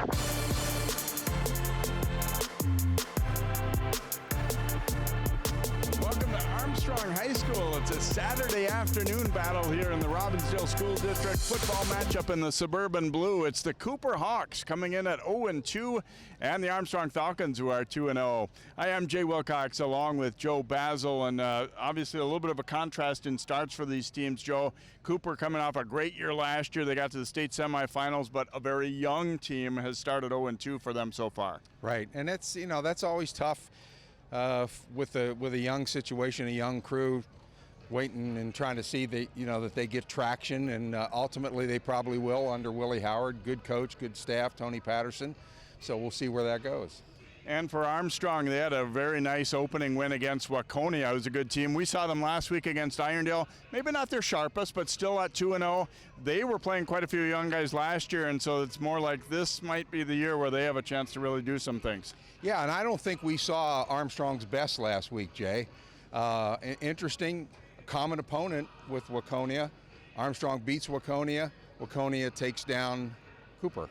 Welcome to Armstrong High School. It's a Saturday afternoon battle here in the Robbinsdale School District football matchup in the Suburban Blue. It's the Cooper Hawks coming in at 0-2 and the Armstrong Falcons who are 2-0. I am Jay Wilcox along with Joe Basil, and obviously a little bit of a contrast in starts for these teams, Joe. Cooper coming off a great year last year. They got to the state semifinals, but a very young team has started 0-2 for them so far. Right, and it's, that's always tough. With a young situation, a young crew, waiting and trying to see that they get traction, and ultimately they probably will under Willie Howard. Good coach, good staff, Tony Patterson. So we'll see where that goes. And for Armstrong, they had a very nice opening win against Waconia. It was a good team. We saw them last week against Irondale. Maybe not their sharpest, but still at 2-0. They were playing quite a few young guys last year, and so it's more like this might be the year where they have a chance to really do some things. Yeah, and I don't think we saw Armstrong's best last week, Jay. Interesting, common opponent with Waconia. Armstrong beats Waconia. Waconia takes down Cooper.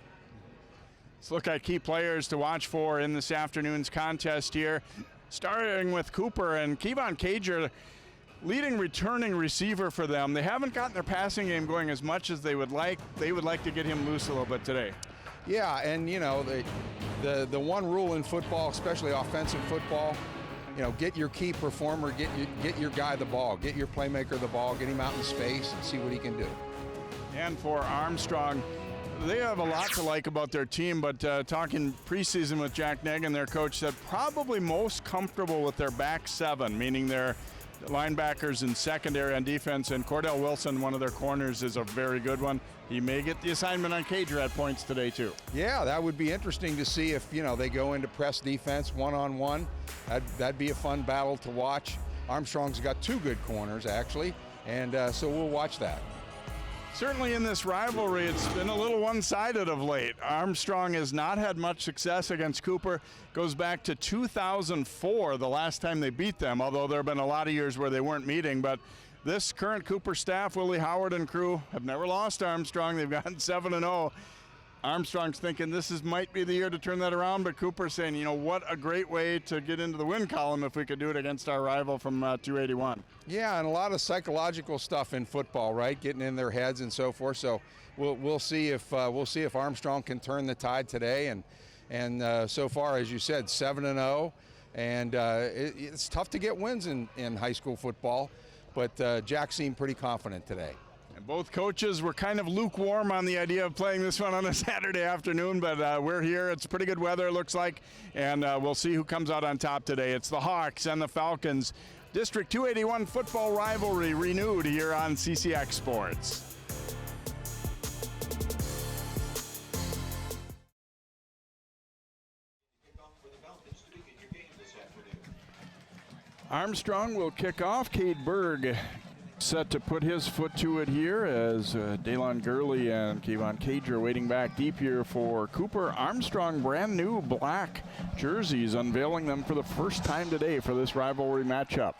Let's look at key players to watch for in this afternoon's contest here. Starting with Cooper and Kevon Cager, leading returning receiver for them. They haven't gotten their passing game going as much as they would like. They would like to get him loose a little bit today. Yeah, and the one rule in football, especially offensive football, get your key performer, get your guy the ball, get your playmaker the ball, get him out in space and see what he can do. And for Armstrong, they have a lot to like about their team, but talking preseason with Jack Negan, their coach, said probably most comfortable with their back seven, meaning their linebackers in secondary on defense, and Cordell Wilson, one of their corners, is a very good one. He may get the assignment on Cager at points today too. Yeah, that would be interesting to see if they go into press defense one-on-one. That'd be a fun battle to watch. Armstrong's got two good corners actually, and so we'll watch that. Certainly in this rivalry, it's been a little one-sided of late. Armstrong has not had much success against Cooper. Goes back to 2004, the last time they beat them, although there have been a lot of years where they weren't meeting. But this current Cooper staff, Willie Howard and crew, have never lost to Armstrong. They've gotten 7-0. Armstrong's thinking might be the year to turn that around, but Cooper's saying, what a great way to get into the win column if we could do it against our rival from 281. Yeah, and a lot of psychological stuff in football, right? Getting in their heads and so forth. So we'll see if Armstrong can turn the tide today. And so far, as you said, 7-0, and it's tough to get wins in high school football, but Jack seemed pretty confident today. And both coaches were kind of lukewarm on the idea of playing this one on a Saturday afternoon, but we're here. It's pretty good weather, it looks like, and we'll see who comes out on top today. It's the Hawks and the Falcons. District 281 football rivalry renewed here on CCX Sports. Armstrong will kick off. Cade Berg set to put his foot to it here as Daylon Gurley and Kevon Cager waiting back deep here for Cooper. Armstrong, brand new black jerseys, unveiling them for the first time today for this rivalry matchup.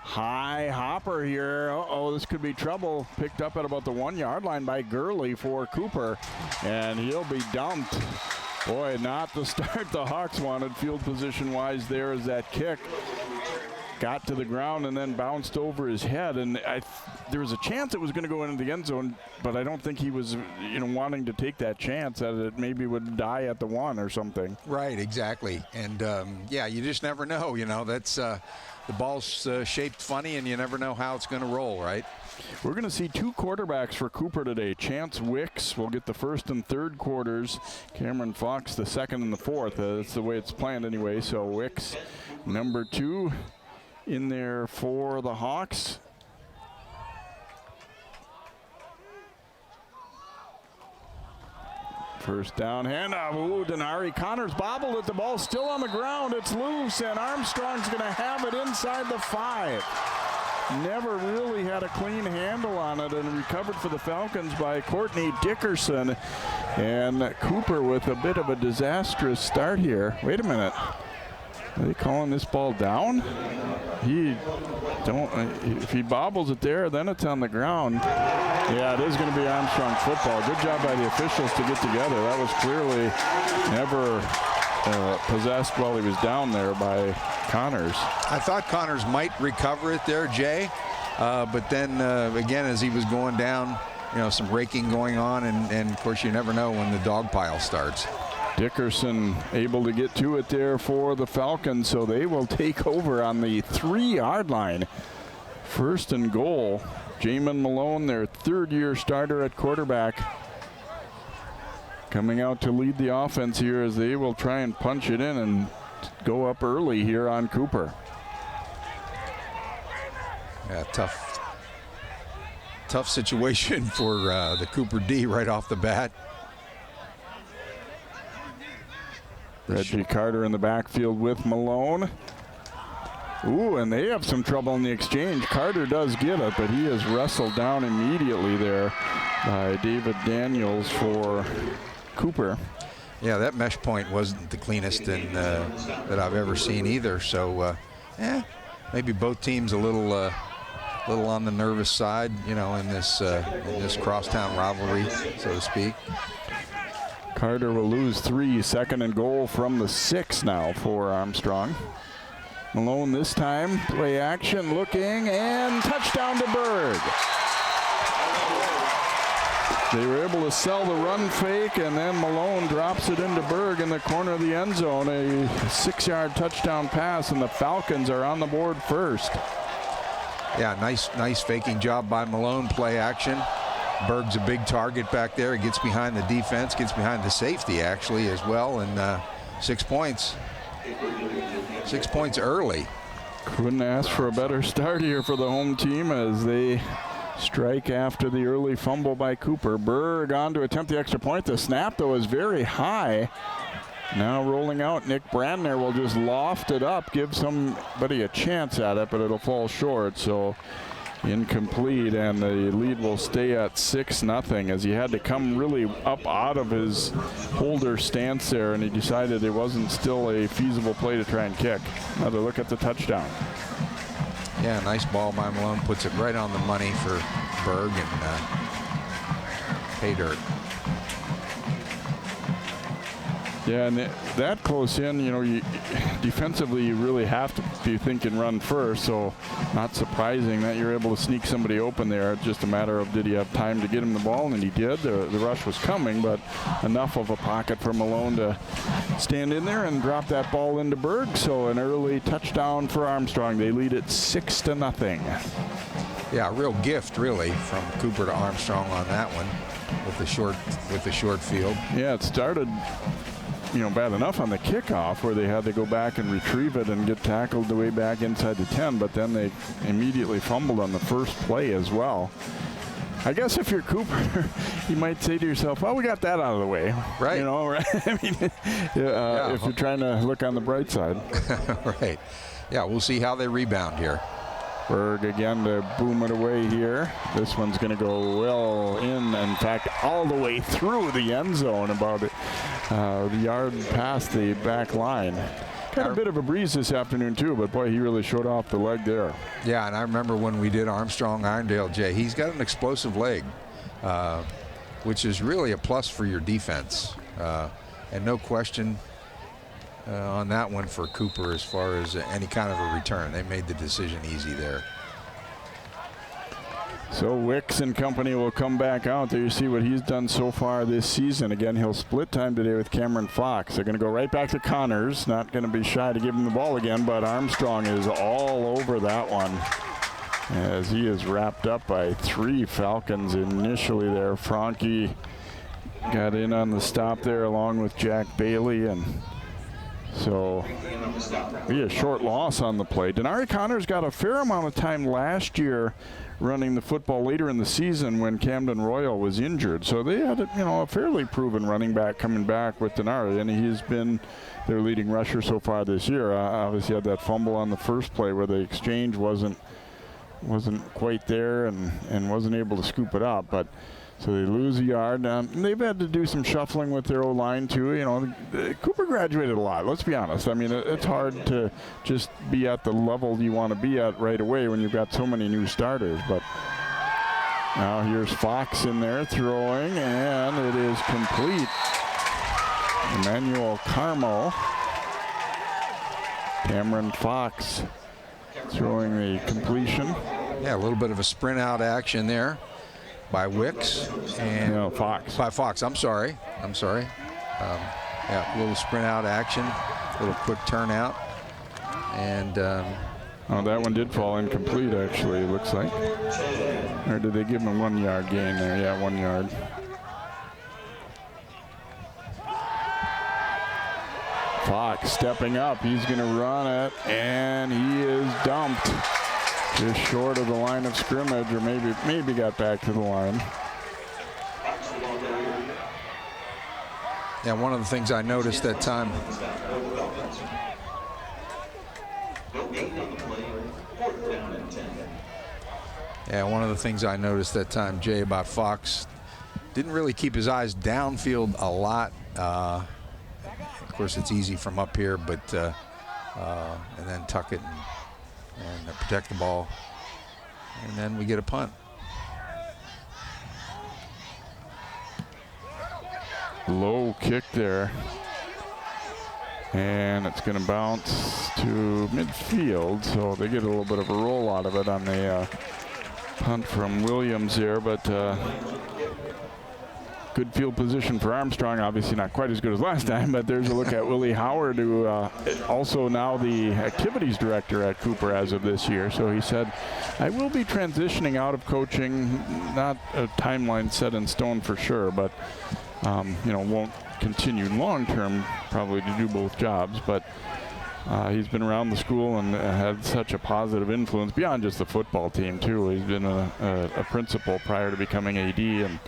High hopper here. Uh-oh, this could be trouble. Picked up at about the 1 yard line by Gurley for Cooper, and he'll be dumped. Boy, not the start the Hawks wanted field position wise there as that kick got to the ground and then bounced over his head, and there was a chance it was going to go into the end zone, but I don't think he was wanting to take that chance that it maybe would die at the 1 or something. Right, exactly. And yeah, you just never know. That's the ball's shaped funny, and you never know how it's going to roll, right? We're going to see two quarterbacks for Cooper today. Chance Wicks will get the first and third quarters. Cameron Fox the second and the fourth. That's the way it's planned anyway. So Wicks, number 2, in there for the Hawks. First down handoff. Ooh, Denari Connors bobbled it. The ball's still on the ground. It's loose, and Armstrong's going to have it inside the 5. Never really had a clean handle on it, and recovered for the Falcons by Courtney Dickerson. And Cooper with a bit of a disastrous start here. Wait a minute. Are they calling this ball down? If he bobbles it there, then it's on the ground. Yeah, it is going to be Armstrong football. Good job by the officials to get together. That was clearly never possessed while he was down there by Connors. I thought Connors might recover it there, Jay, but then again, as he was going down, some raking going on, and of course you never know when the dog pile starts. Dickerson able to get to it there for the Falcons, so they will take over on the 3-yard line. 1st and goal. Jamin Malone, their 3rd-year starter at quarterback, coming out to lead the offense here as they will try and punch it in and go up early here on Cooper. Yeah, tough situation for the Cooper D right off the bat. Reggie Carter in the backfield with Malone. Ooh, and they have some trouble in the exchange. Carter does get it, but he is wrestled down immediately there by David Daniels for Cooper. Yeah, that mesh point wasn't the cleanest that I've ever seen either. So, maybe both teams a little on the nervous side, in this crosstown rivalry, so to speak. Carter will lose 3. 2nd and goal from the 6 now for Armstrong. Malone this time, play action, looking, and touchdown to Berg. They were able to sell the run fake, and then Malone drops it into Berg in the corner of the end zone. A 6-yard touchdown pass, and the Falcons are on the board first. Yeah, nice faking job by Malone, play action. Berg's a big target back there. He gets behind the defense, gets behind the safety actually as well, and 6 points. 6 points early. Couldn't ask for a better start here for the home team as they strike after the early fumble by Cooper. Berg on to attempt the extra point. The snap, though, is very high. Now rolling out, Nick Brandner will just loft it up, give somebody a chance at it, but it'll fall short. So incomplete, and the lead will stay at 6-0 as he had to come really up out of his holder stance there, and he decided it wasn't still a feasible play to try and kick. Another look at the touchdown. Yeah, nice ball by Malone, puts it right on the money for Berg, and pay dirt. Yeah, and that close in, defensively you really have to be thinking run first, so not surprising that you're able to sneak somebody open there. It's just a matter of did he have time to get him the ball, and he did. The rush was coming, but enough of a pocket for Malone to stand in there and drop that ball into Berg. So an early touchdown for Armstrong. They lead it 6-0. Yeah, a real gift really from Cooper to Armstrong on that one with the short field. Yeah, it started bad enough on the kickoff where they had to go back and retrieve it and get tackled the way back inside the 10, but then they immediately fumbled on the first play as well. I guess if you're Cooper, you might say to yourself, well, we got that out of the way. Right. Right? I mean, if you're trying to look on the bright side. Right. Yeah, we'll see how they rebound here. Berg again to boom it away here. This one's going to go well in fact, all the way through the end zone, about the yard past the back line. Got a bit of a breeze this afternoon too, but boy, he really showed off the leg there. Yeah, and I remember when we did Armstrong Irondale, Jay, he's got an explosive leg, which is really a plus for your defense. And no question on that one for Cooper as far as any kind of a return. They made the decision easy there. So Wicks and company will come back out there. You see what he's done so far this season. Again, he'll split time today with Cameron Fox. They're going to go right back to Connors. Not going to be shy to give him the ball again, but Armstrong is all over that one as he is wrapped up by 3 Falcons initially there. Franke got in on the stop there along with Jack Bailey, and so be a short loss on the play. Denari Connors got a fair amount of time last year running the football later in the season when Camden Royal was injured. So they had a fairly proven running back coming back with Denari, and he's been their leading rusher so far this year. Obviously had that fumble on the first play where the exchange wasn't quite there and wasn't able to scoop it up, but So they lose a yard. They've had to do some shuffling with their O-line too. You know, Cooper graduated a lot. Let's be honest. I mean, it's hard to just be at the level you want to be at right away when you've got so many new starters. But now here's Fox in there throwing, and it is complete. Emmanuel Carmo. Cameron Fox throwing the completion. Yeah, a little bit of a sprint out action there by Wicks and Fox. By Fox. I'm sorry. Yeah, a little sprint out action, a little quick turnout, and that one did fall incomplete. Actually, it looks like. Or did they give him a 1 yard gain there? Yeah, 1 yard. Fox stepping up. He's going to run it, and he is dumped. Just short of the line of scrimmage, or maybe got back to the line. Yeah, one of the things I noticed that time. Yeah, one of the things I noticed that time, Jay, about Fox, didn't really keep his eyes downfield a lot. Of course, it's easy from up here, but and then tuck it and protect the ball, and then we get a punt. Low kick there, and it's going to bounce to midfield, so they get a little bit of a roll out of it on the punt from Williams here, but good field position for Armstrong. Obviously not quite as good as last time, but there's a look at Willie Howard, who also now the activities director at Cooper as of this year. So he said, I will be transitioning out of coaching, not a timeline set in stone for sure, but won't continue long-term probably to do both jobs, but he's been around the school and had such a positive influence beyond just the football team too. He's been a principal prior to becoming AD, and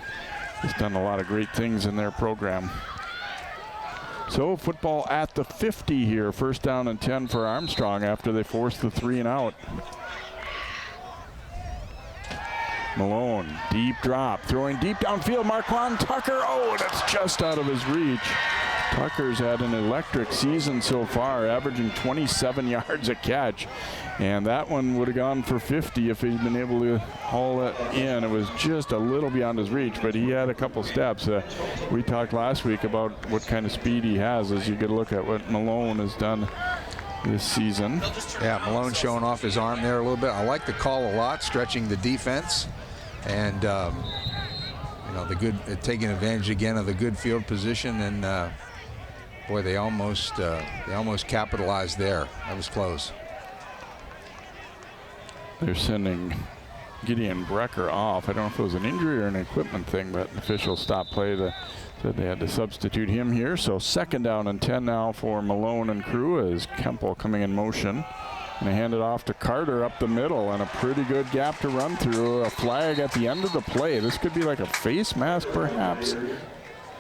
he's done a lot of great things in their program. So football at the 50 here. First down and 10 for Armstrong after they forced the 3 and out. Malone, deep drop, throwing deep downfield. Marquand Tucker, that's just out of his reach. Tucker's had an electric season so far, averaging 27 yards a catch. And that one would have gone for 50 if he'd been able to haul it in. It was just a little beyond his reach, but he had a couple steps. We talked last week about what kind of speed he has as you get a look at what Malone has done this season. Yeah, Malone showing off his arm there a little bit. I like the call a lot, stretching the defense. And, the good, taking advantage again of the good field position. And, boy, they almost capitalized there. That was close. They're sending Gideon Brecker off. I don't know if it was an injury or an equipment thing, but officials stopped play. Said they had to substitute him here. So second down and 10 now for Malone and crew as Kemple coming in motion. And they hand it off to Carter up the middle, and a pretty good gap to run through. A flag at the end of the play. This could be like a face mask, perhaps.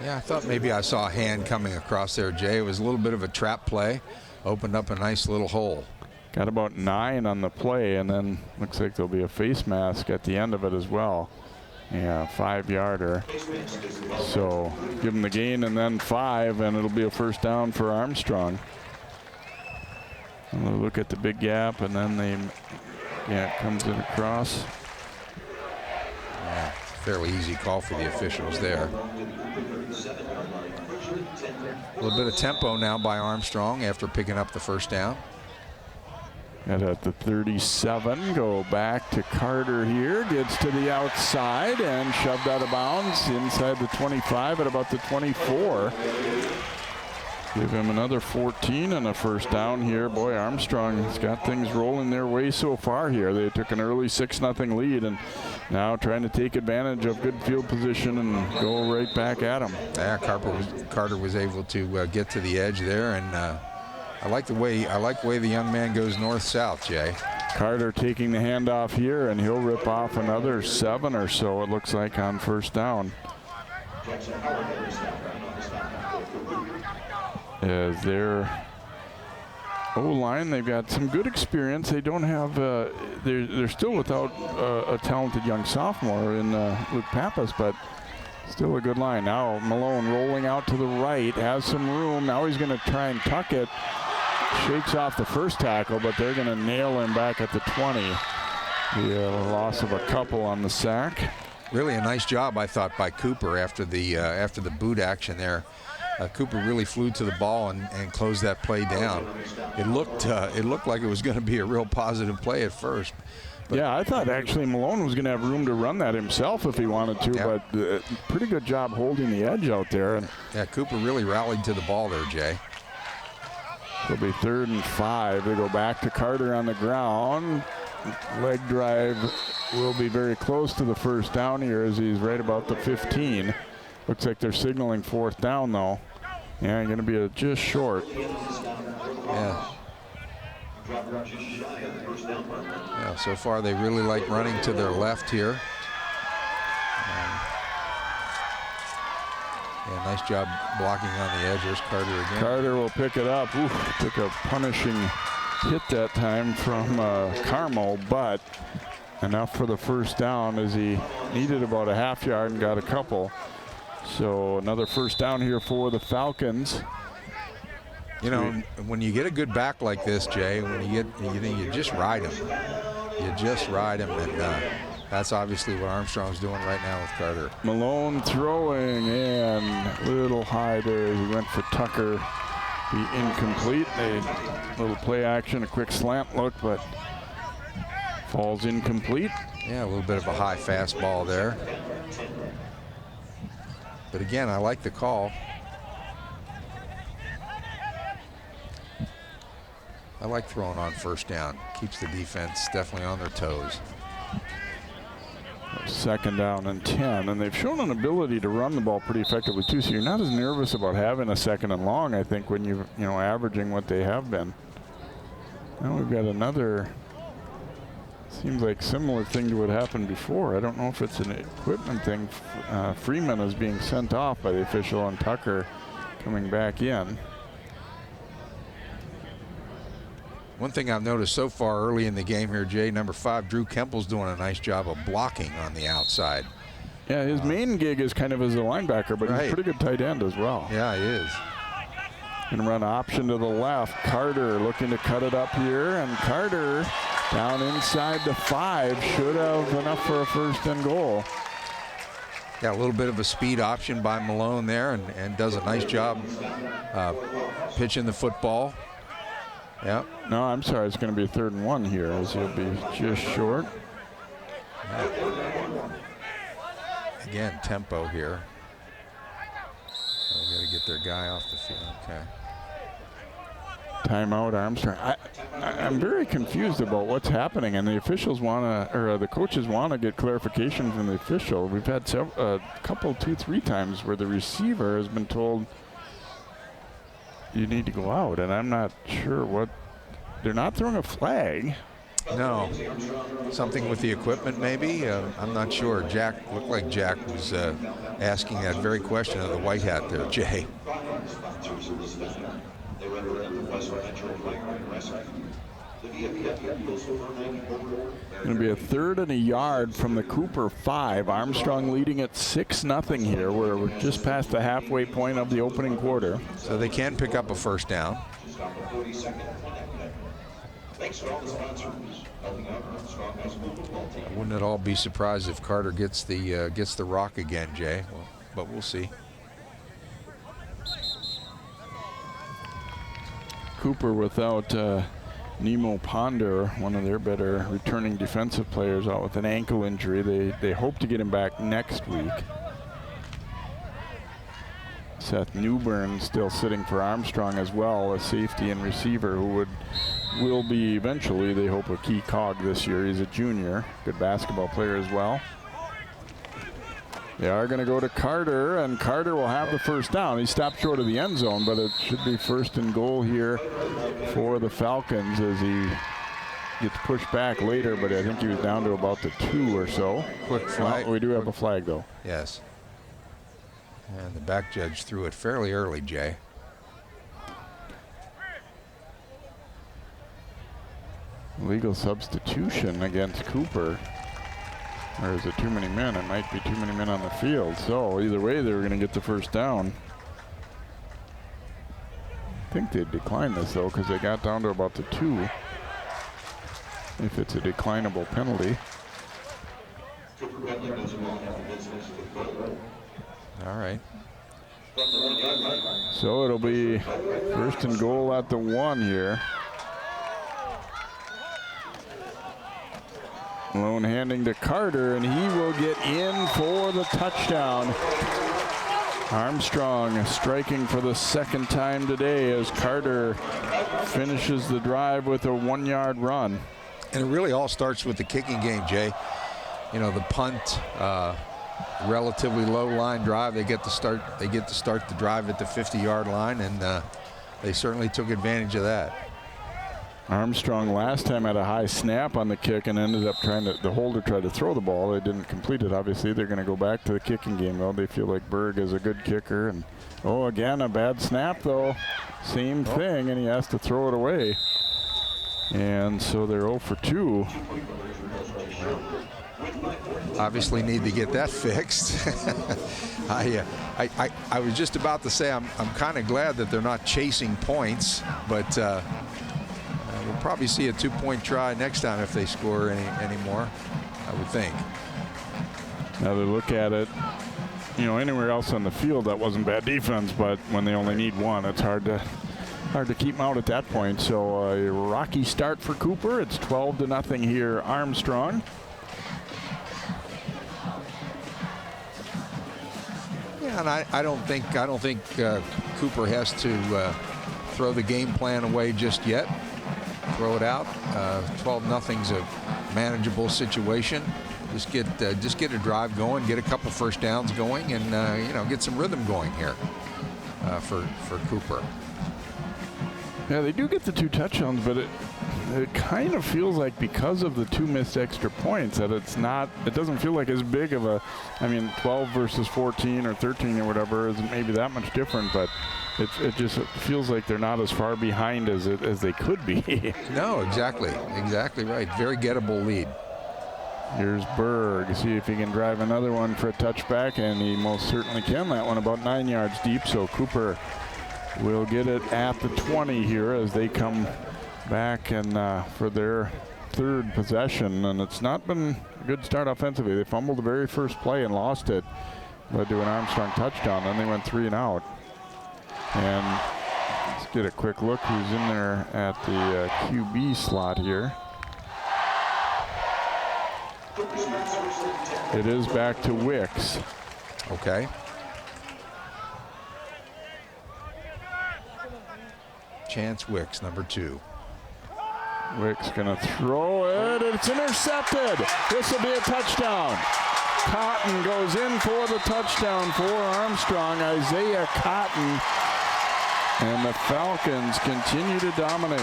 Yeah, I thought maybe I saw a hand coming across there, Jay. It was a little bit of a trap play. Opened up a nice little hole. Got about 9 on the play, and then looks like there'll be a face mask at the end of it as well. Yeah, 5-yarder. So give him the gain and then 5, and it'll be a first down for Armstrong. And we'll look at the big gap, and then it comes in across. Yeah, fairly easy call for the officials there. A little bit of tempo now by Armstrong after picking up the first down. And at the 37, go back to Carter here. Gets to the outside and shoved out of bounds inside the 25 at about the 24. Give him another 14 and a first down here. Boy, Armstrong's got things rolling their way so far here. They took an early 6-0 lead and now trying to take advantage of good field position and go right back at him. Yeah, Carter was able to get to the edge there, and I like the way the young man goes north-south, Jay. Carter taking the handoff here, and he'll rip off another 7 or so, it looks like, on first down. As their O-line, they've got some good experience. They don't have, they're still without a talented young sophomore in Luke Pappas, but Still a good line. Now Malone rolling out to the right, has some room. Now he's going to try and tuck it. Shakes off the first tackle, but they're going to nail him back at the 20. The loss of a couple on the sack. Really a nice job, I thought, by Cooper after the boot action there. Cooper really flew to the ball and closed that play down. It looked like it was going to be a real positive play at first. But yeah, I thought actually Malone was going to have room to run that himself if he wanted to, yeah. but pretty good job holding the edge out there. And yeah, Cooper really rallied to the ball there, Jay. it'll be 3rd and 5. They go back to Carter on the ground. Leg drive will be very close to the first down here as he's right about the 15. Looks like they're signaling 4th down though. Yeah, going to be just short. Yeah. Yeah, so far they really like running to their left here. Yeah, nice job blocking on the edge. There's Carter again. Carter will pick it up. Oof, took a punishing hit that time from Carmo, but enough for the first down as he needed about a half yard and got a couple. So another first down here for the Falcons. You know, when you get a good back like this, Jay, when you just ride him. You just ride him, and that's obviously what Armstrong's doing right now with Carter. Malone throwing and a little high there as he went for Tucker. Be incomplete. A little play action, a quick slant look, but falls incomplete. Yeah, a little bit of a high fastball there. But again, I like the call. I like throwing on first down. Keeps the defense definitely on their toes. 2nd down and 10, and they've shown an ability to run the ball pretty effectively too, so you're not as nervous about having a 2nd and long, I think, when you know, averaging what they have been. Now we've got another, seems like similar thing to what happened before. I don't know if it's an equipment thing. Freeman is being sent off by the official and Tucker coming back in. One thing I've noticed so far early in the game here, Jay, number 5, Drew Kemple's doing a nice job of blocking on the outside. Yeah, his main gig is kind of as a linebacker, but he's a pretty good tight end as well. Yeah, he is. Going to run option to the left. Carter looking to cut it up here, and Carter down inside the 5. Should have enough for a 1st and goal. Yeah, a little bit of a speed option by Malone there, and does a nice job pitching the football. Yeah. No, I'm sorry. It's going to be 3rd and 1 here, as he'll be just short. Again, tempo here. They got to get their guy off the field. Okay. Timeout, Armstrong. I'm very confused about what's happening, and the officials want to, or the coaches want to get clarification from the official. We've had a couple, 2-3 times where the receiver has been told you need to go out, and I'm not sure what. They're not throwing a flag. No. Something with the equipment, maybe? I'm not sure. Jack, looked like Jack was asking that very question of the white hat there, Jay. Going to be a 3rd and a yard from the Cooper 5. Armstrong leading at 6-0 here. We're just past the halfway point of the opening quarter. So they can pick up a 1st down. I wouldn't at all be surprised if Carter gets the rock again, Jay. Well, but we'll see. Cooper without Nemo Ponder, one of their better returning defensive players, out with an ankle injury. They hope to get him back next week. Seth Newbern still sitting for Armstrong as well, a safety and receiver who will be eventually, they hope, a key cog this year. He's a junior, good basketball player as well. They are going to go to Carter, and Carter will have the 1st down. He stopped short of the end zone, but it should be 1st and goal here for the Falcons as he gets pushed back later, but I think he was down to about the 2 or so. Quick flag. Well, we do have a flag, though. Yes. And the back judge threw it fairly early, Jay. Legal substitution against Cooper. Or is it too many men? It might be too many men on the field. So either way, they were going to get the first down. I think they'd decline this, though, because they got down to about the 2. If it's a declinable penalty. All right. So it'll be first and goal at the 1 here. Lone handing to Carter, and he will get in for the touchdown. Armstrong striking for the second time today as Carter finishes the drive with a 1-yard run. And it really all starts with the kicking game, Jay. You know, the punt, relatively low line drive. They get to start the drive at the 50-yard line, and they certainly took advantage of that. Armstrong last time had a high snap on the kick and ended up the holder tried to throw the ball. They didn't complete it. Obviously, they're going to go back to the kicking game, though. They feel like Berg is a good kicker. And again, a bad snap, though. Same thing, and he has to throw it away. And so they're 0 for 2. Obviously need to get that fixed. I was just about to say I'm kind of glad that they're not chasing points, but we'll probably see a 2-point try next time if they score any more, I would think. Now they look at it, you know, anywhere else on the field that wasn't bad defense, but when they only need one, it's hard to keep them out at that point. So a rocky start for Cooper. It's 12-0 here, Armstrong. Yeah, and I don't think Cooper has to throw the game plan away just yet. Throw it out. 12-0's a manageable situation. Just get a drive going, get a couple first downs going, and you know, get some rhythm going here for Cooper. Yeah, they do get the 2 touchdowns, but it kind of feels like because of the 2 missed extra points that it doesn't feel like as big of a, 12 versus 14 or 13 or whatever isn't maybe that much different, but it just feels like they're not as far behind as they could be. No, exactly right. Very gettable lead. Here's Berg. See if he can drive another one for a touchback, and he most certainly can. That one about 9 yards deep, so Cooper will get it at the 20 here as they come back and for their 3rd possession. And it's not been a good start offensively. They fumbled the very first play and lost it, but to an Armstrong touchdown. Then they went 3 and out. And let's get a quick look who's in there at the QB slot here. It is back to Wicks. Okay. Chance Wicks, number 2. Wicks gonna throw it. It's intercepted. This will be a touchdown. Cotton goes in for the touchdown for Armstrong. Isaiah Cotton. And the Falcons continue to dominate.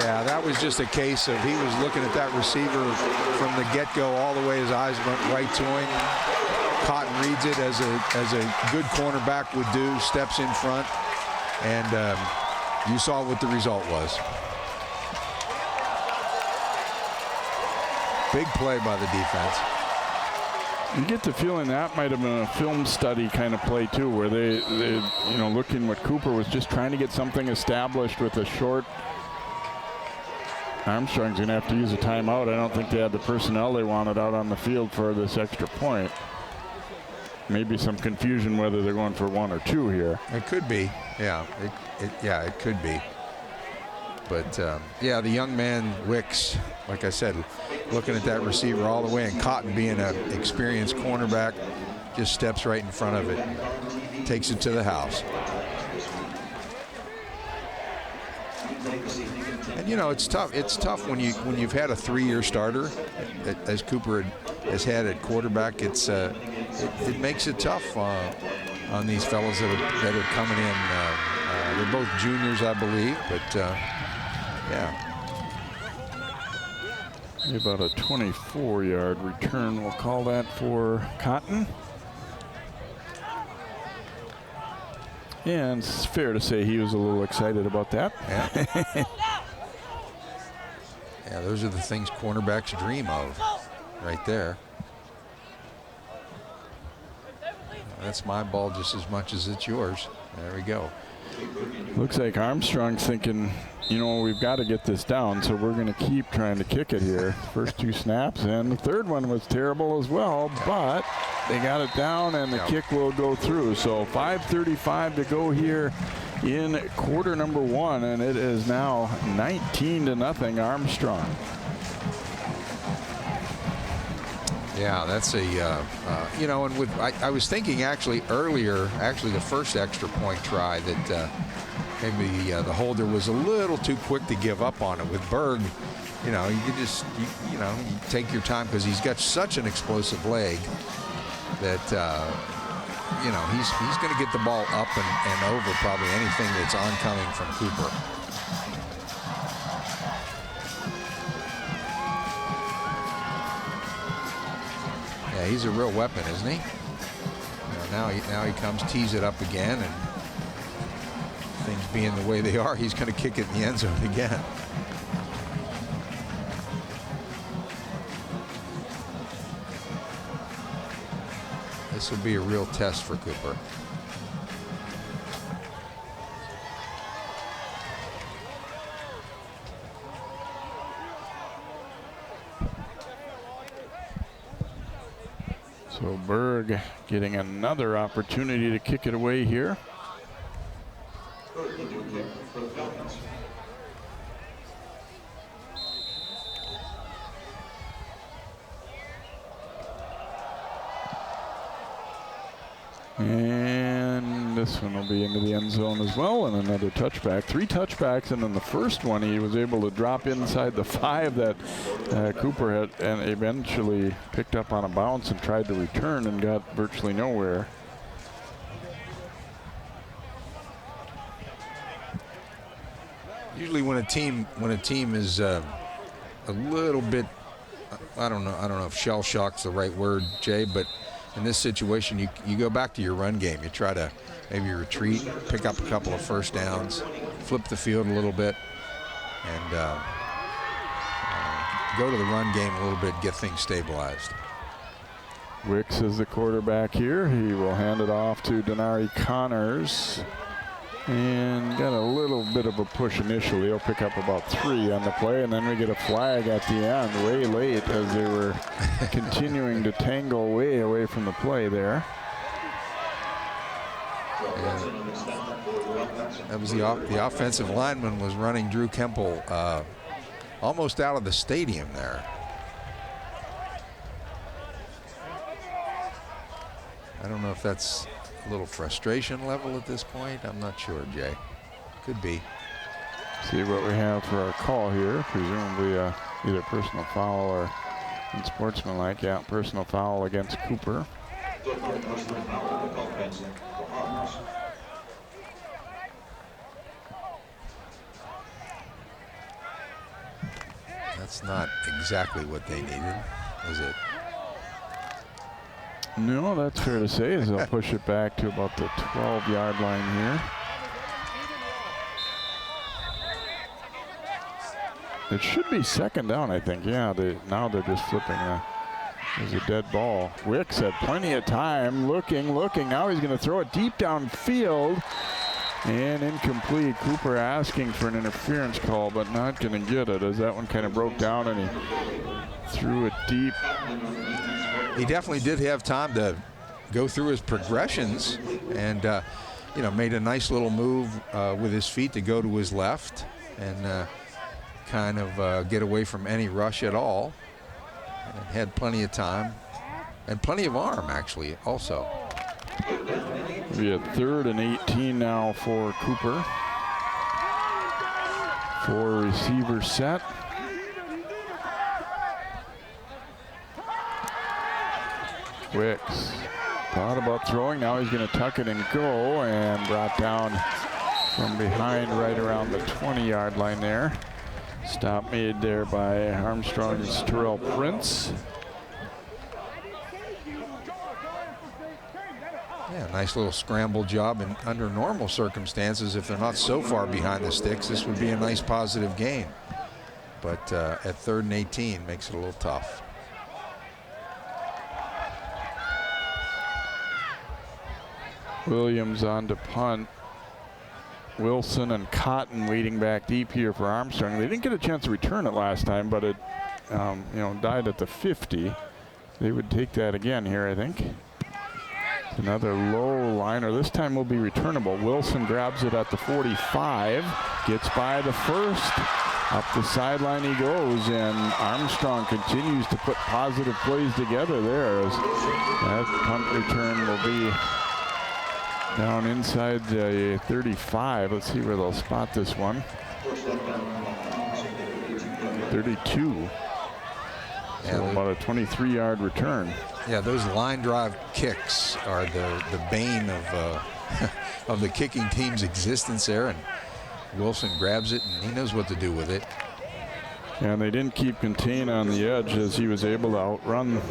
Yeah, that was just a case of he was looking at that receiver from the get-go all the way. His eyes went right to him. Cotton reads it as a good cornerback would do, steps in front, and you saw what the result was. Big play by the defense. You get the feeling that might have been a film study kind of play too, where they looking what Cooper was just trying to get something established with a short. Armstrong's going to have to use a timeout. I don't think they had the personnel they wanted out on the field for this extra point. Maybe some confusion whether they're going for 1 or 2 here. It could be, yeah. It could be. But yeah, the young man Wicks, like I said, looking at that receiver all the way, and Cotton being an experienced cornerback, just steps right in front of it, takes it to the house. And you know, it's tough. It's tough when you've had a 3-year starter, as Cooper has had at quarterback. It makes it tough on these fellows that are coming in. They're both juniors, I believe, but yeah. About a 24-yard return, we'll call that for Cotton. And it's fair to say he was a little excited about that. Yeah. Yeah, those are the things cornerbacks dream of. right there. That's my ball just as much as it's yours. There we go. Looks like Armstrong's thinking, you know, we've got to get this down, so we're going to keep trying to kick it here. First 2 snaps, and the third one was terrible as well, but they got it down, and the kick will go through. So 5:35 to go here in quarter number 1, and it is now 19-0 Armstrong. Yeah, that's a, you know, and with I was thinking actually earlier, the first extra point try that maybe the holder was a little too quick to give up on it. With Berg, you know, you could just, you know, you take your time because he's got such an explosive leg that, you know, he's going to get the ball up and over probably anything that's oncoming from Cooper. Yeah, he's a real weapon, isn't he? You know, now he comes, tees it up again, and things being the way they are, he's going to kick it in the end zone again. This will be a real test for Cooper. So Berg getting another opportunity to kick it away here. And this one will be into the end zone as well, and another touchback. 3 touchbacks, and then the first one he was able to drop inside the 5 that Cooper had, and eventually picked up on a bounce and tried to return and got virtually nowhere. Usually when a team is a little bit, I don't know if shell shock's the right word, Jay, but in this situation, you go back to your run game. You try to maybe retreat, pick up a couple of first downs, flip the field a little bit, and go to the run game a little bit, get things stabilized. Wicks is the quarterback here. He will hand it off to Denari Connors. And got a little bit of a push initially. He'll pick up about 3 on the play, and then we get a flag at the end way late as they were continuing to tangle way away from the play there. Yeah. That was the offensive lineman was running Drew Kemple almost out of the stadium there. I don't know if that's a little frustration level at this point. I'm not sure, Jay. Could be. See what we have for our call here. Presumably either personal foul or unsportsmanlike. Yeah, personal foul against Cooper. That's not exactly what they needed, is it? No, that's fair to say, as they'll push it back to about the 12-yard line here. It should be second down, I think. Yeah, now they're just flipping. There's a dead ball. Wicks had plenty of time, looking. Now he's going to throw it deep downfield. And incomplete. Cooper asking for an interference call, but not going to get it, as that one kind of broke down and he threw it deep. He definitely did have time to go through his progressions, and you know, made a nice little move with his feet to go to his left and kind of get away from any rush at all, and had plenty of time and plenty of arm actually also. It'll be a 3rd and 18 now for Cooper. 4 receiver set. Wicks thought about throwing. Now he's going to tuck it and go, and brought down from behind right around the 20-yard line there. Stop made there by Armstrong's Terrell Prince. Yeah, nice little scramble job, and under normal circumstances, if they're not so far behind the sticks, this would be a nice positive gain. But at 3rd and 18 makes it a little tough. Williams on to punt. Wilson and Cotton waiting back deep here for Armstrong. They didn't get a chance to return it last time, but it died at the 50. They would take that again here, I think. Another low liner. This time will be returnable. Wilson grabs it at the 45, gets by the first. Up the sideline he goes, and Armstrong continues to put positive plays together there as that punt return will be down inside the 35. Let's see where they'll spot this one. 32. So about a 23-yard return. Yeah, those line drive kicks are the bane of of the kicking team's existence there, and Wilson grabs it and he knows what to do with it. And they didn't keep contain on the edge as he was able to outrun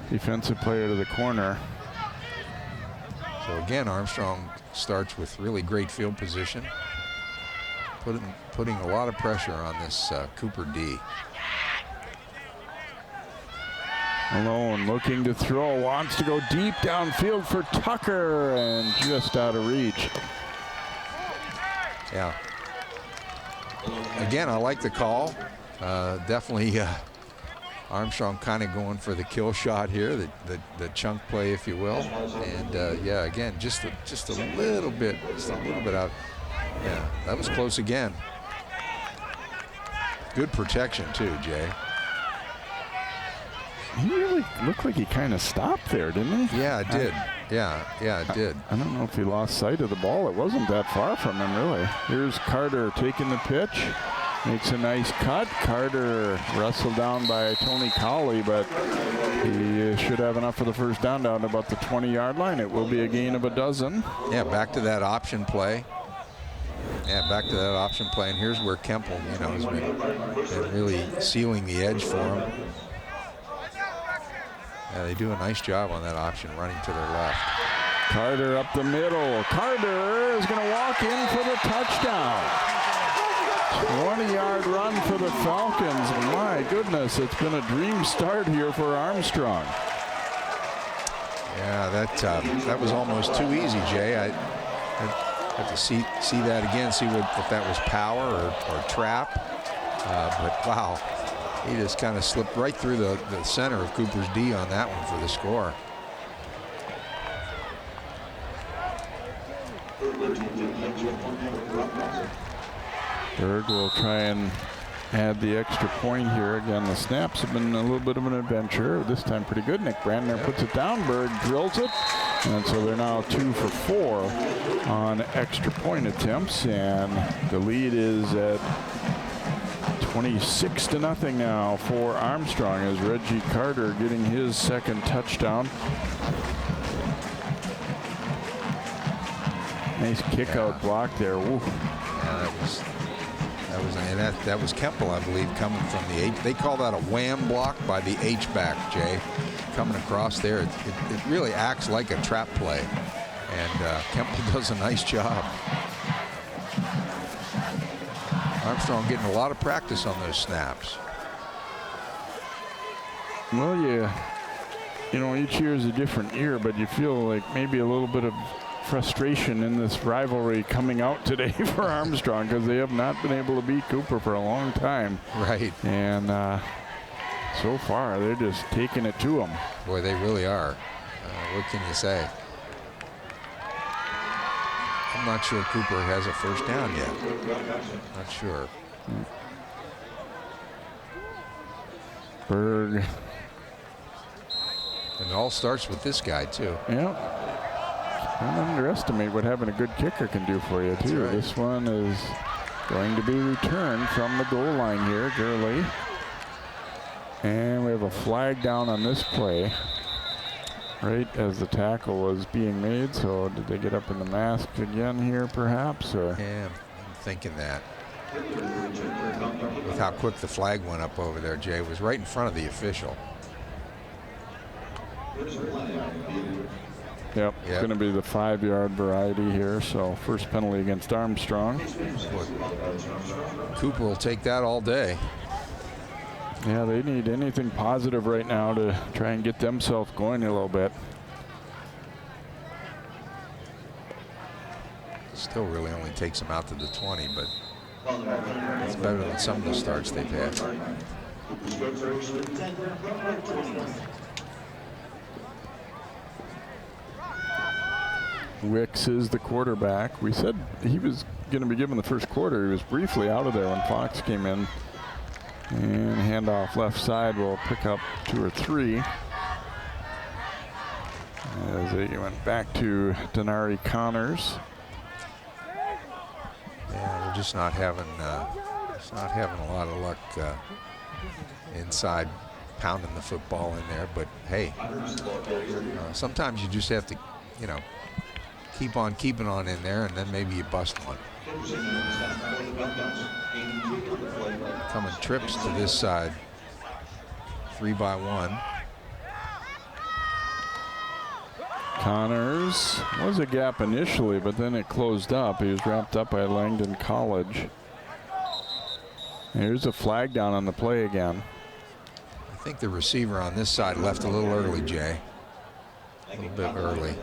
defensive player to the corner. So again, Armstrong starts with really great field position, putting a lot of pressure on this Cooper D. Malone looking to throw, wants to go deep downfield for Tucker, and just out of reach. Yeah. Again, I like the call. Definitely Armstrong kind of going for the kill shot here, the chunk play, if you will. And yeah, again, just a little bit out. Yeah, that was close again. Good protection too, Jay. He really looked like he kind of stopped there, didn't he? Yeah, it did. Yeah, it did. I don't know if he lost sight of the ball. It wasn't that far from him, really. Here's Carter taking the pitch. Makes a nice cut. Carter wrestled down by Tony Cowley, but he should have enough for the first down to about the 20-yard line. It will be a gain of a dozen. Yeah, back to that option play. And here's where Kemple, has been really sealing the edge for him. Yeah, they do a nice job on that option, running to their left. Carter up the middle. Carter is going to walk in for the touchdown. 20-yard run for the Falcons. My goodness, it's been a dream start here for Armstrong. Yeah, that was almost too easy, Jay. I have to see that again, see if that was power or trap. But wow, he just kind of slipped right through the center of Cooper's D on that one for the score. Berg will try and add the extra point here. Again, the snaps have been a little bit of an adventure. This time pretty good. Nick Brandner puts it down. Berg drills it. And so they're now 2 for 4 on extra point attempts. And the lead is at 26-0 now for Armstrong as Reggie Carter getting his second touchdown. Nice kick out block there. Ooh. Yeah, that was Kemple, I believe, coming from the H. They call that a wham block by the H-back, Jay. Coming across there, it really acts like a trap play. And Kemple does a nice job. Armstrong getting a lot of practice on those snaps. Well, each year is a different year, but you feel like maybe a little bit of frustration in this rivalry coming out today for Armstrong because they have not been able to beat Cooper for a long time. Right. And so far, they're just taking it to them. Boy, they really are. What can you say? I'm not sure Cooper has a first down yet. Not sure. Berg. And it all starts with this guy, too. Yeah. Don't underestimate what having a good kicker can do for you, too. Right. This one is going to be returned from the goal line here, Gurley. And we have a flag down on this play right as the tackle was being made. So did they get up in the mask again here, perhaps? Or? Yeah, I'm thinking that. With how quick the flag went up over there, Jay, it was right in front of the official. Yep, it's going to be the 5-yard variety here. So first penalty against Armstrong. Cooper will take that all day. Yeah, they need anything positive right now to try and get themselves going a little bit. Still really only takes him out to the 20, but it's better than some of the starts they've had. Wicks is the quarterback. We said he was going to be given the first quarter. He was briefly out of there when Fox came in. And handoff left side will pick up 2 or 3. As they went back to Denari Connors. Yeah, they're just not having a lot of luck inside, pounding the football in there. But hey, sometimes you just have to, keep on keeping on in there, and then maybe you bust one. Coming trips to this side, 3-by-1. Connors was a gap initially, but then it closed up. He was wrapped up by Langdon College. Here's a flag down on the play again. I think the receiver on this side left a little early, Jay. A little bit early.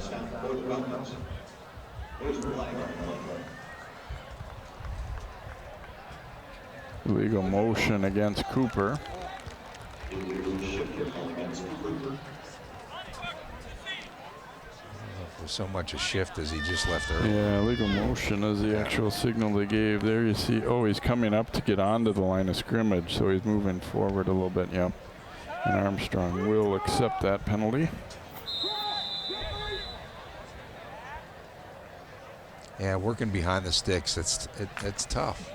Illegal motion against Cooper. So much a shift as he just left early. Yeah, legal motion is the actual signal they gave. There you see, oh, he's coming up to get onto the line of scrimmage, so he's moving forward a little bit, yeah. And Armstrong will accept that penalty. Yeah, working behind the sticks, it's tough.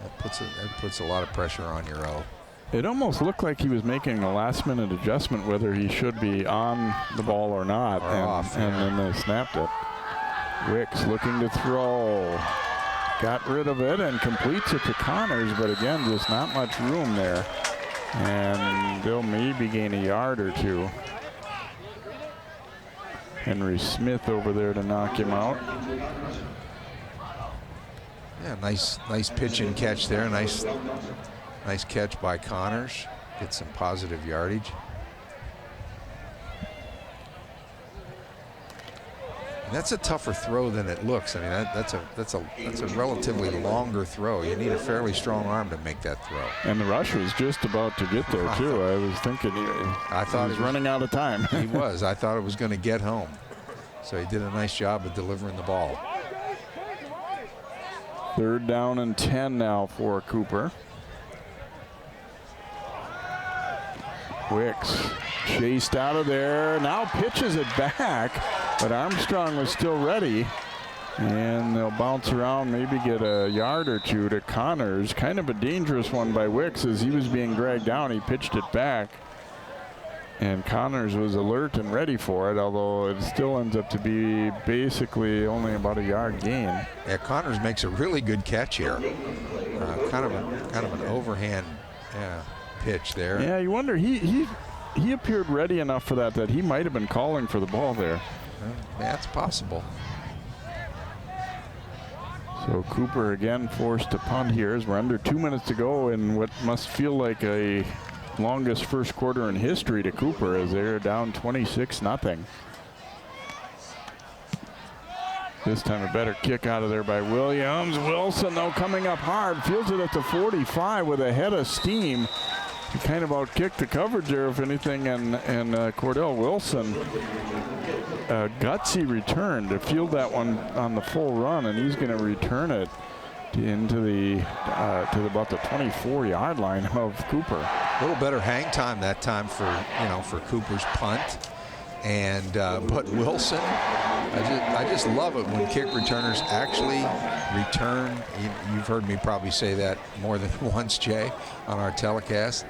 That puts a lot of pressure on your O. It almost looked like he was making a last-minute adjustment whether he should be on the ball or not, and then they snapped it. Wicks looking to throw. Got rid of it and completes it to Connors, but again, just not much room there. And they'll maybe gain a yard or 2. Henry Smith over there to knock him out. Yeah, nice pitch and catch there. Nice catch by Connors. Get some positive yardage. And that's a tougher throw than it looks. I mean, that's a relatively longer throw. You need a fairly strong arm to make that throw. And the rush was just about to get there too. I was thinking he was running out of time. He was. I thought it was going to get home. So he did a nice job of delivering the ball. 3rd down and 10 now for Cooper. Wicks chased out of there. Now pitches it back, but Armstrong was still ready. And they'll bounce around, maybe get a yard or 2 to Connors. Kind of a dangerous one by Wicks as he was being dragged down. He pitched it back. And Connors was alert and ready for it, although it still ends up to be basically only about a yard gain. Yeah, Connors makes a really good catch here. Kind of an overhand pitch there. Yeah, you wonder, he appeared ready enough for that he might have been calling for the ball there. That's possible. So Cooper again forced to punt here as we're under 2 minutes to go in what must feel like a longest first quarter in history to Cooper as they're down 26-0. This time a better kick out of there by Williams. Wilson, though, coming up hard, fields it at the 45 with a head of steam. He kind of outkicked the coverage there, if anything, and Cordell Wilson, a gutsy return to field that one on the full run, and he's going to return it into the to about the 24-yard line of Cooper. A little better hang time that time for Cooper's punt, and but Wilson, I just love it when kick returners actually return. You've heard me probably say that more than once, Jay, on our telecast.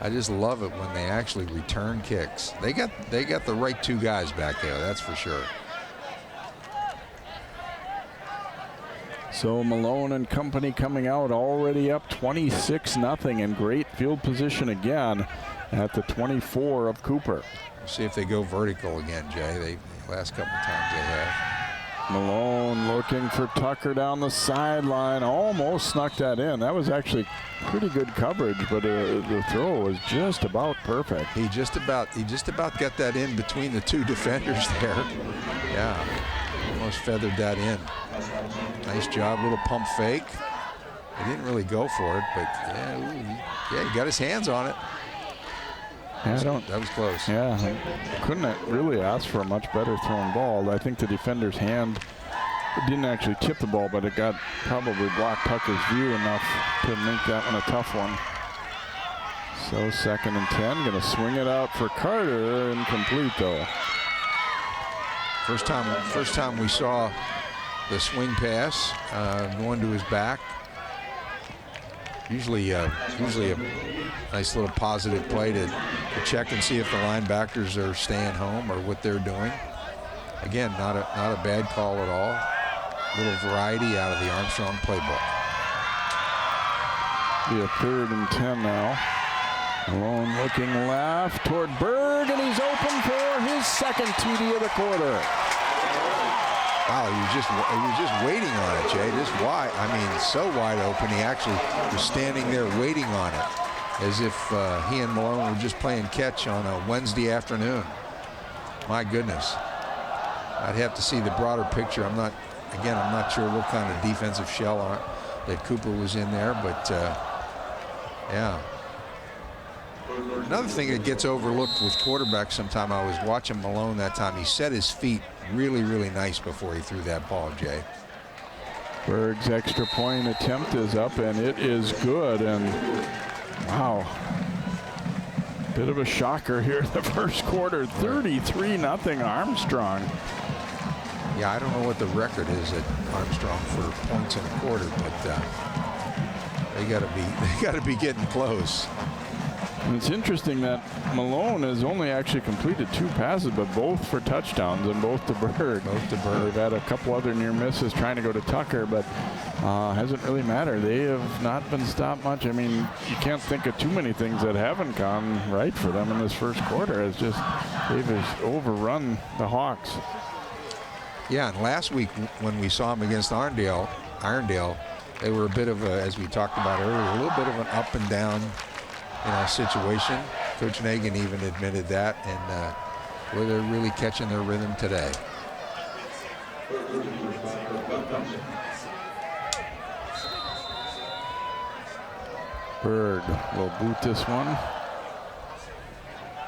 I just love it when they actually return kicks. They got the right 2 guys back there, that's for sure. So Malone and company coming out already up 26-0 in great field position again at the 24 of Cooper. We'll see if they go vertical again, Jay. The last couple of times they have. Malone looking for Tucker down the sideline. Almost snuck that in. That was actually pretty good coverage, but the throw was just about perfect. He just about got that in between the 2 defenders there. Yeah. almost feathered that in. Nice job, little pump fake. He didn't really go for it, but yeah, he got his hands on it. Yeah, that was close. Yeah, couldn't really ask for a much better thrown ball. I think the defender's hand didn't actually tip the ball, but it got probably blocked Tucker's view enough to make that one a tough one. So 2nd and 10, going to swing it out for Carter, incomplete though. First time we saw the swing pass going to his back. Usually a nice little positive play to check and see if the linebackers are staying home or what they're doing. Again, not a bad call at all. Little variety out of the Armstrong playbook. Be a 3rd and 10 now. Malone looking left toward Berg, and he's open for his 2nd TD of the quarter. Wow, he was just waiting on it, Jay. Just wide. I mean, so wide open. He actually was standing there waiting on it, as if he and Malone were just playing catch on a Wednesday afternoon. My goodness. I'd have to see the broader picture. I'm not sure what kind of defensive shell that Cooper was in there, but yeah. Another thing that gets overlooked with quarterbacks sometime, I was watching Malone that time. He set his feet really, really nice before he threw that ball, Jay. Berg's extra point attempt is up, and it is good. And wow, bit of a shocker here in the first quarter. 33-0 Armstrong. Yeah, I don't know what the record is at Armstrong for points in a quarter, but they got to be getting close. And it's interesting that Malone has only actually completed 2 passes, but both for touchdowns, and both to Berg. They've had a couple other near misses trying to go to Tucker, but hasn't really mattered. They have not been stopped much. I mean, you can't think of too many things that haven't gone right for them in this first quarter. It's just they've just overrun the Hawks. Yeah, and last week when we saw them against Irondale, they were a bit of a, as we talked about earlier, a little bit of an up and down situation. Coach Nagan even admitted that, and where they're really catching their rhythm today. Berg will boot this one.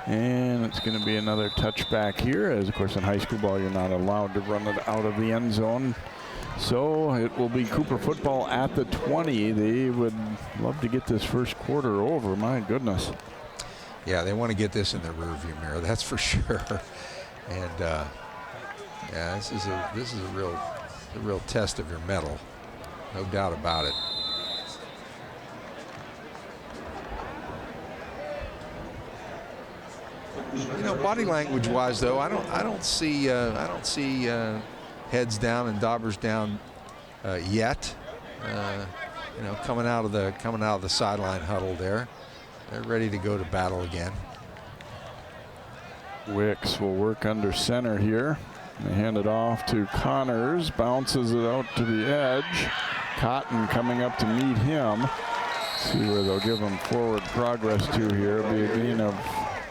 And it's going to be another touchback here, as of course in high school ball you're not allowed to run it out of the end zone. So it will be Cooper football at the 20. They would love to get this first quarter over. My goodness. Yeah, they want to get this in the rearview mirror, that's for sure. And yeah, this is a real test of your mettle, no doubt about it. You know, body language-wise, though, I don't see heads down and daubers down yet. You know, coming out of the sideline huddle there, they're ready to go to battle again. Wicks will work under center here. They hand it off to Connors, bounces it out to the edge. Cotton coming up to meet him. See where they'll give him forward progress to here. It'll be a gain of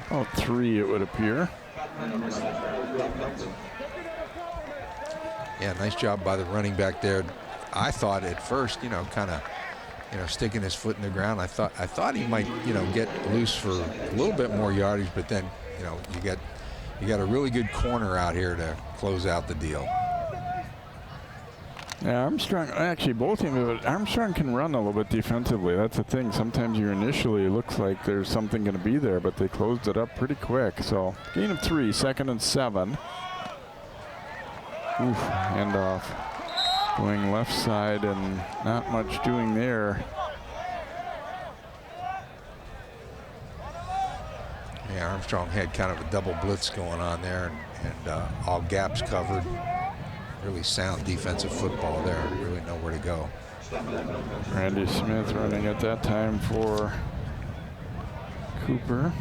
about 3, it would appear. Yeah, nice job by the running back there. I thought at first, you know, kind of, you know, sticking his foot in the ground. I thought he might, you know, get loose for a little bit more yardage, but then, you know, you got a really good corner out here to close out the deal. Yeah, Armstrong, actually both of them, but Armstrong can run a little bit defensively. That's the thing. Sometimes you initially, it looks like there's something going to be there, but they closed it up pretty quick. So gain of 3, 2nd and 7. Oof, handoff. Going left side and not much doing there. Yeah, Armstrong had kind of a double blitz going on there, and all gaps covered. Really sound defensive football there. Really know where to go. Randy Smith running at that time for Cooper.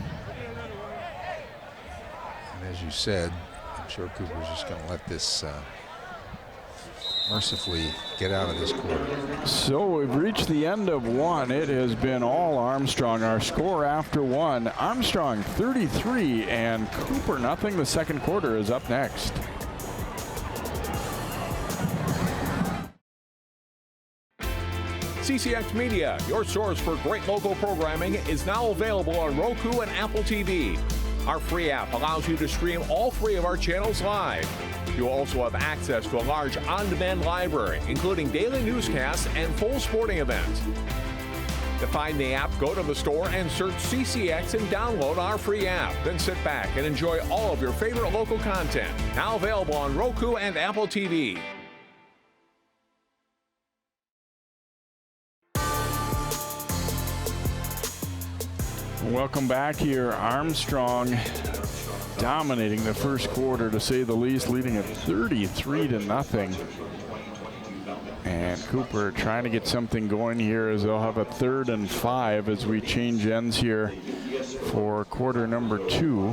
And as you said, I'm sure Cooper's just going to let this mercifully get out of this quarter. So we've reached the end of 1. It has been all Armstrong. Our score after 1, Armstrong 33 and Cooper nothing. The second quarter is up next. CCX Media, your source for great local programming, is now available on Roku and Apple TV. Our free app allows you to stream all 3 of our channels live. You will also have access to a large on-demand library, including daily newscasts and full sporting events. To find the app, go to the store and search CCX and download our free app. Then sit back and enjoy all of your favorite local content. Now available on Roku and Apple TV. Welcome back here. Armstrong dominating the first quarter, to say the least, leading at 33-0. And Cooper trying to get something going here as they'll have a 3rd and 5 as we change ends here for quarter number 2.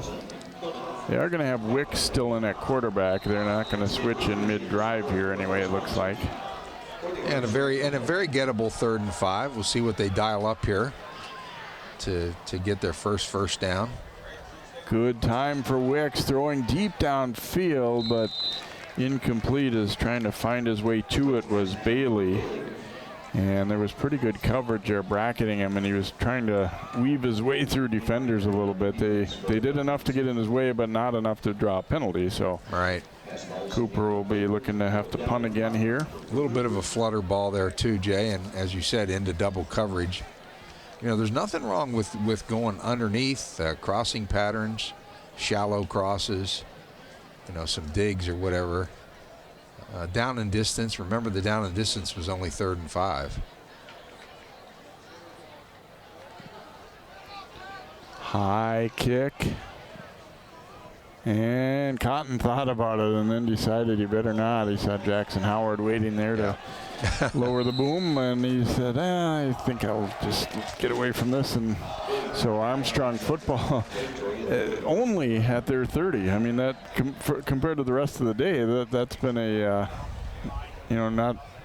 They are going to have Wicks still in at quarterback. They're not going to switch in mid-drive here anyway, it looks like. And a very gettable 3rd and 5. We'll see what they dial up here to get their first down. Good time for Wicks, throwing deep downfield, but incomplete, as trying to find his way to it was Bailey. And there was pretty good coverage there bracketing him, and he was trying to weave his way through defenders a little bit. They did enough to get in his way, but not enough to draw a penalty. So right. Cooper will be looking to have to punt again here. A little bit of a flutter ball there too, Jay, and as you said, into double coverage. You know, there's nothing wrong with going underneath, crossing patterns, shallow crosses, you know, some digs or whatever. Down and distance. Remember, the down and distance was only 3rd and 5. High kick. And Cotton thought about it and then decided he better not. He saw Jackson Howard waiting there to lower the boom, and he said, I think I'll just get away from this. And so Armstrong football only at their 30. I mean, that compared to the rest of the day, that's been a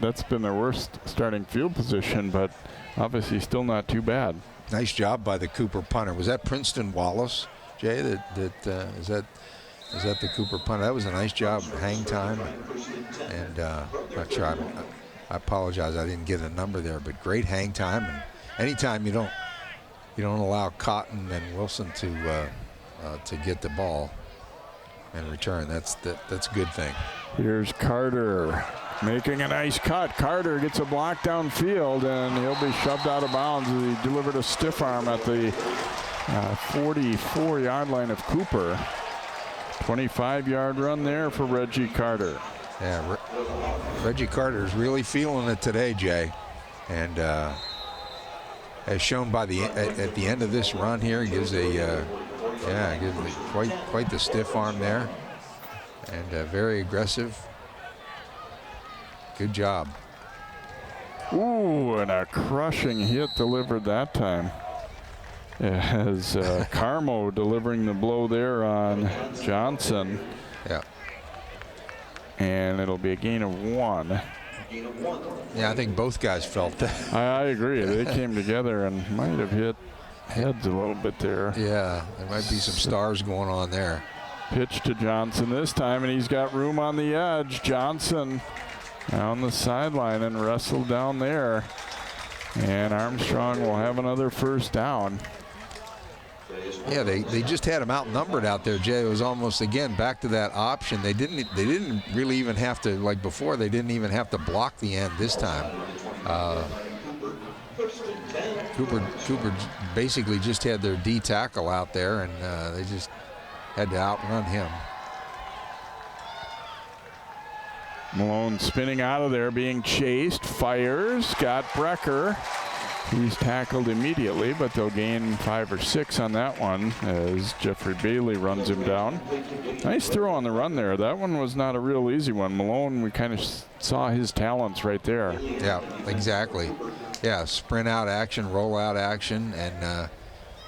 that's been their worst starting field position, but obviously still not too bad. Nice job by the Cooper punter. Was that Princeton Wallace, Jay? Is that the Cooper punter? That was a nice job, hang time, and not sure. I apologize, I didn't get a number there, but great hang time. And anytime you don't allow Cotton and Wilson to get the ball and return, that's a good thing. Here's Carter making a nice cut. Carter gets a block downfield, and he'll be shoved out of bounds as he delivered a stiff arm at the 44-yard line of Cooper. 25-yard run there for Reggie Carter. Yeah, Reggie Carter is really feeling it today, Jay, and as shown by at the end of this run here, gives gives quite the stiff arm there, and very aggressive. Good job. Ooh, and a crushing hit delivered that time. As Carmo delivering the blow there on Johnson. Yeah. And it'll be a gain of 1. Yeah, I think both guys felt that. I agree. They came together and might have hit heads a little bit there. Yeah, there might be some stars going on there. Pitch to Johnson this time, and he's got room on the edge. Johnson on the sideline and wrestled down there. And Armstrong will have another first down. Yeah, they just had him outnumbered out there, Jay. It was almost, again, back to that option. They didn't really even have to, like before, they didn't even have to block the end this time. Cooper basically just had their D tackle out there, and they just had to outrun him. Malone spinning out of there, being chased, fires, got Brecker. He's tackled immediately, but they'll gain 5 or 6 on that one as Jeffrey Bailey runs him down. Nice throw on the run there. That one was not a real easy one. Malone, we kind of saw his talents right there. Yeah, exactly. Yeah, sprint out action, roll out action, and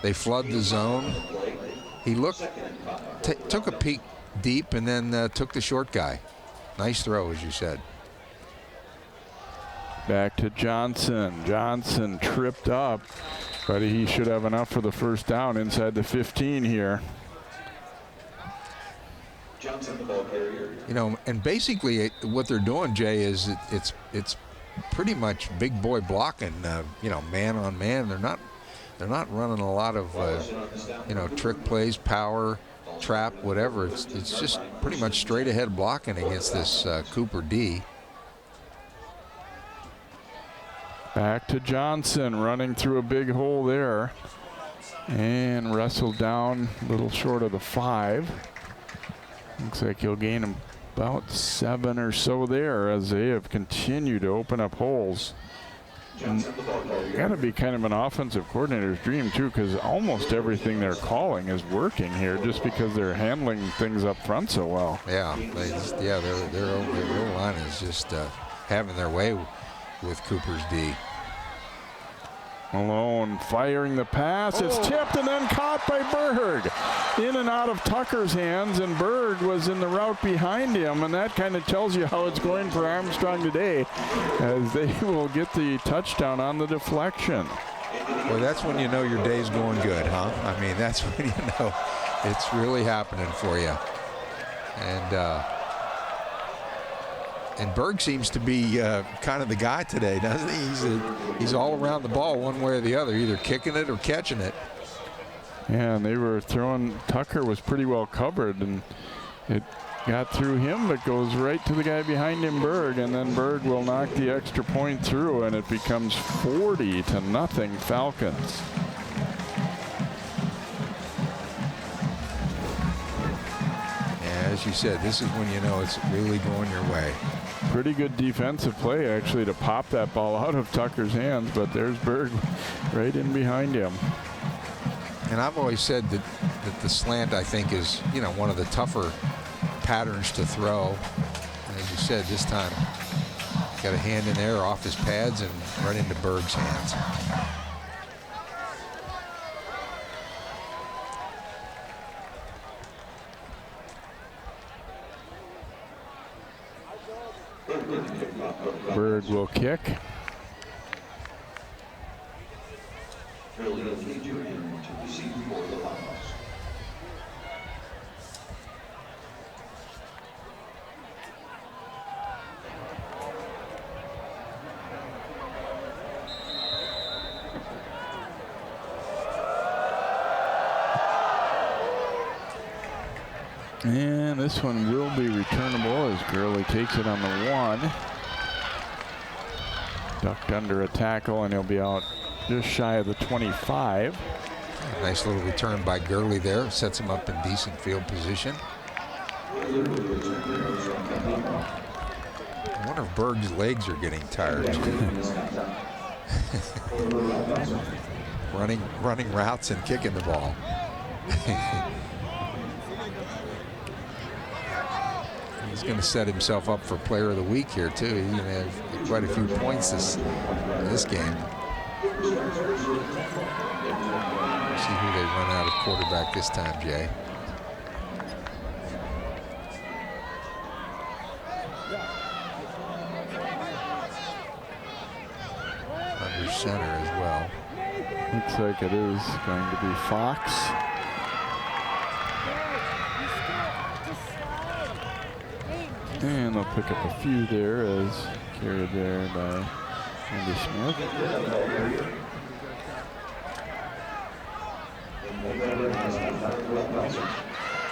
they flood the zone. He took a peek deep and then took the short guy. Nice throw, as you said. Back to Johnson. Johnson tripped up, but he should have enough for the first down inside the 15 here. You know, and basically what they're doing, Jay, is it's pretty much big boy blocking, you know, man on man. They're not running a lot of, you know, trick plays, power, trap, whatever. It's just pretty much straight ahead blocking against this Cooper D. Back to Johnson, running through a big hole there. And wrestled down a little short of the 5. Looks like he'll gain about 7 or so there as they have continued to open up holes. Got to be kind of an offensive coordinator's dream too, because almost everything they're calling is working here just because they're handling things up front so well. Yeah, their O-line is just having their way with Cooper's D. Malone firing the pass. It's tipped and then caught by Berg. In and out of Tucker's hands, and Berg was in the route behind him, and that kind of tells you how it's going for Armstrong today, as they will get the touchdown on the deflection. Well, that's when you know your day's going good, huh? I mean, that's when you know it's really happening for you. And Berg seems to be kind of the guy today, doesn't he? He's all around the ball one way or the other, either kicking it or catching it. Yeah, and they were throwing, Tucker was pretty well covered, and it got through him, but goes right to the guy behind him, Berg, and then Berg will knock the extra point through, and it becomes 40-0 Falcons. Yeah, as you said, this is when you know it's really going your way. Pretty good defensive play, actually, to pop that ball out of Tucker's hands, but there's Berg right in behind him. And I've always said that the slant, I think, is, you know, one of the tougher patterns to throw. And as you said, this time, got a hand in there off his pads and right into Berg's hands. Berg will kick. And this one will be returnable as Gurley takes it on the 1. Ducked under a tackle, and he'll be out just shy of the 25. Nice little return by Gurley there. Sets him up in decent field position. I wonder if Berg's legs are getting tired. running routes and kicking the ball. He's going to set himself up for Player of the Week here too. He's going to have quite a few points this game. See who they run out of quarterback this time, Jay. Under center as well. Looks like it is going to be Fox. And they'll pick up a few there as carried there by Andy Smith.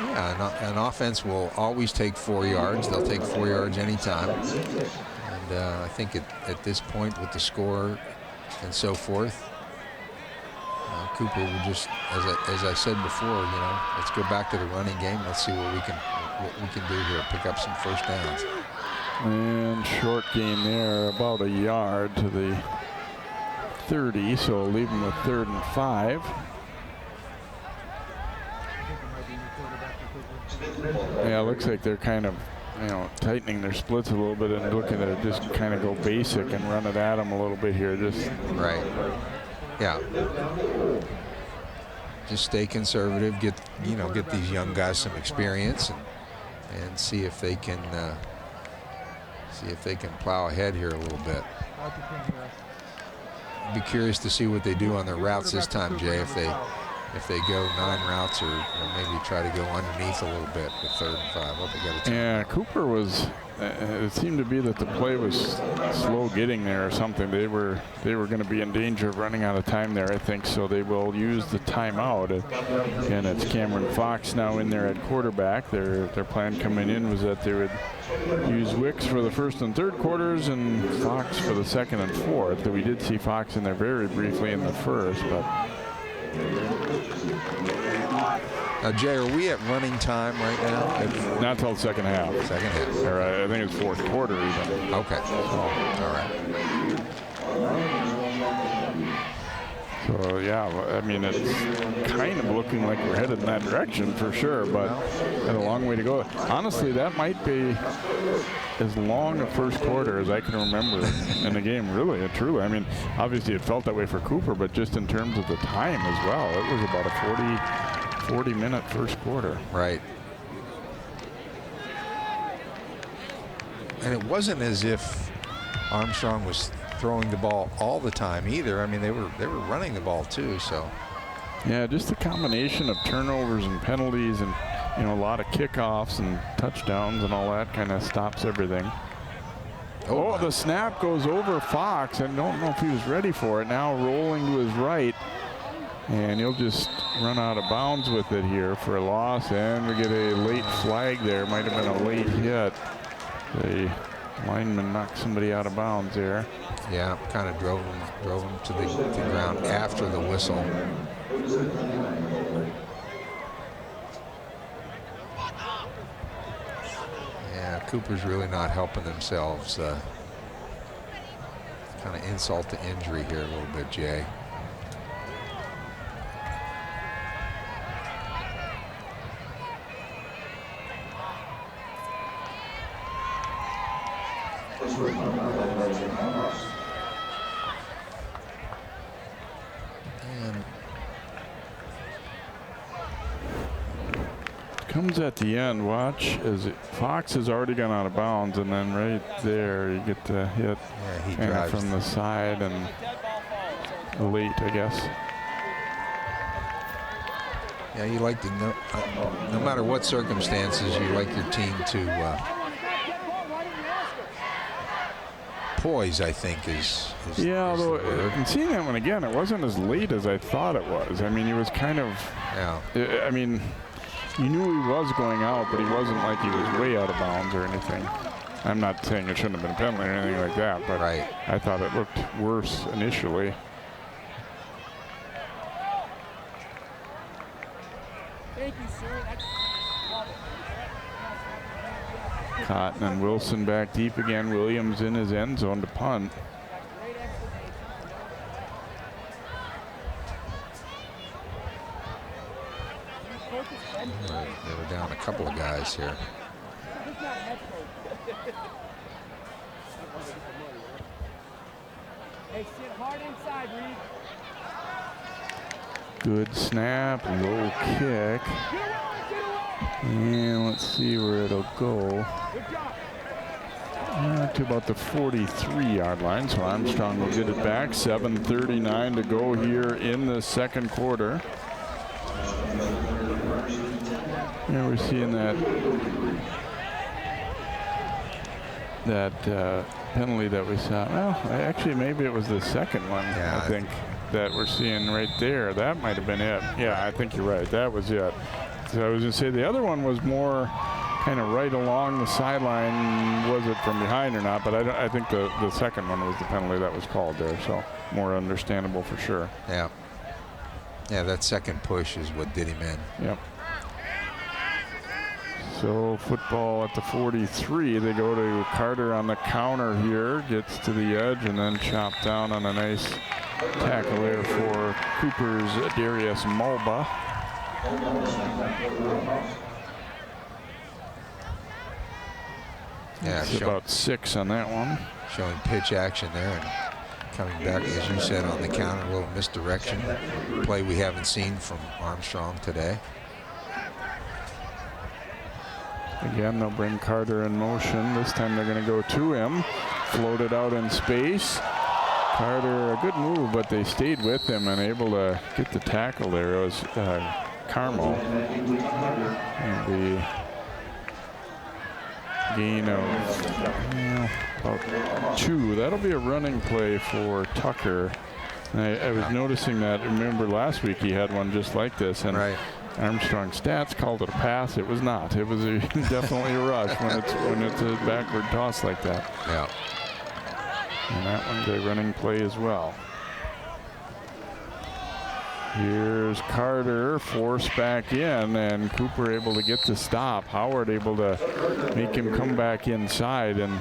Yeah, an offense will always take 4 yards. They'll take 4 yards anytime. And I think at this point with the score and so forth, Cooper will just, as I said before, you know, let's go back to the running game. Let's see what we can do here. Pick up some first downs. And short gain there, about a yard to the 30, so leave them with 3rd and 5. Yeah, it looks like they're kind of, you know, tightening their splits a little bit and looking to just kind of go basic and run it at them a little bit here. Just right. Yeah. Just stay conservative. Get these young guys some experience and see if they can plow ahead here a little bit. I'd be curious to see what they do on their routes this time, Jay. If they if they go 9 routes or maybe try to go underneath a little bit with 3rd and 5. Well, they got to. Yeah, Cooper was. It seemed to be that the play was slow getting there or something. They were going to be in danger of running out of time there, I think. So they will use the timeout. And it's Cameron Fox now in there at quarterback. Their plan coming in was that they would use Wicks for the 1st and 3rd quarters and Fox for the 2nd and 4th. We did see Fox in there very briefly in the 1st, but. Now, Jay, are we at running time right now? Not until the 2nd half. 2nd half. Or I think it's 4th quarter even. Okay. All right. So, yeah, I mean, it's kind of looking like we're headed in that direction for sure, but got a long way to go. Honestly, that might be as long a 1st quarter as I can remember in the game, really and truly. I mean, obviously it felt that way for Cooper, but just in terms of the time as well, it was about a 40-minute 1st quarter. Right. And it wasn't as if Armstrong was throwing the ball all the time either. I mean, they were running the ball too. So. Yeah, just the combination of turnovers and penalties, and a lot of kickoffs and touchdowns and all that kind of stops everything. Oh, the snap goes over Fox. I don't know if he was ready for it. Now rolling to his right. And he'll just run out of bounds with it here for a loss, and we get a late flag there. Might have been a late hit. The lineman knocked somebody out of bounds there. Yeah, kind of drove him to the ground after the whistle. Yeah, Cooper's really not helping themselves. Kind of insult to injury here a little bit, Jay. And comes at the end. Watch as Fox has already gone out of bounds, and then right there you get the hit he drives from the side and late, I guess. Yeah, you like to know, no matter what circumstances, you like your team to poise, I think, is yeah, although and seeing that one again, it wasn't as late as I thought it was. I mean, he was kind of, I mean, you knew he was going out, but he wasn't like he was way out of bounds or anything. I'm not saying it shouldn't have been a penalty or anything like that, but right. I thought it looked worse initially. Thank you, sir. Cotton and Wilson back deep again. Williams in his end zone to punt. They were down a couple of guys here. Hey, sit hard inside, Reed. Good snap, low kick. And let's see where it'll go. To about the 43-yard line, so Armstrong will get it back. 7:39 to go here in the 2nd quarter. Yeah, we're seeing that penalty that we saw. Well, actually, maybe it was the second one. Yeah, I think that we're seeing right there. That might have been it. Yeah, I think you're right. That was it. So I was going to say the other one was more kind of right along the sideline. Was it from behind or not? But I think the second one was the penalty that was called there. So more understandable for sure. Yeah. Yeah, that second push is what did him in. Yep. So football at the 43. They go to Carter on the counter here. Gets to the edge and then chopped down on a nice tackle there for Cooper's Darius Mulba. Yeah, it's about 6 on that one. Showing pitch action there and coming back, as you said, on the counter. A little misdirection. Play we haven't seen from Armstrong today. Again, they'll bring Carter in motion. This time they're going to go to him. Float it out in space. Carter, a good move, but they stayed with him and able to get the tackle there. It was Carmo. And the gain of about 2. That'll be a running play for Tucker. And I was noticing that. Remember last week he had one just like this, and Armstrong Stats called it a pass. It was not. It was definitely a rush when it's a backward toss like that. Yeah. And that one's a running play as well. Here's Carter forced back in, and Cooper able to get the stop. Howard able to make him come back inside, and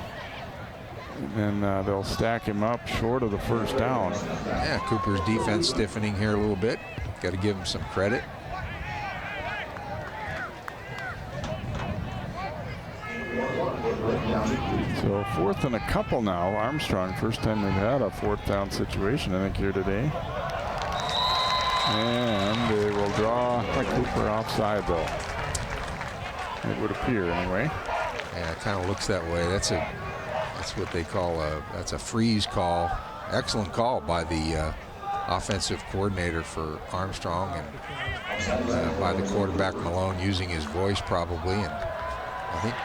then they'll stack him up short of the first down. Yeah, Cooper's defense stiffening here a little bit. Got to give him some credit. So 4th and a couple now. Armstrong, first time they've had a 4th down situation, I think, here today. And they will draw Cooper offside, though. It would appear, anyway. Yeah, it kind of looks that way. That's what they call that's a freeze call. Excellent call by the offensive coordinator for Armstrong, and by the quarterback Malone, using his voice probably. And I think,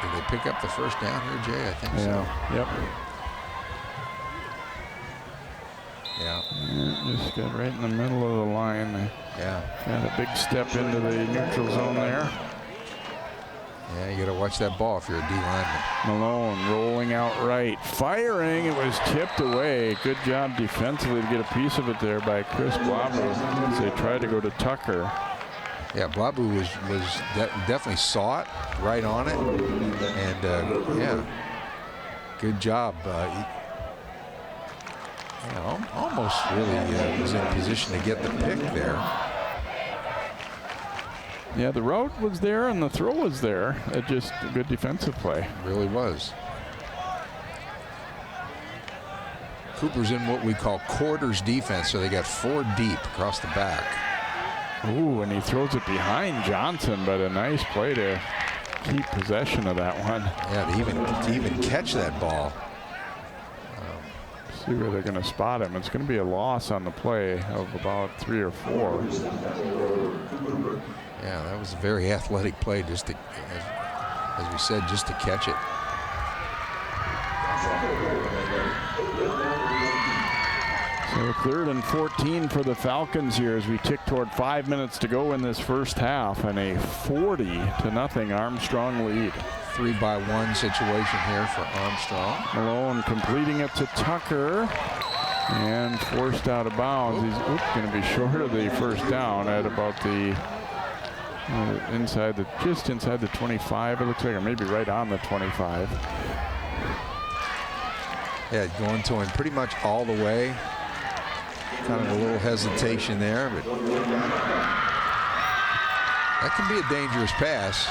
did they pick up the first down here, Jay? I think so. Yep. Yeah. Just got right in the middle of the line. Yeah. Got a big step into the neutral zone there. Yeah, you got to watch that ball if you're a D lineman. Malone rolling out right, firing. It was tipped away. Good job defensively to get a piece of it there by Chris Blabu as they tried to go to Tucker. Yeah, Blabu definitely saw it right on it, and yeah, good job. Almost really was in position to get the pick there. Yeah, the route was there and the throw was there. Just a good defensive play. It really was. Cooper's in what we call quarters defense, so they got 4 deep across the back. Ooh, and he throws it behind Johnson, but a nice play to keep possession of that one. Yeah, to even catch that ball. See where they're going to spot him. It's going to be a loss on the play of about 3 or 4. Yeah, that was a very athletic play, just to, as we said, just to catch it. So 3rd and 14 for the Falcons here as we tick toward 5 minutes to go in this first half, and a 40-0 Armstrong lead. 3-by-1 situation here for Armstrong. Malone completing it to Tucker and forced out of bounds. He's going to be short of the first down at about the just inside the 25, it looks like, or maybe right on the 25. Yeah, going to him pretty much all the way. Kind of a little hesitation there, but that can be a dangerous pass.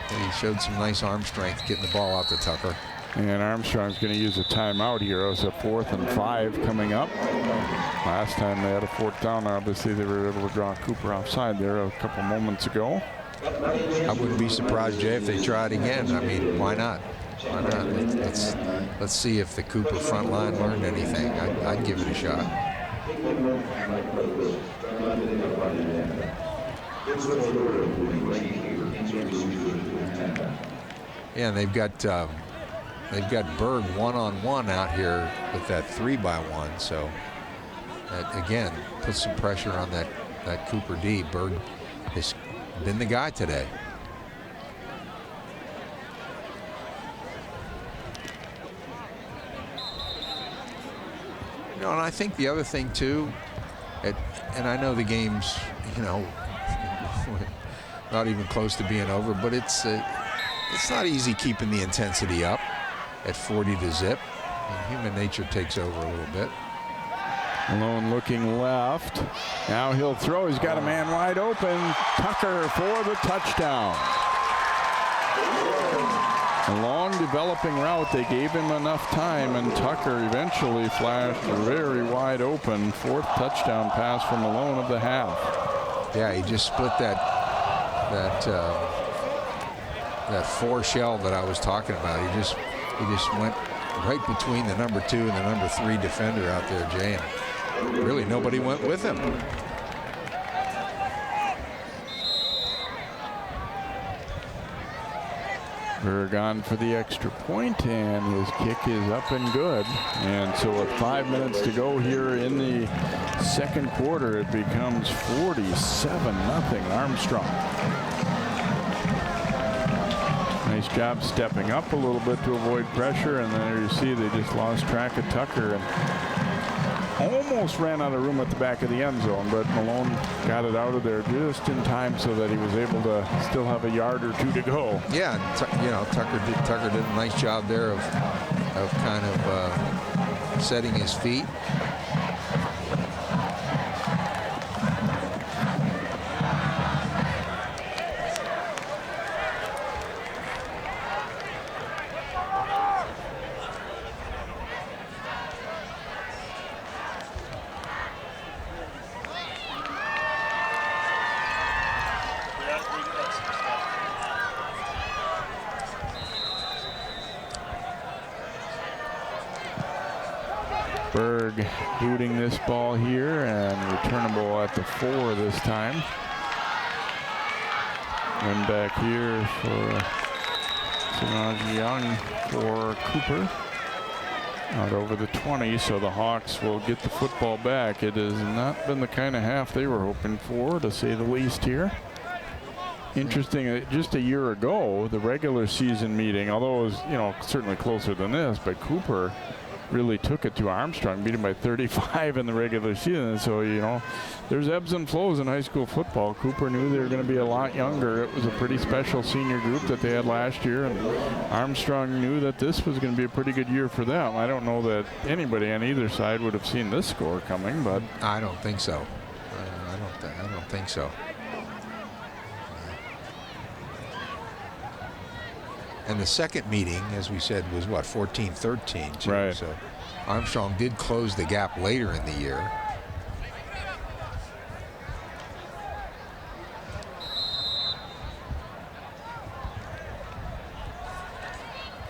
And he showed some nice arm strength getting the ball out to Tucker. And Armstrong's going to use a timeout here. It's a 4th and 5 coming up. Last time they had a 4th down, obviously they were able to draw Cooper offside there a couple moments ago. I wouldn't be surprised, Jay, if they tried again. I mean, why not? Why not? Let's see if the Cooper front line learned anything. I'd give it a shot. Yeah, and they've got Berg one-on-one out here with that 3-by-1. So that again puts some pressure on that Cooper D. Berg has been the guy today. You know, and I think the other thing too, and I know the game's, you know, not even close to being over, but it's not easy keeping the intensity up at 40-0. Human nature takes over a little bit. Malone looking left. Now he'll throw. He's got a man wide open. Tucker for the touchdown. A long developing route. They gave him enough time, and Tucker eventually flashed very wide open. 4th touchdown pass from Malone of the half. Yeah, he just split that 4 shell that I was talking about. He just went right between the number 2 and the number 3 defender out there, Jay. And really nobody went with him. Berg on for the extra point, and his kick is up and good. And so with 5 minutes to go here in the second quarter, it becomes 47-0 Armstrong. Nice job stepping up a little bit to avoid pressure, and there you see they just lost track of Tucker and almost ran out of room at the back of the end zone, but Malone got it out of there just in time so that he was able to still have a yard or 2 to go. Yeah, and Tucker did a nice job there of kind of setting his feet. Berg booting this ball here and returnable at the 4 this time. Win back here for Sinaj Young for Cooper. Out over the 20, so the Hawks will get the football back. It has not been the kind of half they were hoping for, to say the least here. Interesting, just a year ago, the regular season meeting, although it was, certainly closer than this, but Cooper really took it to Armstrong, beat him by 35 in the regular season. So, there's ebbs and flows in high school football. Cooper knew they were going to be a lot younger. It was a pretty special senior group that they had last year, and Armstrong knew that this was going to be a pretty good year for them. I don't know that anybody on either side would have seen this score coming, but I don't think so. I don't think so. And the second meeting, as we said, was what, 14-13 too. Right. So Armstrong did close the gap later in the year.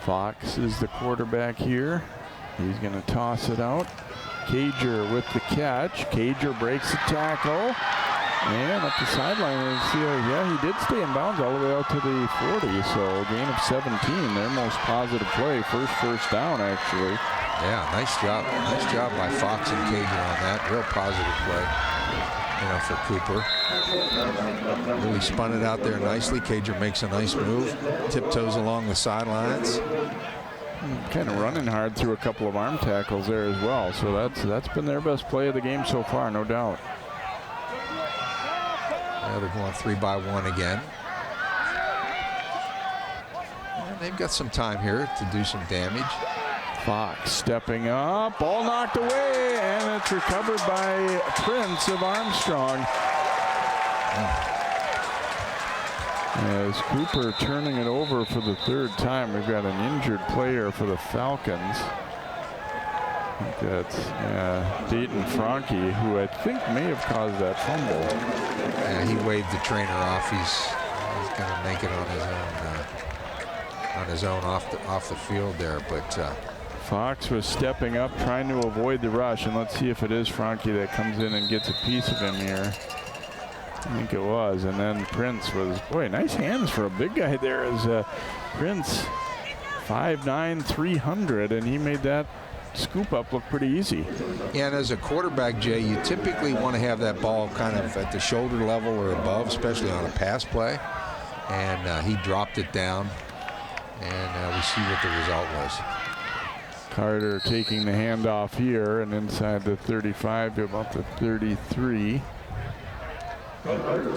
Fox is the quarterback here. He's going to toss it out. Cager with the catch. Cager breaks the tackle. And up the sideline, and see, he did stay in bounds all the way out to the 40. So a gain of 17, their most positive play. First down, actually. Yeah, nice job. Nice job by Fox and Cager on that. Real positive play, for Cooper. Really spun it out there nicely. Cager makes a nice move. Tiptoes along the sidelines. Kind of running hard through a couple of arm tackles there as well. So that's been their best play of the game so far, no doubt. Now they're going 3-by-1 again. And they've got some time here to do some damage. Fox stepping up, ball knocked away, and it's recovered by Prince of Armstrong. As Cooper turning it over for the 3rd time. We've got an injured player for the Falcons. I think that's Dayton Franke, who I think may have caused that fumble. Yeah, he waved the trainer off. He's going to make it on his own off the field there. But Fox was stepping up, trying to avoid the rush, and let's see if it is Franke that comes in and gets a piece of him here. I think it was, and then Prince was, boy, nice hands for a big guy there. As Prince, 5'9", 300, and he made that scoop up look pretty easy. Yeah, and as a quarterback, Jay, you typically want to have that ball kind of at the shoulder level or above, especially on a pass play. And he dropped it down, and we see what the result was. Carter taking the handoff here, and inside the 35 to about the 33.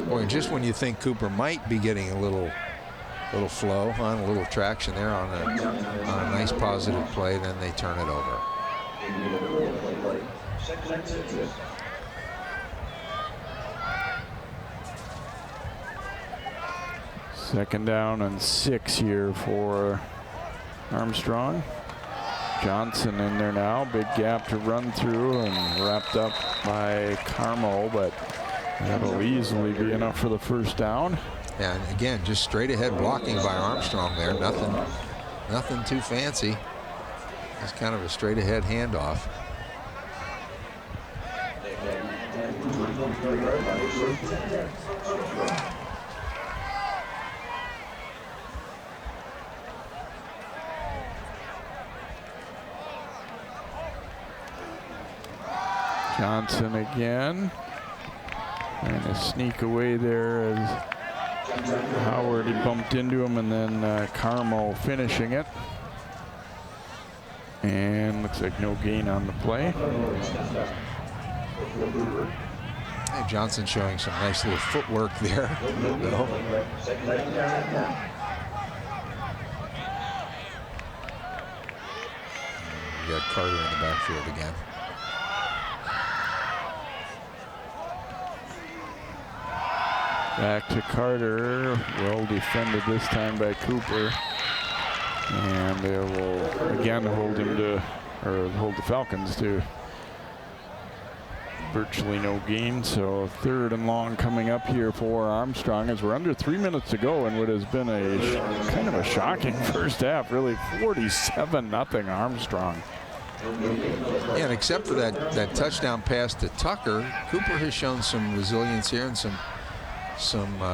Boy, just when you think Cooper might be getting a little flow, on a little traction there on a nice positive play, then they turn it over. Second down and 6 here for Armstrong. Johnson in there now, big gap to run through, and wrapped up by Carmo, but that'll easily be enough for the first down. And again, just straight ahead blocking by Armstrong there. Nothing too fancy. It's kind of a straight ahead handoff. Johnson again. Trying to sneak away there as Howard, he bumped into him, and then Carmo finishing it. And looks like no gain on the play. Hey, Johnson showing some nice little footwork there. No. We got Carter in the backfield again. Back to Carter, well defended this time by Cooper. And they will again hold him to, or hold the Falcons to virtually no gain. So 3rd and long coming up here for Armstrong as we're under 3 minutes to go in what has been a kind of a shocking first half, really 47-0 Armstrong. Yeah, and except for that touchdown pass to Tucker, Cooper has shown some resilience here and some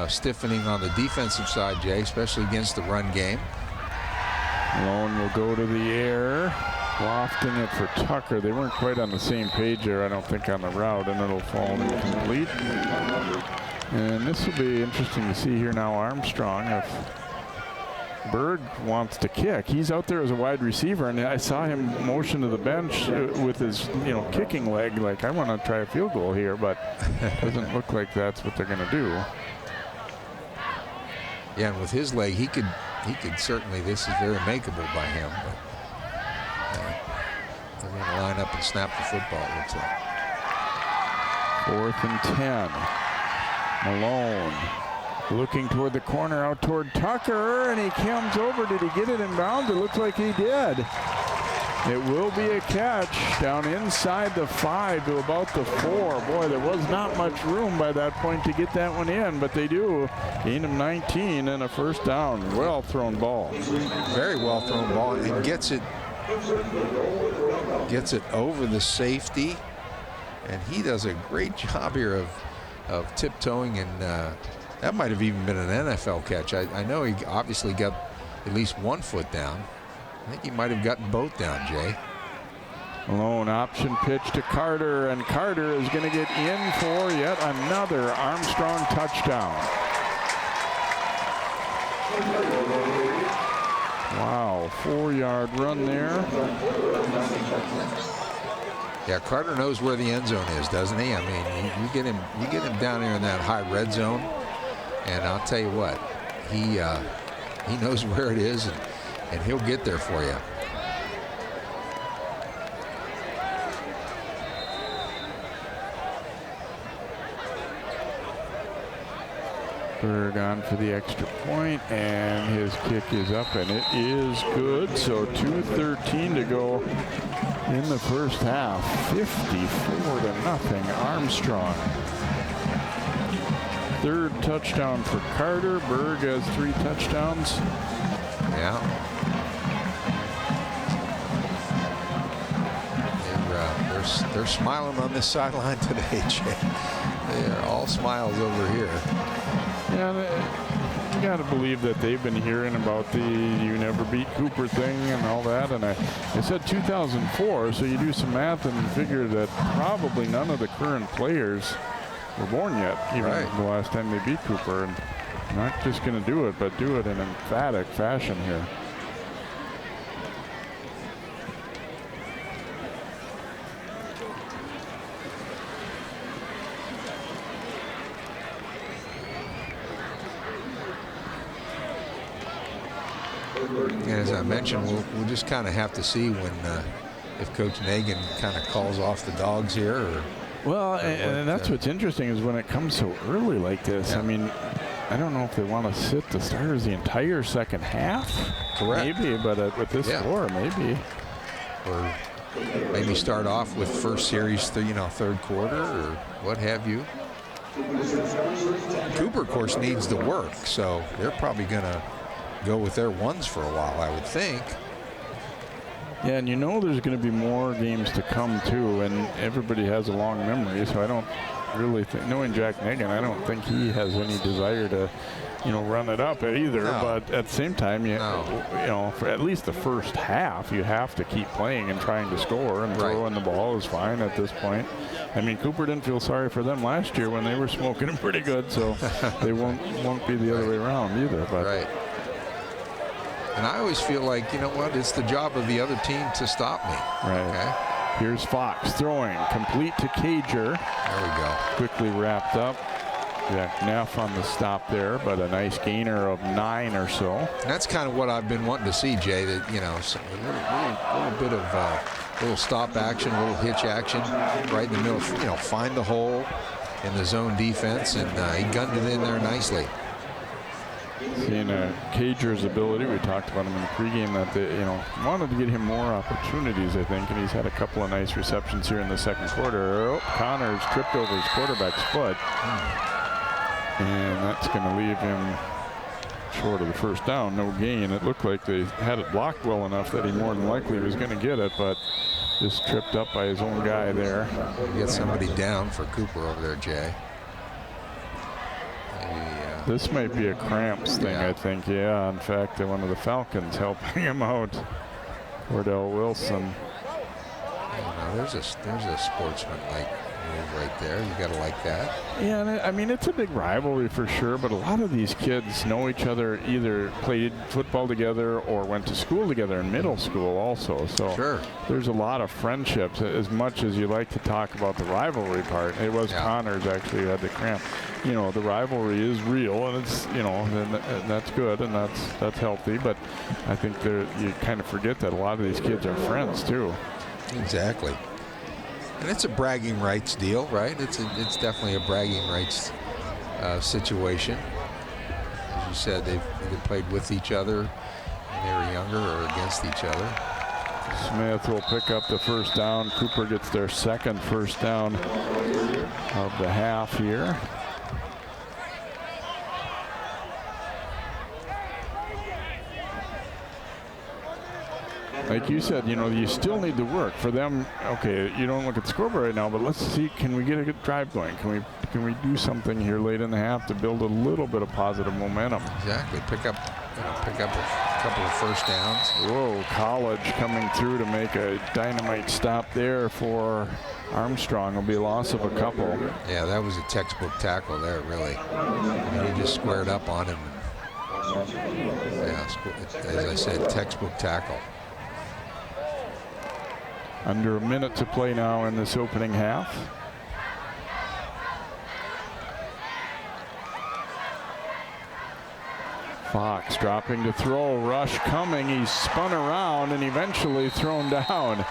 stiffening on the defensive side, Jay, especially against the run game. Malone will go to the air, lofting it for Tucker. They weren't quite on the same page there, I don't think, on the route, and it'll fall incomplete. And this will be interesting to see here now, Armstrong. If Berg wants to kick, he's out there as a wide receiver, and I saw him motion to the bench with his, kicking leg, like, I want to try a field goal here, but it doesn't look like that's what they're going to do. Yeah, and with his leg, he could certainly, this is very makeable by him, but they're going to line up and snap the football, it looks like. 4th and 10. Malone looking toward the corner, out toward Tucker, and he comes over. Did he get it in bounds? It looks like he did. It will be a catch down inside the 5 to about the 4. Boy, there was not much room by that point to get that one in, but they do. Gain of 19 and a first down. Well thrown ball. Very well thrown ball, and gets it over the safety, and he does a great job here of tiptoeing, and that might have even been an NFL catch. I know he obviously got at least 1 foot down. I think he might have gotten both down, Jay. Malone option pitch to Carter, and Carter is going to get in for yet another Armstrong touchdown. Wow, 4-yard run there. Yeah, Carter knows where the end zone is, doesn't he? I mean, you get him down here in that high red zone, and I'll tell you what, he knows where it is, and he'll get there for you. Berg on for the extra point, and his kick is up, and it is good. So 2:13 to go in the first half. 54-0 Armstrong. 3rd touchdown for Carter. Berg has 3 touchdowns. Yeah. They're smiling on this sideline today, Jay. They are all smiles over here. Yeah, you got to believe that they've been hearing about the "you never beat Cooper" thing and all that. And I said 2004, so you do some math and figure that probably none of the current players were born yet, even the last time they beat Cooper. And not just going to do it, but do it in an emphatic fashion here. And as I mentioned, we'll just kind of have to see when if Coach Nagan kind of calls off the dogs here. Or, well, and that's what's interesting is when it comes so early like this. Yeah. I mean, I don't know if they want to sit the starters the entire second half. Correct. Maybe, but with this score, maybe. Or maybe start off with first series, 3rd quarter or what have you. Cooper, of course, needs the work, so they're probably going to go with their ones for a while, I would think. Yeah, and you know there's going to be more games to come too, and everybody has a long memory, so I don't really think, knowing Jack Negan, I don't think he has any desire to, run it up either. No. But at the same time, you know, for at least the first half, you have to keep playing and trying to score, and throwing the ball is fine at this point. I mean, Cooper didn't feel sorry for them last year when they were smoking them pretty good, so they won't be the other way around either. But And I always feel like, you know what, it's the job of the other team to stop me. Right. Okay. Here's Fox throwing, complete to Cager. There we go. Quickly wrapped up. Jack Neff on the stop there, but a nice gainer of 9 or so. And that's kind of what I've been wanting to see, Jay, that, a little bit of little stop action, a little hitch action right in the middle. Find the hole in the zone defense, and he gunned it in there nicely. Seeing Cager's ability, we talked about him in the pregame that they, wanted to get him more opportunities, I think, and he's had a couple of nice receptions here in the second quarter. Oh, Connors tripped over his quarterback's foot, and that's going to leave him short of the first down. No gain. It looked like they had it blocked well enough that he more than likely was going to get it, but just tripped up by his own guy there. Get somebody down for Cooper over there, Jay. This might be a cramps thing, I think. Yeah, in fact, one of the Falcons helping him out. Cordell Wilson. There's a sportsman-like move right there. You got to like that. Yeah, and I mean, it's a big rivalry for sure, but a lot of these kids know each other, either played football together or went to school together in middle school also. So there's a lot of friendships. As much as you like to talk about the rivalry part, it was Connors actually who had the cramp. The rivalry is real, and it's, and that's good, and that's healthy, but I think you kind of forget that a lot of these kids are friends too. Exactly. And it's a bragging rights deal, right? It's definitely a bragging rights situation. As you said, they've either played with each other when they were younger or against each other. Smith will pick up the first down. Cooper gets their second first down of the half here. Like you said, you still need to work for them. Okay, you don't look at the scoreboard right now, but let's see, can we get a good drive going? Can we do something here late in the half to build a little bit of positive momentum? Exactly. Pick up a couple of first downs. Whoa, College coming through to make a dynamite stop there for Armstrong. It'll be a loss of a couple. Yeah, that was a textbook tackle there, really. He just squared up on him. Yeah, as I said, textbook tackle. Under a minute to play now in this opening half. Fox dropping to throw, rush coming, he's spun around and eventually thrown down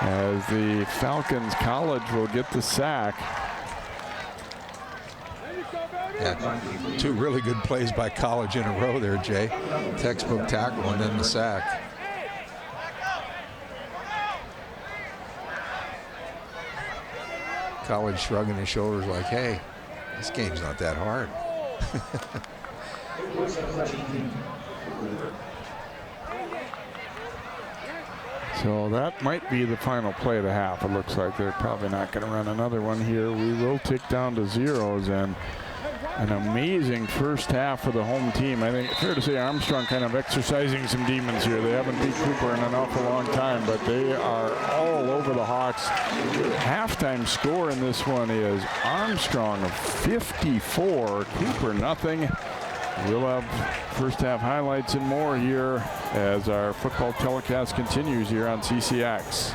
as the Falcons College will get the sack. Yeah, 2 really good plays by College in a row there, Jay. Textbook tackle and then the sack. College shrugging his shoulders like, hey, this game's not that hard. So that might be the final play of the half. It looks like they're probably not going to run another one here. We will tick down to zeros, and an amazing first half for the home team. I think it's fair to say Armstrong kind of exercising some demons here. They haven't beat Cooper in an awful long time, but they are all over the Hawks. Halftime score in this one is Armstrong 54, Cooper nothing. We'll have first half highlights and more here as our football telecast continues here on CCX.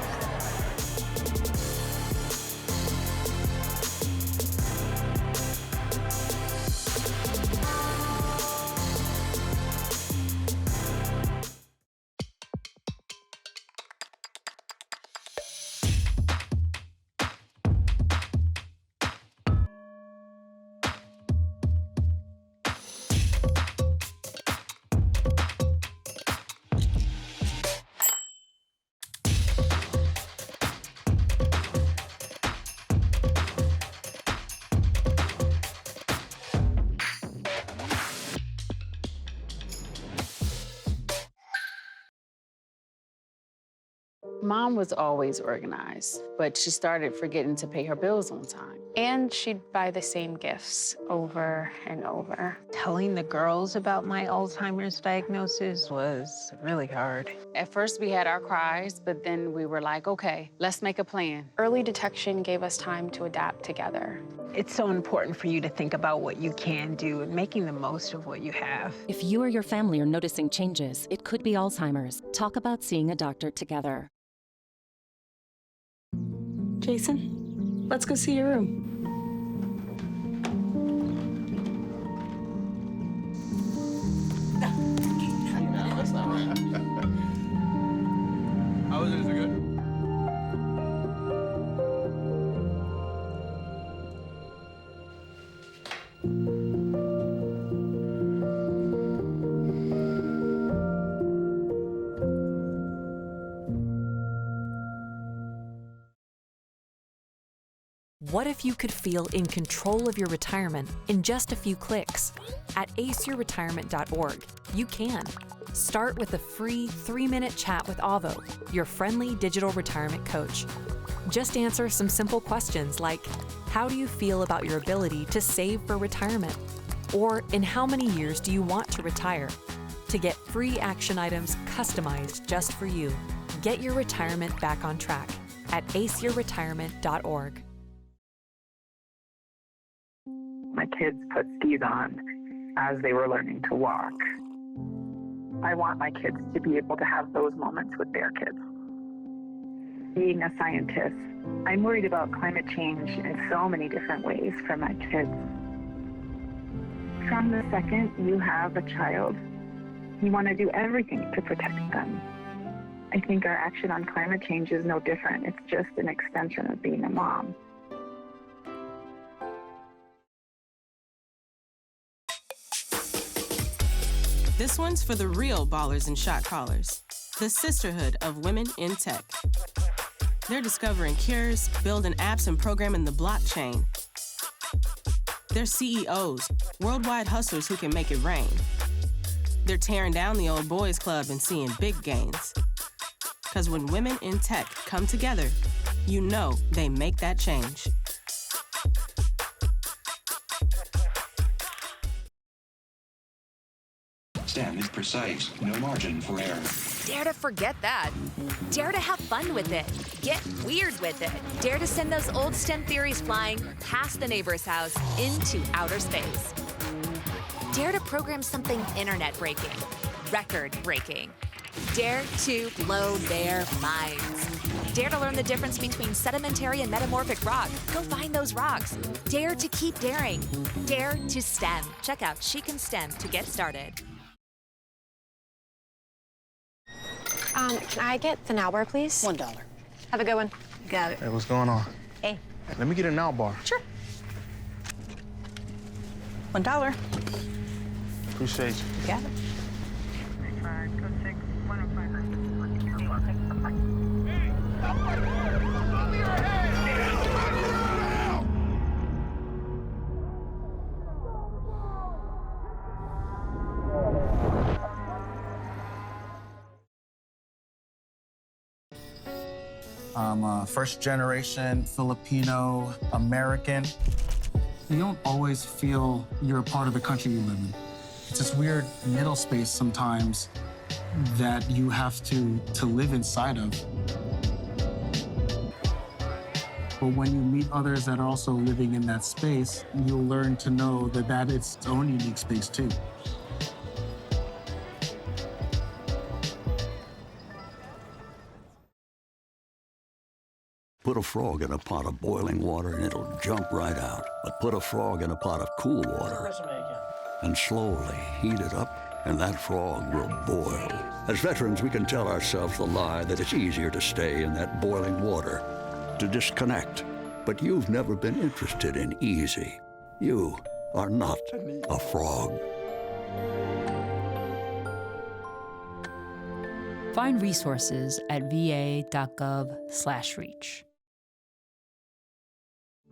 Mom was always organized, but she started forgetting to pay her bills on time. And she'd buy the same gifts over and over. Telling the girls about my Alzheimer's diagnosis was really hard. At first, we had our cries, but then we were like, okay, let's make a plan. Early detection gave us time to adapt together. It's so important for you to think about what you can do and making the most of what you have. If you or your family are noticing changes, it could be Alzheimer's. Talk about seeing a doctor together. Jason, let's go see your room. No, that's not right. How was it? Is it good? What if you could feel in control of your retirement in just a few clicks? At aceyourretirement.org, you can. Start with a free 3-minute chat with Avo, your friendly digital retirement coach. Just answer some simple questions like, how do you feel about your ability to save for retirement? Or in how many years do you want to retire? To get free action items customized just for you. Get your retirement back on track at aceyourretirement.org. My kids put skis on as they were learning to walk. I want my kids to be able to have those moments with their kids. Being a scientist, I'm worried about climate change in so many different ways for my kids. From the second you have a child, you want to do everything to protect them. I think our action on climate change is no different. It's just an extension of being a mom. This one's for the real ballers and shot callers, the Sisterhood of Women in Tech. They're discovering cures, building apps, and programming the blockchain. They're CEOs, worldwide hustlers who can make it rain. They're tearing down the old boys club and seeing big gains. Because when women in tech come together, you know they make that change. STEM is precise, no margin for error. Dare to forget that. Dare to have fun with it. Get weird with it. Dare to send those old STEM theories flying past the neighbor's house into outer space. Dare to program something internet-breaking, record-breaking. Dare to blow their minds. Dare to learn the difference between sedimentary and metamorphic rock. Go find those rocks. Dare to keep daring. Dare to STEM. Check out She Can STEM to get started. Can I get the now bar, please? $1. Have a good one. Got it. Hey, what's going on? Hey. Let me get a now bar. Sure. $1. Appreciate you. Got it. I'm a first-generation Filipino American. You don't always feel you're a part of the country you live in. It's this weird middle space sometimes that you have to live inside of. But when you meet others that are also living in that space, you'll learn to know that it's its own unique space too. Put a frog in a pot of boiling water and it'll jump right out. But put a frog in a pot of cool water and slowly heat it up, and that frog will boil. As veterans, we can tell ourselves the lie that it's easier to stay in that boiling water, to disconnect. But you've never been interested in easy. You are not a frog. Find resources at va.gov/reach.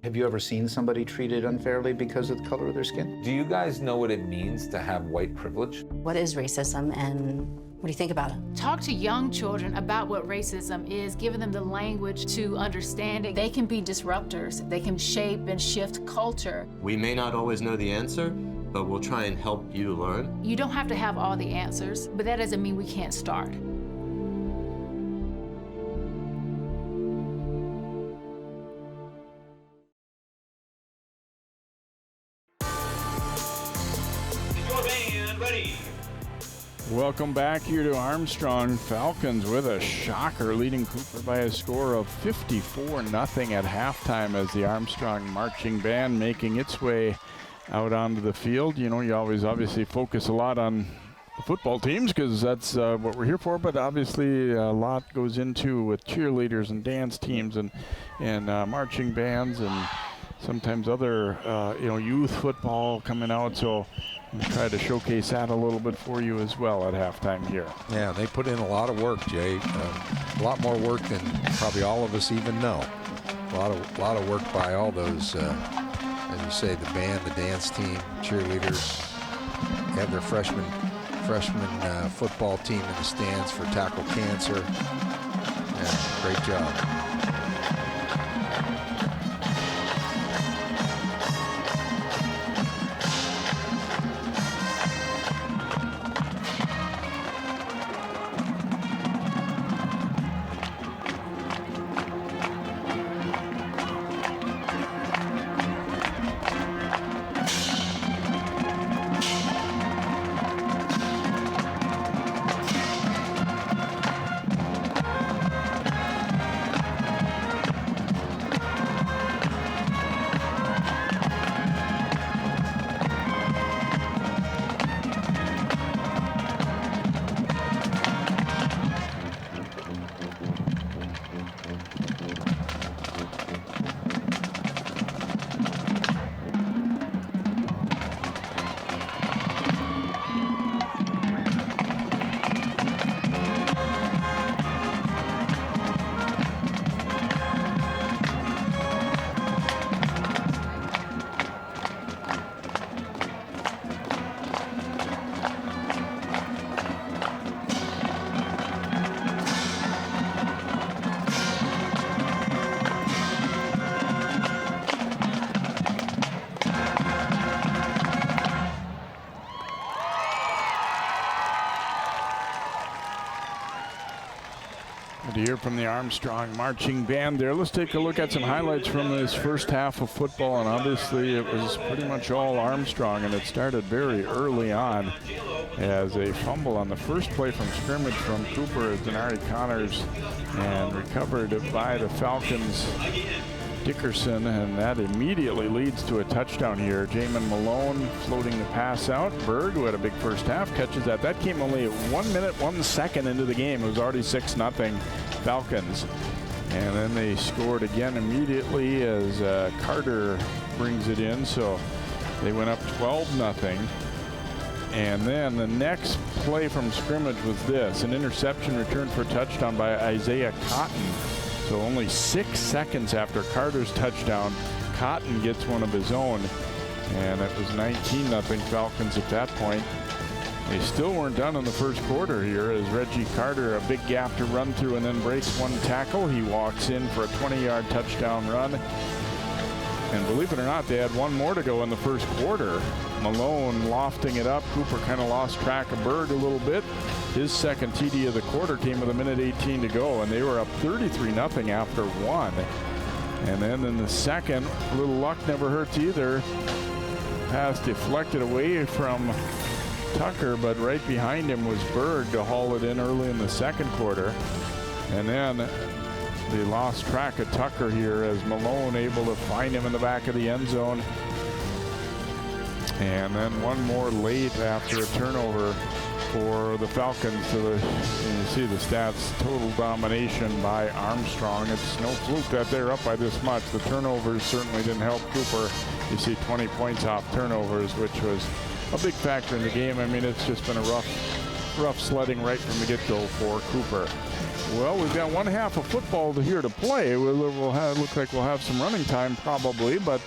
Have you ever seen somebody treated unfairly because of the color of their skin? Do you guys know what it means to have white privilege? What is racism and what do you think about it? Talk to young children about what racism is, giving them the language to understand it. They can be disruptors. They can shape and shift culture. We may not always know the answer, but we'll try and help you learn. You don't have to have all the answers, but that doesn't mean we can't start. Welcome back here to Armstrong. Falcons with a shocker, leading Cooper by a score of 54-0 at halftime as the Armstrong marching band making its way out onto the field. You know, you always obviously focus a lot on the football teams because that's what we're here for, but obviously a lot goes into with cheerleaders and dance teams and marching bands and sometimes other youth football coming out. So we try to showcase that a little bit for you as well at halftime here. Yeah, they put in a lot of work, Jay. A lot more work than probably all of us even know. A lot of work by all those, as you say, the band, the dance team, cheerleaders. They have their freshman football team in the stands for Tackle Cancer. Yeah, great job. To hear from the Armstrong marching band there. Let's take a look at some highlights from this first half of football, and obviously it was pretty much all Armstrong, and it started very early on as a fumble on the first play from scrimmage from Cooper as Denari Connors, and recovered by the Falcons Dickerson, and that immediately leads to a touchdown here. Jamin Malone floating the pass out. Berg, who had a big first half, catches that. That came only 1 minute, 1 second into the game. It was already 6-0 Falcons. And then they scored again immediately as Carter brings it in. So they went up 12-0. And then the next play from scrimmage was this, an interception return for a touchdown by Isaiah Cotton. So only 6 seconds after Carter's touchdown, Cotton gets one of his own, and it was 19-0 Falcons at that point. They still weren't done in the first quarter here as Reggie Carter, a big gap to run through and then breaks one tackle. He walks in for a 20-yard touchdown run. And believe it or not, they had one more to go in the first quarter. Malone lofting it up. Cooper kind of lost track of Berg a little bit. His second TD of the quarter came with 1:18 to go, and they were up 33-0 after one. And then in the second, a little luck never hurts either. Pass deflected away from Tucker, but right behind him was Berg to haul it in early in the second quarter. And then they lost track of Tucker here as Malone able to find him in the back of the end zone. And then one more late after a turnover for the Falcons. So you see the stats, total domination by Armstrong. It's no fluke that they're up by this much. The turnovers certainly didn't help Cooper. You see 20 points off turnovers, which was a big factor in the game. I mean, it's just been a rough rough sledding right from the get-go for Cooper. Well, we've got one half of football here to play. Looks like we'll have some running time probably, but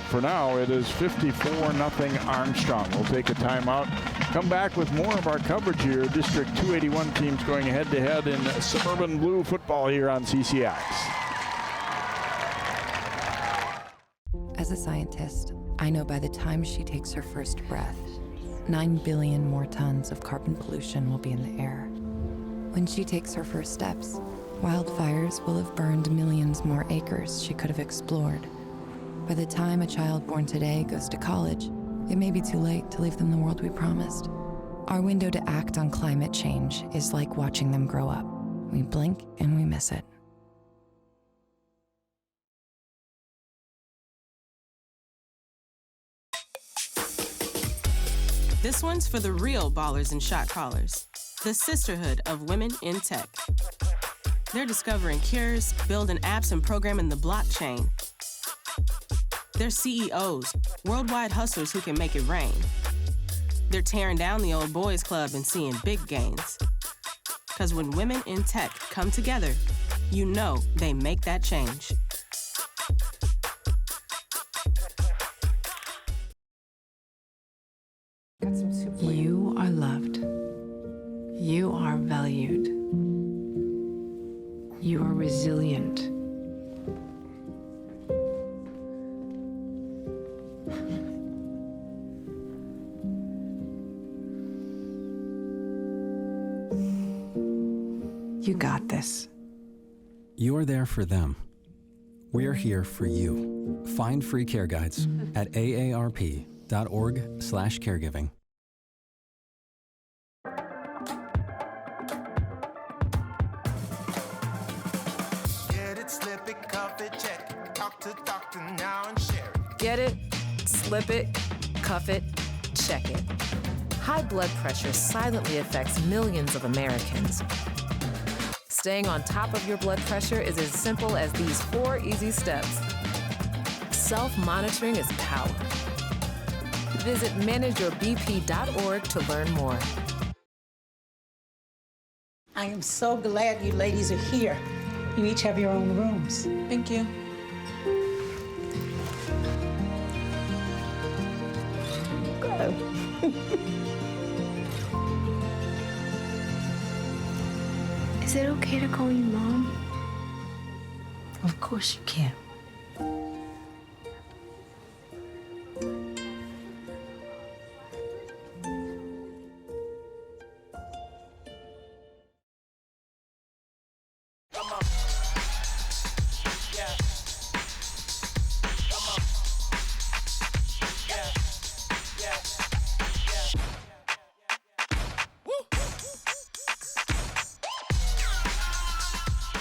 for now it is 54-0 Armstrong. We'll take a timeout. Come back with more of our coverage here. District 281 teams going head-to-head in Suburban Blue football here on CCX. As a scientist, I know by the time she takes her first breath, 9 billion more tons of carbon pollution will be in the air. When she takes her first steps, wildfires will have burned millions more acres she could have explored. By the time a child born today goes to college, it may be too late to leave them the world we promised. Our window to act on climate change is like watching them grow up. We blink and we miss it. This one's for the real ballers and shot callers, the sisterhood of women in tech. They're discovering cures, building apps and programming the blockchain. They're CEOs, worldwide hustlers who can make it rain. They're tearing down the old boys club and seeing big gains. 'Cause when women in tech come together, you know they make that change. You are loved. You are valued. You are resilient. You got this. You're there for them. We're here for you. Find free care guides at aarp.org/caregiving. Get it, slip it, cuff it, check it. Talk to doctor now and share it. Get it, slip it, cuff it, check it. High blood pressure silently affects millions of Americans. Staying on top of your blood pressure is as simple as these 4 easy steps. Self-monitoring is power. Visit manageyourbp.org to learn more. I am so glad you ladies are here. You each have your own rooms. Thank you. Go. Is it okay to call you Mom? Of course you can.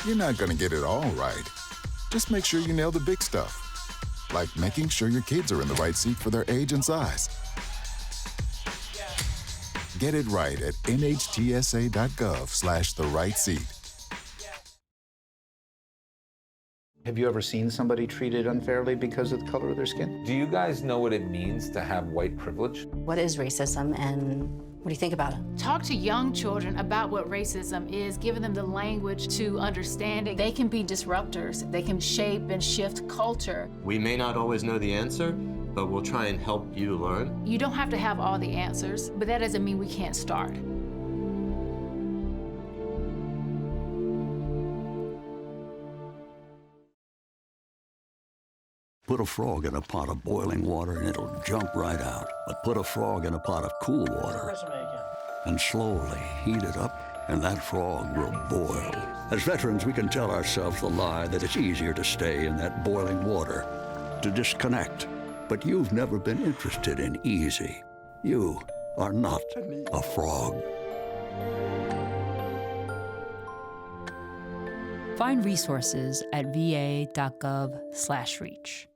You're not going to get it all right. Just make sure you nail the big stuff, like making sure your kids are in the right seat for their age and size. Get it right at nhtsa.gov/the-right-seat. Have you ever seen somebody treated unfairly because of the color of their skin? Do you guys know what it means to have white privilege? What is racism and what do you think about it? Talk to young children about what racism is, giving them the language to understand it. They can be disruptors. They can shape and shift culture. We may not always know the answer, but we'll try and help you learn. You don't have to have all the answers, but that doesn't mean we can't start. Put a frog in a pot of boiling water and it'll jump right out. But put a frog in a pot of cool water and slowly heat it up, and that frog will boil. As veterans, we can tell ourselves the lie that it's easier to stay in that boiling water, to disconnect. But you've never been interested in easy. You are not a frog. Find resources at va.gov/reach.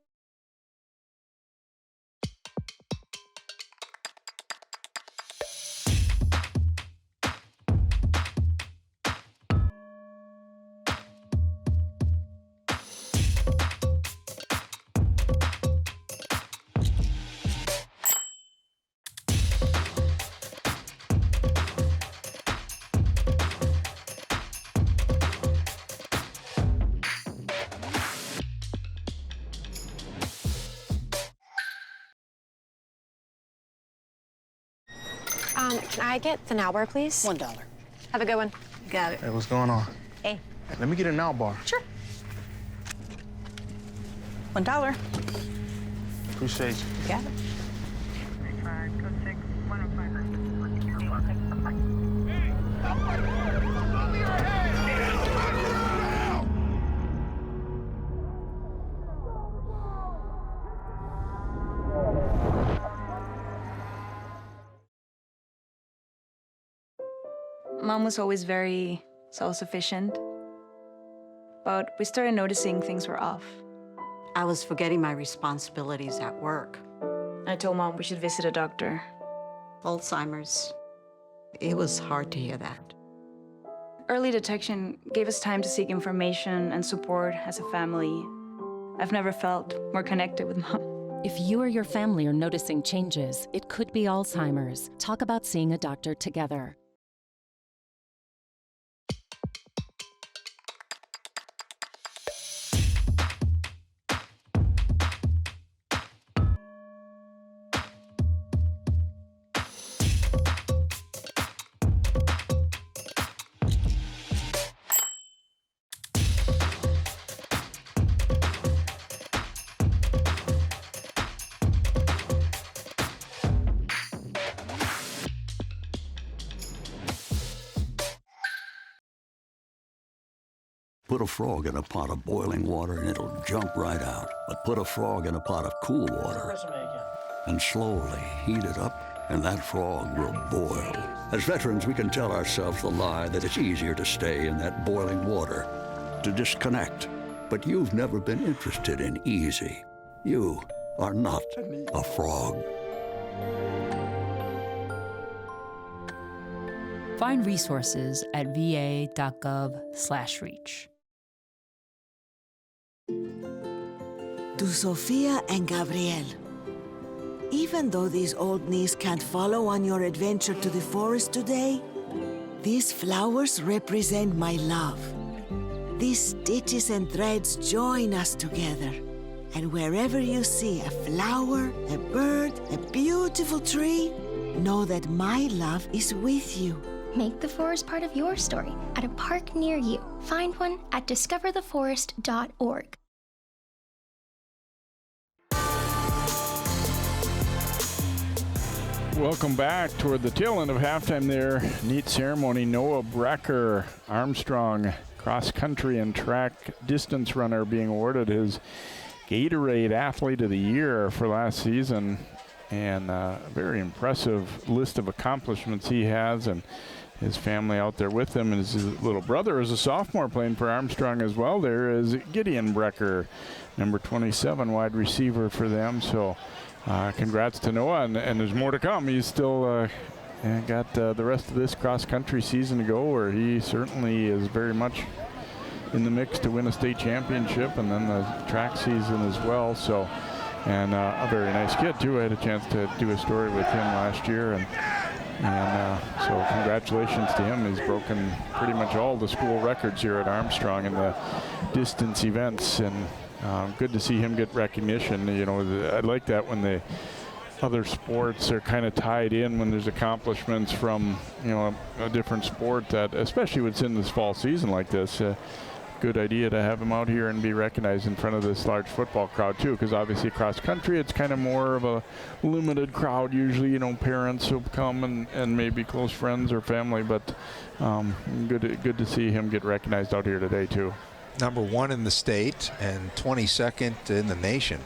Can I get the now bar, please? $1. Have a good one. Got it. Hey, what's going on? Hey. Let me get a now bar. Sure. $1. Appreciate you. Got it. Mom was always very self-sufficient, but we started noticing things were off. I was forgetting my responsibilities at work. I told Mom we should visit a doctor. Alzheimer's. It was hard to hear that. Early detection gave us time to seek information and support as a family. I've never felt more connected with Mom. If you or your family are noticing changes, it could be Alzheimer's. Talk about seeing a doctor together. Put a frog in a pot of boiling water and it'll jump right out. But put a frog in a pot of cool water and slowly heat it up, and that frog will boil. As veterans, we can tell ourselves the lie that it's easier to stay in that boiling water, to disconnect. But you've never been interested in easy. You are not a frog. Find resources at va.gov/reach. To Sofia and Gabriel. Even though these old knees can't follow on your adventure to the forest today, these flowers represent my love. These stitches and threads join us together. And wherever you see a flower, a bird, a beautiful tree, know that my love is with you. Make the forest part of your story at a park near you. Find one at discovertheforest.org. Welcome back toward the tail end of halftime there. Neat ceremony. Noah Brecker, Armstrong cross country and track distance runner, being awarded his Gatorade Athlete of the Year for last season. And a very impressive list of accomplishments he has, and his family out there with him. And his little brother is a sophomore playing for Armstrong as well. There is Gideon Brecker, number 27 wide receiver for them. So congrats to Noah, and there's more to come. He's still got the rest of this cross-country season to go, where he certainly is very much in the mix to win a state championship, and then the track season as well. So, and a very nice kid too. I had a chance to do a story with him last year, and so congratulations to him. He's broken pretty much all the school records here at Armstrong in the distance events, and good to see him get recognition. You know, I like that when the other sports are kind of tied in, when there's accomplishments from, you know, a different sport, that especially when it's in this fall season like this. Good idea to have him out here and be recognized in front of this large football crowd too, because obviously cross country, it's kind of more of a limited crowd usually, you know, parents will come and maybe close friends or family, but good to see him get recognized out here today too. Number 1 in the state and 22nd in the nation,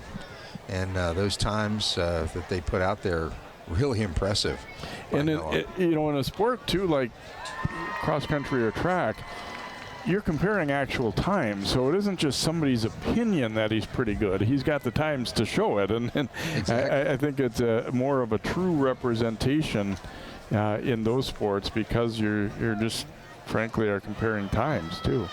and those times that they put out there, really impressive. And you know, in a sport too, like cross country or track, you're comparing actual times, so it isn't just somebody's opinion that he's pretty good. He's got the times to show it, and exactly. I think it's more of a true representation in those sports, because you're just frankly are comparing times too.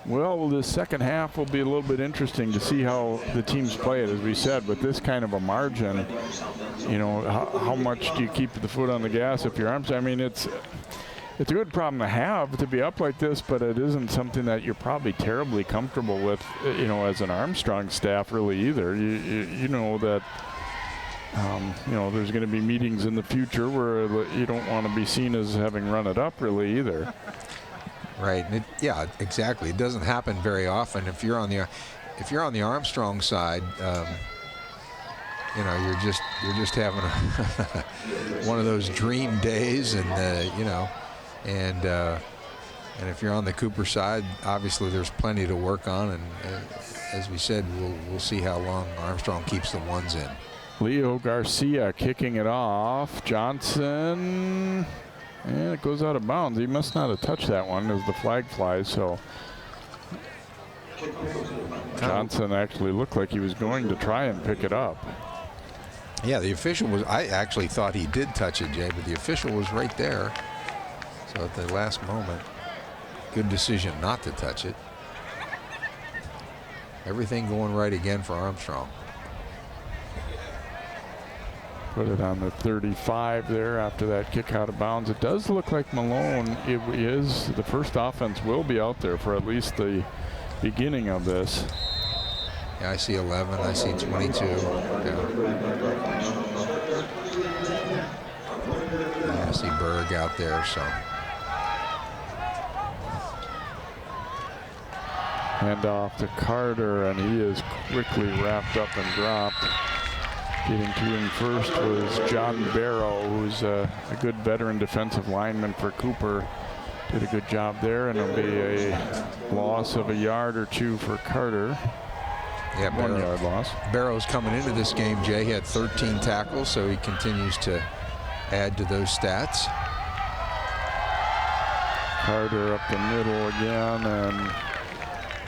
Well, the second half will be a little bit interesting to see how the teams play it. As we said, with this kind of a margin, you know, how much do you keep the foot on the gas if you're Armstrong? I mean, it's a good problem to have, to be up like this, but it isn't something that you're probably terribly comfortable with, you know, as an Armstrong staff really either. You know that You know, there's going to be meetings in the future where you don't want to be seen as having run it up really either. Right. And yeah, exactly. It doesn't happen very often. If you're on the Armstrong side, you know, you're just having one of those dream days, and you know, and if you're on the Cooper side, obviously there's plenty to work on, and as we said, we'll see how long Armstrong keeps the ones in. Leo Garcia kicking it off. Johnson, and it goes out of bounds. He must not have touched that one as the flag flies, so Johnson actually looked like he was going to try and pick it up. Yeah, the official was, I actually thought he did touch it, Jay, but the official was right there. So at the last moment, good decision not to touch it. Everything going right again for Armstrong. Put it on the 35 there after that kick out of bounds. It does look like Malone, the first offense will be out there for at least the beginning of this. Yeah, I see 11, I see 22. Yeah. I see Berg out there, so. Hand off to Carter, and he is quickly wrapped up and dropped. Getting to him first was John Barrow, who's a good veteran defensive lineman for Cooper. Did a good job there, and it'll be a loss of a yard or two for Carter. Yeah, 1 yard loss. Barrow's coming into this game, Jay. He had 13 tackles, so he continues to add to those stats. Carter up the middle again, and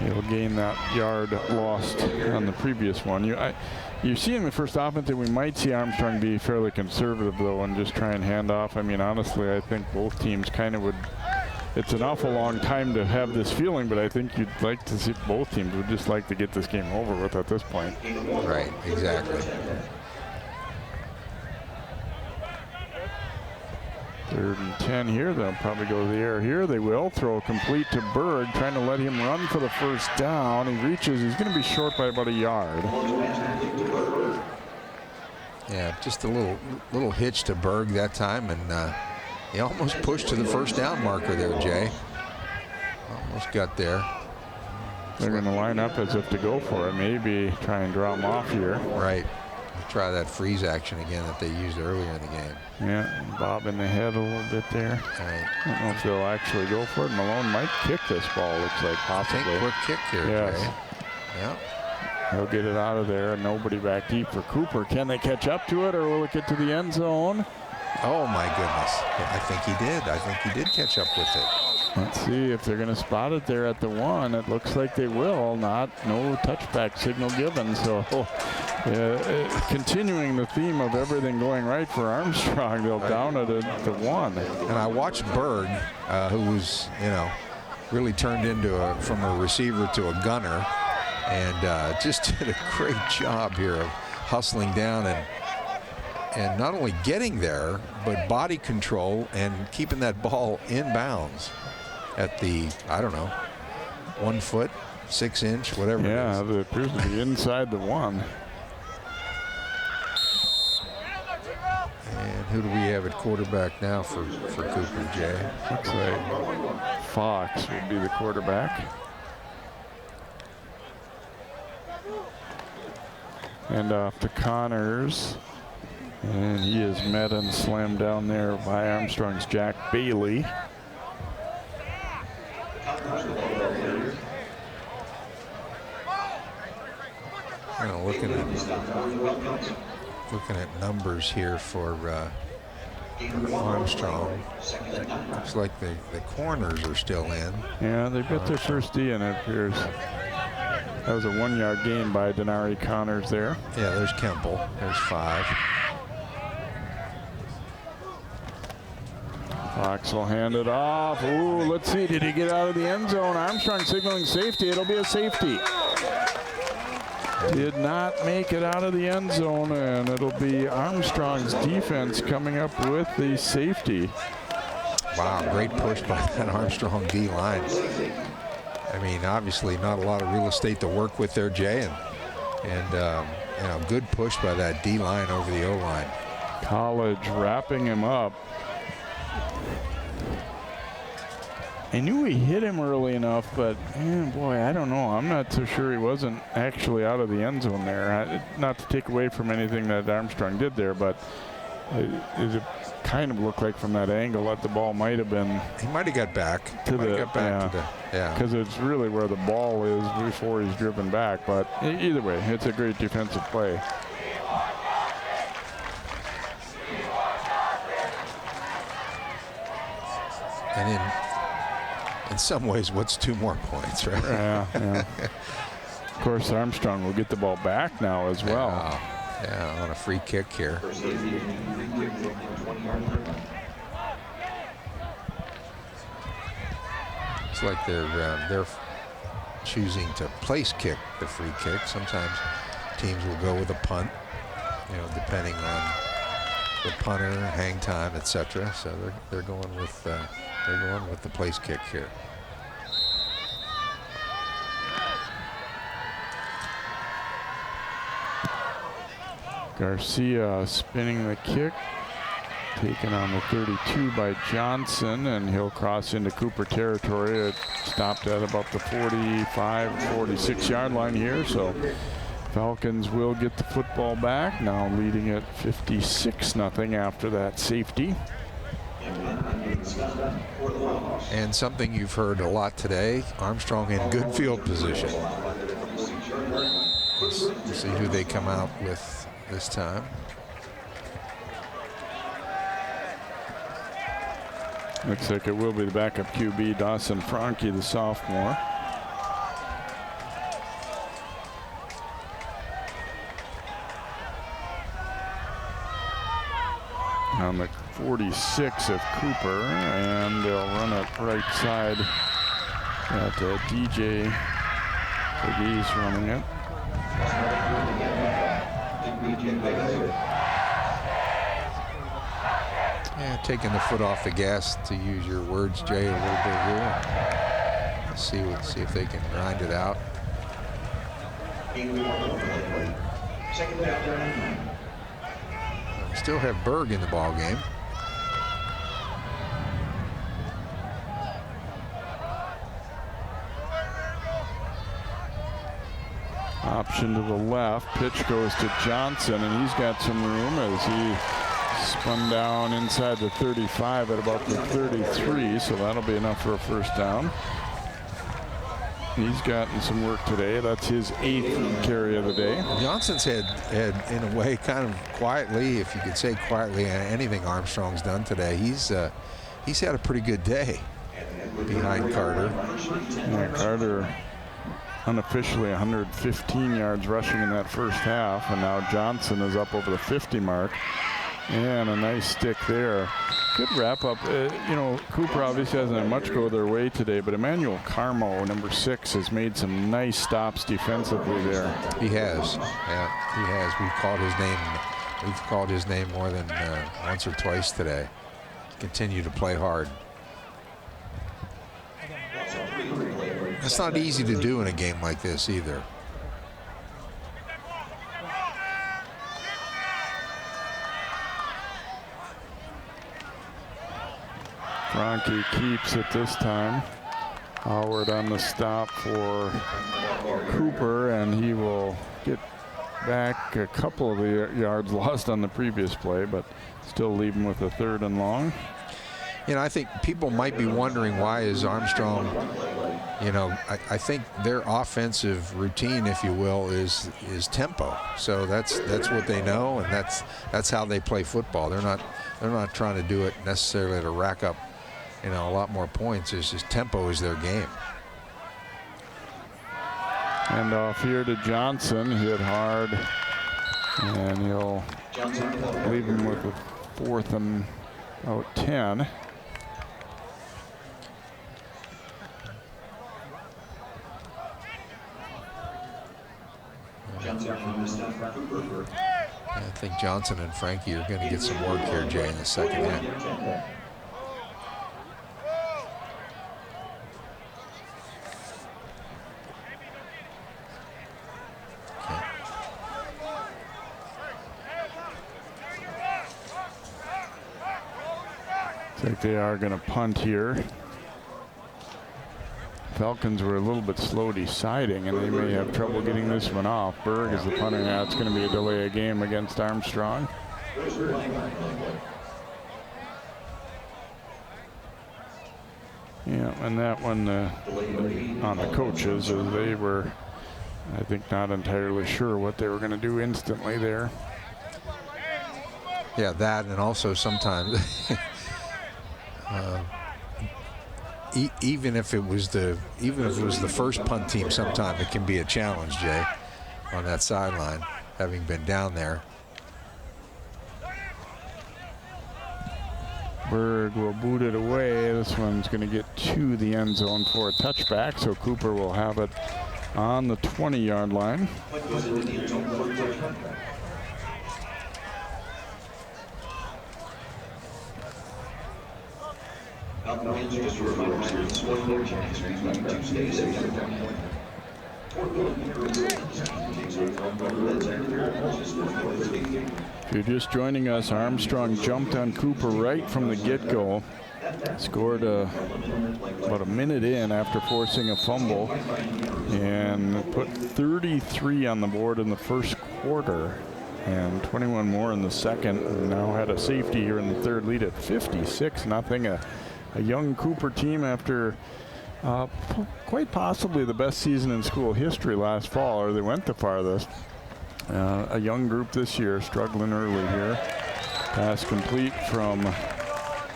he'll gain that yard lost on the previous one. You see in the first offense that we might see Armstrong be fairly conservative, though, and just try and hand off. I mean, honestly, I think both teams kind of would. It's an awful long time to have this feeling, but I think you'd like to see both teams would just like to get this game over with at this point. Right, exactly. Third and 10 here. They'll probably go to the air here. They will throw complete to Berg, trying to let him run for the first down. He reaches. He's going to be short by about a yard. Yeah, just a little hitch to Berg that time, and he almost pushed to the first down marker there, Jay. Almost got there. They're going to line up as if to go for it. Maybe try and draw him off here. Right. Try that freeze action again that they used earlier in the game. Yeah, bob in the head a little bit there. Right. I don't know if they'll actually go for it. Malone might kick this ball, looks like, possibly. Take a quick kick here, yes. Jay. Yeah. He'll get it out of there, and nobody back deep for Cooper. Can they catch up to it, or will it get to the end zone? Oh, my goodness. I think he did. I think he did catch up with it. Let's see if they're going to spot it there at the 1. It looks like they will. No touchback signal given. So continuing the theme of everything going right for Armstrong, they'll down it at the 1. And I watched Berg, who was, really turned into from a receiver to a gunner, and just did a great job here of hustling down and not only getting there, but body control and keeping that ball in bounds at the, 1 foot, 6 inch, whatever it is. Yeah, it appears to be inside the 1. And who do we have at quarterback now for Cooper, Jay? Looks like Fox would be the quarterback. And off to Connors. And he is met and slammed down there by Armstrong's Jack Bailey. Looking at numbers here for Armstrong. Looks like the corners are still in. Yeah, they've got their first D in, it appears. That was a 1 yard gain by Denari Connors there. Yeah, there's Kemple. There's 5. Fox will hand it off. Ooh, let's see. Did he get out of the end zone? Armstrong signaling safety. It'll be a safety. Did not make it out of the end zone, and it'll be Armstrong's defense coming up with the safety. Wow, great push by that Armstrong D line. I mean, obviously not a lot of real estate to work with there, Jay, and And good push by that D line over the O line. College wrapping him up. I knew he hit him early enough, but boy, I don't know. I'm not so sure he wasn't actually out of the end zone there. Not to take away from anything that Armstrong did there, but it kind of looked like from that angle that the ball might have been. He might have got back. Because it's really where the ball is before he's driven back. But either way, it's a great defensive play. And in some ways, what's 2 more points, right? Yeah. Of course, Armstrong will get the ball back now as well. Yeah, on a free kick here. It's like they're choosing to place kick the free kick. Sometimes teams will go with a punt, depending on the punter, hang time, etc. So they're going with the place kick here. Garcia spinning the kick, taken on the 32 by Johnson, and he'll cross into Cooper territory. It stopped at about the 45, 46 yard line here, so Falcons will get the football back, now leading at 56-0 after that safety. And something you've heard a lot today, Armstrong in good field position. Let's see who they come out with this time. Looks like it will be the backup QB, Dawson Franke, the sophomore. On the 46 of Cooper, and they'll run it right side at DJ. He's running it. Yeah, taking the foot off the gas, to use your words, Jay, a little bit here. Let's see if they can grind it out. Still have Berg in the ball game. Option to the left, pitch goes to Johnson, and he's got some room as he spun down inside the 35 at about the 33, so that'll be enough for a first down. He's gotten some work today. That's his 8th carry of the day. Johnson's had in a way, kind of quietly, if you could say quietly, anything Armstrong's done today. He's had a pretty good day behind Carter. Yeah, Carter unofficially 115 yards rushing in that first half, and now Johnson is up over the 50 mark. And a nice stick there. Good wrap up. Cooper obviously hasn't had much go their way today, but Emmanuel Carmo, number 6, has made some nice stops defensively there. He has. Yeah, he has. We've called his name more than once or twice today. Continue to play hard. It's not easy to do in a game like this either. Franke keeps it this time. Howard on the stop for Cooper, and he will get back a couple of the yards lost on the previous play, but still leave him with a 3rd and long. I think people might be wondering, why is Armstrong, I think their offensive routine, if you will, is tempo. So that's what they know, and that's how they play football. They're not trying to do it necessarily to rack up a lot more points. It's just tempo is their game. And off here to Johnson, hit hard, and he'll leave him with a 4th and about 10. I think Johnson and Franke are going to get some work here, Jay, in the second half. Looks like they are going to punt here. Falcons were a little bit slow deciding, and they may have trouble getting this one off. Berg is the punter. Now it's going to be a delay of game against Armstrong. Yeah, and that one on the coaches, as they were, I think, not entirely sure what they were going to do instantly there. Yeah, that, and also sometimes even if it was the first punt team, sometimes it can be a challenge, Jay, on that sideline, having been down there. Berg will boot it away. This one's going to get to the end zone for a touchback, so Cooper will have it on the 20-yard line. If you're just joining us, Armstrong jumped on Cooper right from the get-go. Scored about a minute in after forcing a fumble, and put 33 on the board in the first quarter and 21 more in the second. And now had a safety here in the third, lead at 56-0. A young Cooper team after quite possibly the best season in school history last fall, or they went the farthest. A young group this year, struggling early here. Pass complete from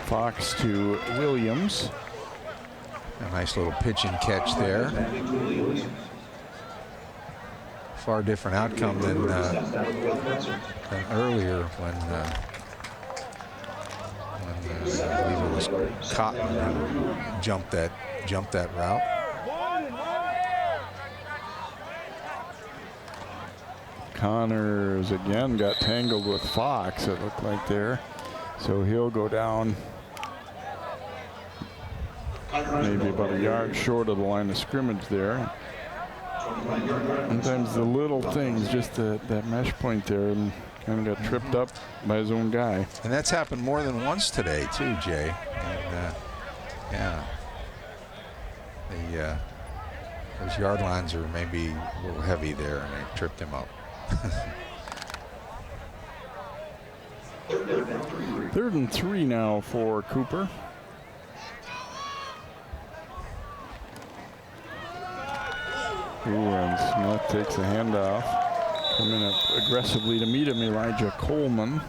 Fox to Williams. A nice little pitch and catch there. Far different outcome than earlier when I believe it was Cotton who jumped that route. Connors again got tangled with Fox, it looked like there. So he'll go down maybe about a yard short of the line of scrimmage there. Sometimes the little things, just that mesh point there, and kind of got tripped up by his own guy. And that's happened more than once today too, Jay. And yeah, those yard lines are maybe a little heavy there, and they tripped him up. 3rd and 3 now for Cooper. Ooh, and Smith takes a handoff. Coming up aggressively to meet him, Elijah Coleman.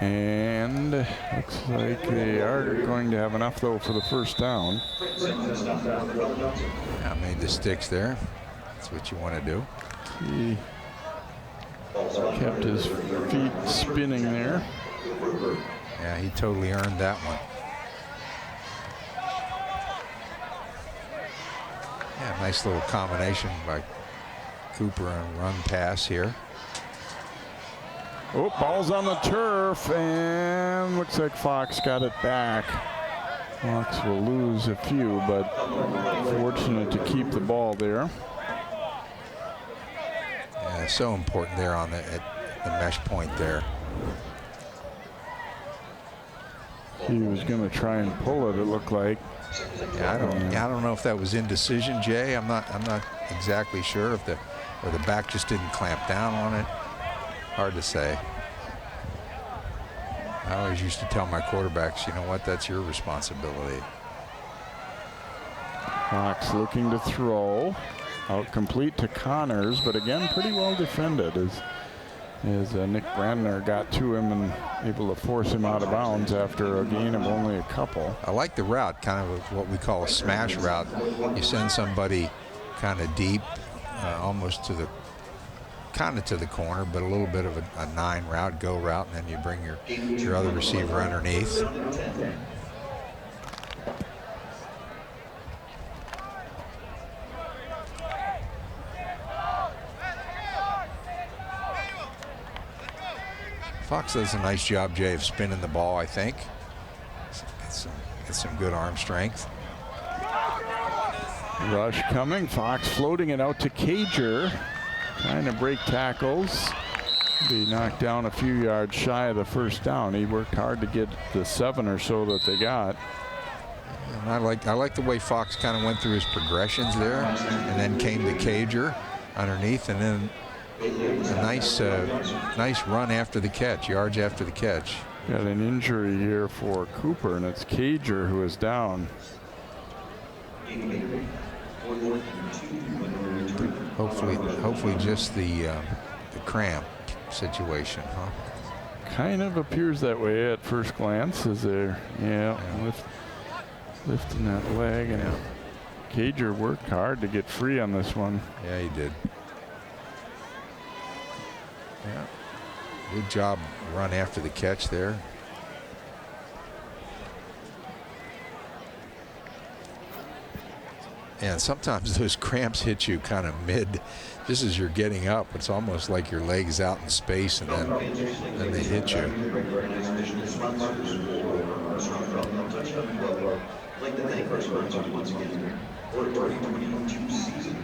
And looks like they are going to have enough, though, for the first down. Yeah, made the sticks there. That's what you want to do. He kept his feet spinning there. Yeah, he totally earned that one. Yeah, nice little combination by Cooper and run pass here. Oh, ball's on the turf, and looks like Fox got it back. Fox will lose a few, but fortunate to keep the ball there. Yeah, so important there on the mesh point there. He was going to try and pull it, it looked like. Yeah, I don't know if that was indecision, Jay. I'm not exactly sure if the back just didn't clamp down on it. Hard to say. I always used to tell my quarterbacks, you know what, that's your responsibility. Fox looking to throw. Out complete to Connors, but again, pretty well defended as Nick Brandner got to him and able to force him out of bounds after a gain of only a couple. I like the route, kind of what we call a smash route. You send somebody kind of deep, almost to the corner, but a little bit of a 9 route, go route, and then you bring your other receiver underneath. Fox does a nice job, Jay, of spinning the ball, I think. Get some good arm strength. Rush coming. Fox floating it out to Cager. Trying to break tackles. He knocked down a few yards shy of the first down. He worked hard to get the 7 or so that they got. And I like the way Fox kind of went through his progressions there, and then came to Cager underneath, and then a nice run after the catch, yards after the catch. Got an injury here for Cooper, and it's Cager who is down. Hopefully just the cramp situation, huh? Kind of appears that way at first glance, as they're lifting that leg, and Cager worked hard to get free on this one. Yeah, he did. Yeah, good job run after the catch there. And sometimes those cramps hit you kind of mid, just as you're getting up. It's almost like your leg's out in space, and then they hit you. Like the thank our sponsors once again for the 2022 season.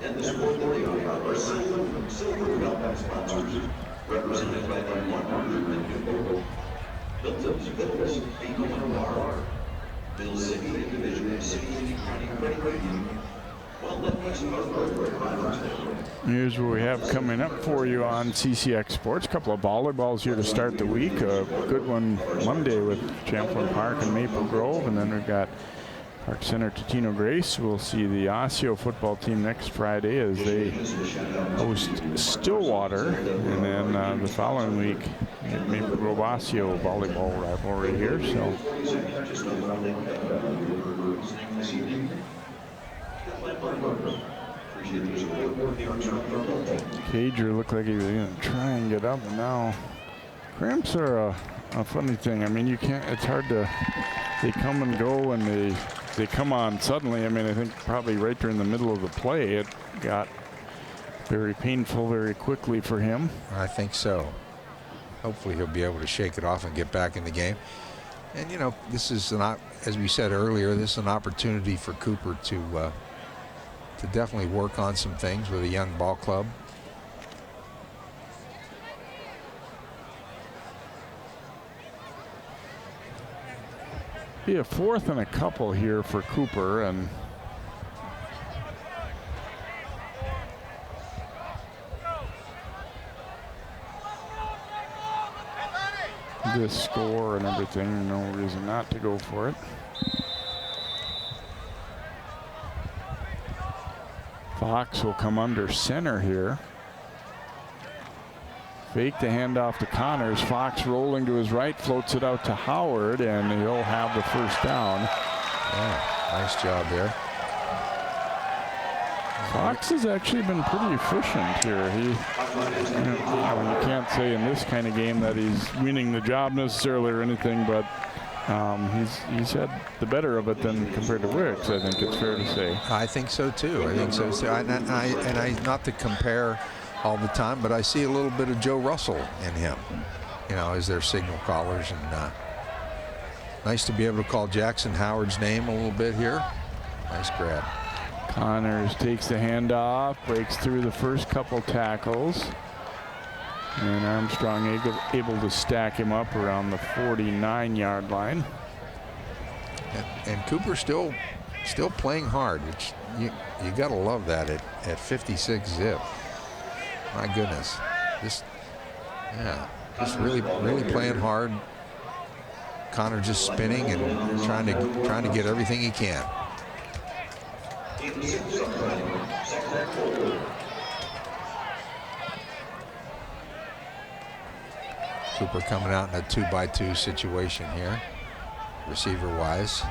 And the sport that they are our silver belt sponsors, represented by the 100 local Phillips Fitness, APR, Bill City, and Division of City and County Credit Union. Well, let me start with Here's what we have coming up for you on CCX Sports. A couple of volleyballs here to start the week. A good one Monday with Champlain Park and Maple Grove. And then we've got Park Center Totino Grace. We'll see the Osseo football team next Friday as they host Stillwater. And then the following week, Maple Grove Osseo volleyball rivalry here. So Cager looked like he was going to try and get up, and now cramps are a funny thing. I mean, you can't, it's hard to, they come and go, and they come on suddenly. I mean, I think probably right during the middle of the play, it got very painful very quickly for him. I think so. Hopefully he'll be able to shake it off and get back in the game. And, you know, this is, as we said earlier, this is an opportunity for Cooper to definitely work on some things with a young ball club. Be a 4th and a couple here for Cooper, and this score and everything, no reason not to go for it. Fox will come under center here. Fake the handoff to Connors. Fox rolling to his right, floats it out to Howard, and he'll have the first down. Yeah, nice job there. Fox has actually been pretty efficient here. You can't say in this kind of game that he's winning the job necessarily or anything, but he's had the better of it than compared to Wicks, I think it's fair to say. I think so too. I think so too. And I not to compare all the time, but I see a little bit of Joe Russell in him, you know, as their signal callers. And nice to be able to call Jackson Howard's name a little bit here. Nice grab. Connors takes the handoff, breaks through the first couple tackles. And Armstrong able to stack him up around the 49-yard line. And Cooper still playing hard, which you got to love that at 56 zip. My goodness, just really playing hard. Connor just spinning and trying to get everything he can. Cooper coming out in a 2-by-2 situation here, receiver-wise.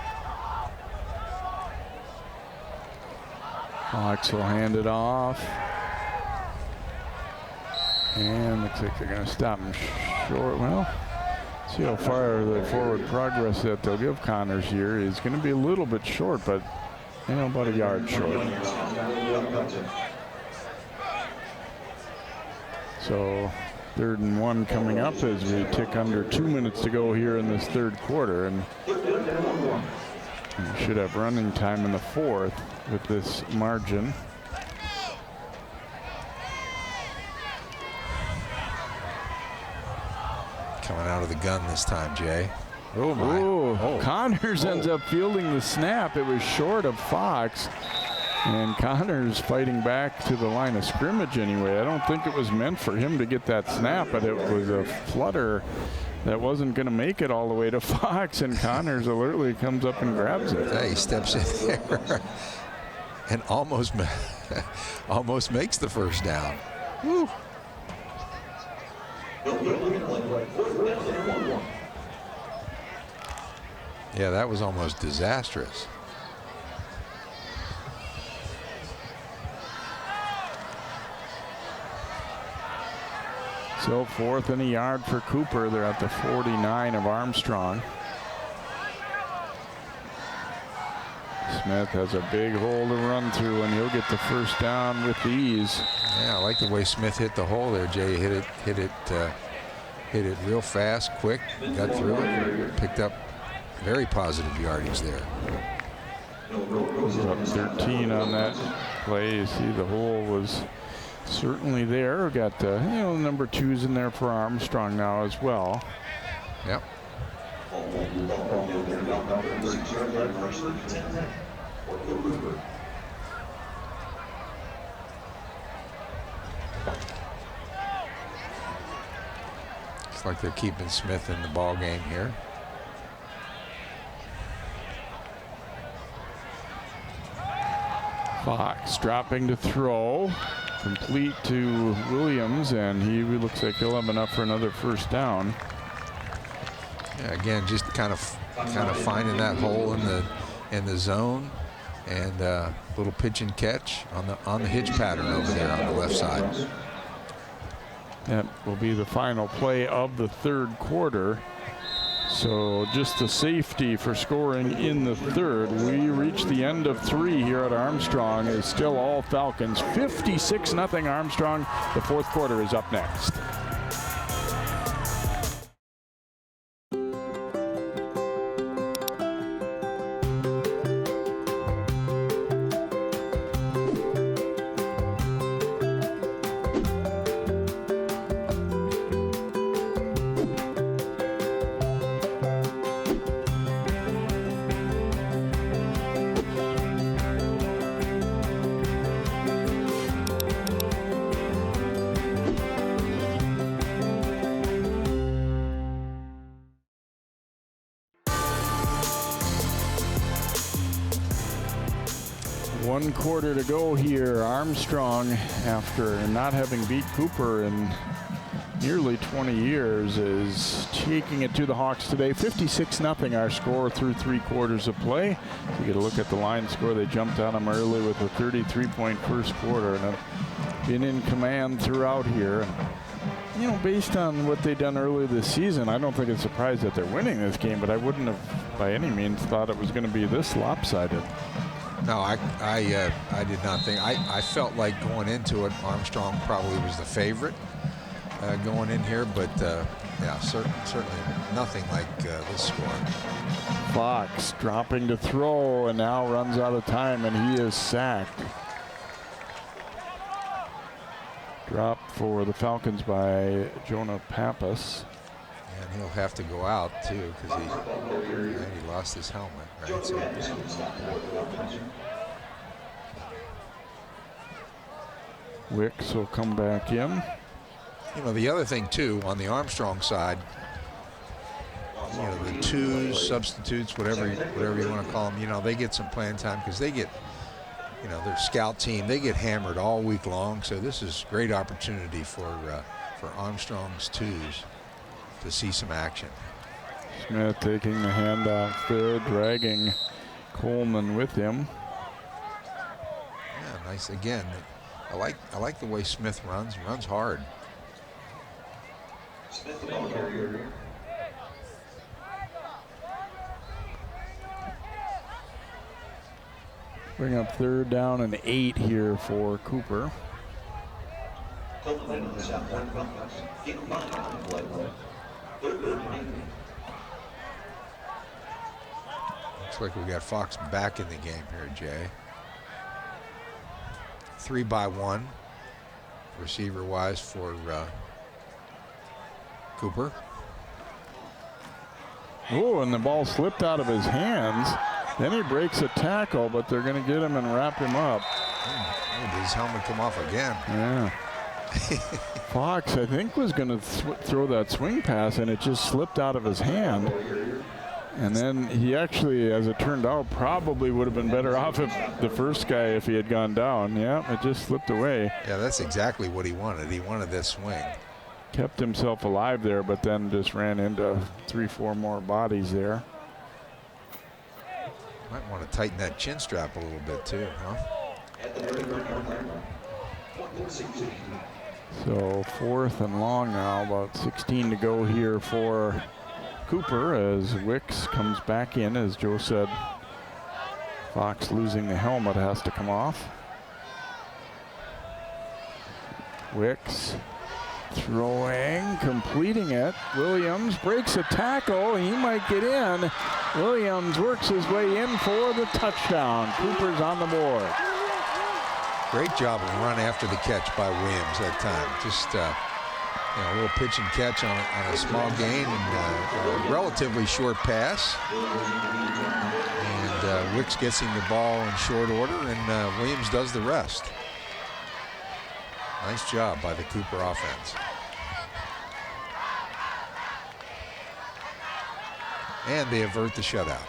Fox will hand it off. And looks like they're going to stop him short. Well, see how far the forward progress that they'll give Connors here. He's going to be a little bit short, but, you know, about a yard short. So 3rd and 1 coming up as we tick under 2 minutes to go here in this 3rd quarter. And we should have running time in the 4th with this margin. Coming out of the gun this time, Jay. Oh, my. Oh, Connors ends up fielding the snap. It was short of Fox. And Connors fighting back to the line of scrimmage anyway. I don't think it was meant for him to get that snap, but it was a flutter that wasn't going to make it all the way to Fox, and Connors alertly comes up and grabs it. Yeah, he steps in there and almost makes the first down. Woo. Yeah, that was almost disastrous. So 4th and a yard for Cooper. They're at the 49 of Armstrong. Smith has a big hole to run through, and he'll get the first down with ease. Yeah, I like the way Smith hit the hole there, Jay. Hit it real fast, quick, got through it, picked up very positive yardage there. Up 13 on that play. You see the hole was certainly there. We've got number 2s in there for Armstrong now as well. Yep. Looks like they're keeping Smith in the ball game here. Fox dropping to throw. Complete to Williams, and he looks like he'll have enough for another first down. Yeah, again, just kind of finding that hole in the zone, and little pitch and catch on the hitch pattern over there on the left side. That will be the final play of the third quarter. So just the safety for scoring in the third. We reach the end of 3 here at Armstrong. It's still all Falcons. 56-0 Armstrong. The fourth quarter is up next. One quarter to go here. Armstrong, after not having beat Cooper in nearly 20 years, is taking it to the Hawks today. 56-0 our score through 3 quarters of play. You get a look at the line score. They jumped on them early with a 33-point first quarter and have been in command throughout here. You know, based on what they've done earlier this season, I don't think it's surprised that they're winning this game, but I wouldn't have by any means thought it was going to be this lopsided. No, I did not think. I felt like going into it, Armstrong probably was the favorite going in here, but yeah, certainly nothing like this score. Fox dropping to throw and now runs out of time, and he is sacked. Drop for the Falcons by Jonah Pappas. And he'll have to go out too because he lost his helmet, right? So. Wicks will come back in. You know, the other thing too on the Armstrong side, you know, the 2s, substitutes, whatever you want to call them, you know, they get some playing time because they get, you know, their scout team, they get hammered all week long. So this is a great opportunity for Armstrong's 2s to see some action. Smith taking the handoff there, dragging Coleman with him. Yeah, nice again. I like the way Smith runs. He runs hard. Smith the ball carrier. Bring up 3rd down and 8 here for Cooper. Looks like we got Fox back in the game here, Jay. 3-by-1 receiver-wise for Cooper. Oh, and the ball slipped out of his hands. Then he breaks a tackle, but they're going to get him and wrap him up. Oh, did his helmet come off again? Yeah. Fox, I think, was going to throw that swing pass, and it just slipped out of his hand. And then he actually, as it turned out, probably would have been better off if the first guy if he had gone down. Yeah, it just slipped away. Yeah, that's exactly what he wanted. He wanted this swing. Kept himself alive there, but then just ran into 3-4 more bodies there. Might want to tighten that chin strap a little bit too, huh? So 4th and long now, about 16 to go here for Cooper as Wicks comes back in. As Joe said, Fox losing the helmet has to come off. Wicks throwing, completing it. Williams breaks a tackle. He might get in. Williams works his way in for the touchdown. Cooper's on the board. Great job of run after the catch by Williams that time. Just a little pitch and catch on a small gain and a relatively short pass. And Wicks gets him the ball in short order, and Williams does the rest. Nice job by the Cooper offense. And they avert the shutout.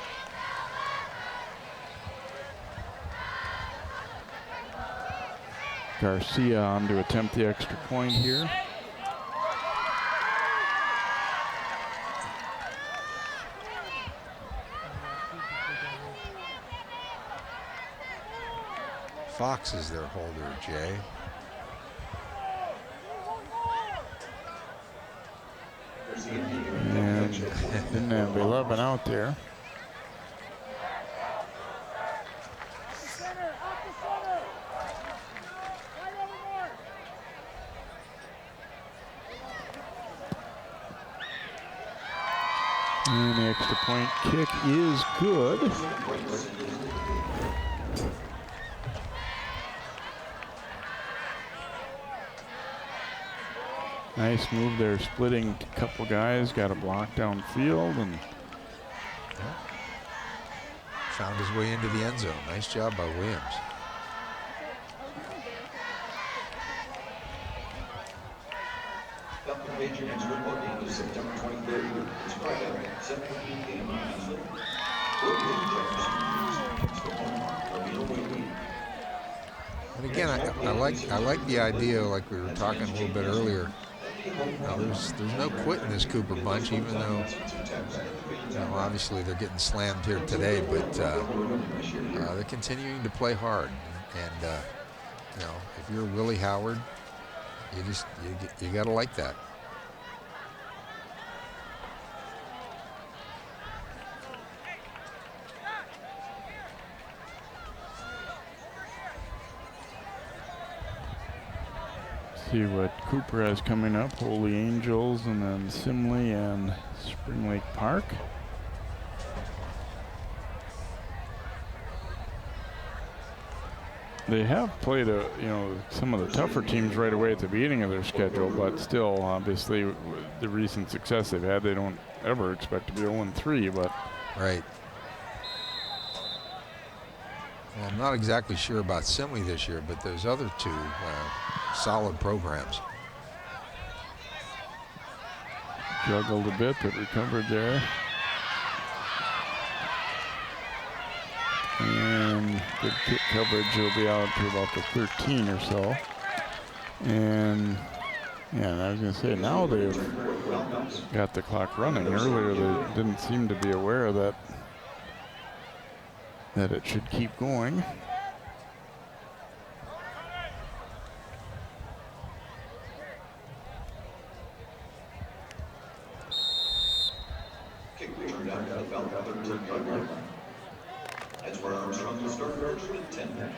Garcia on to attempt the extra point here. Fox is their holder, Jay. And didn't have 11 out there. And the extra point kick is good. Nice move there, splitting a couple guys, got a block downfield, and found his way into the end zone. Nice job by Williams. And again, I like the idea, like we were talking a little bit earlier. There's no quit in this Cooper bunch, even though obviously they're getting slammed here today, but they're continuing to play hard. And if you're Willie Howard, you got to like that. See what Cooper has coming up. Holy Angels, and then Simley and Spring Lake Park. They have played some of the tougher teams right away at the beginning of their schedule, but still, obviously, the recent success they've had, they don't ever expect to be 0-3. But right. Well, I'm not exactly sure about Simley this year, but those other two solid programs. Juggled a bit, but recovered there. And good kick coverage. He'll be out to about the 13 or so. And I was going to say, now they've got the clock running. Earlier they didn't seem to be aware that it should keep going. That's where Armstrong will start first with 10.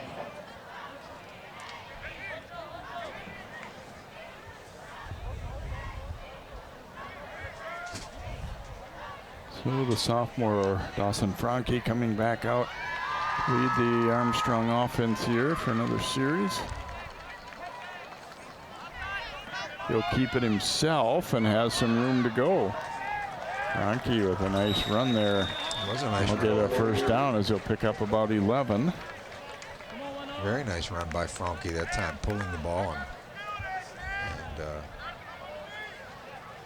So the sophomore Dawson Franke coming back out to lead the Armstrong offense here for another series. He'll keep it himself and has some room to go. Franke with a nice run there. It was a nice run. He'll get a first down as he'll pick up about 11. Very nice run by Franke that time, pulling the ball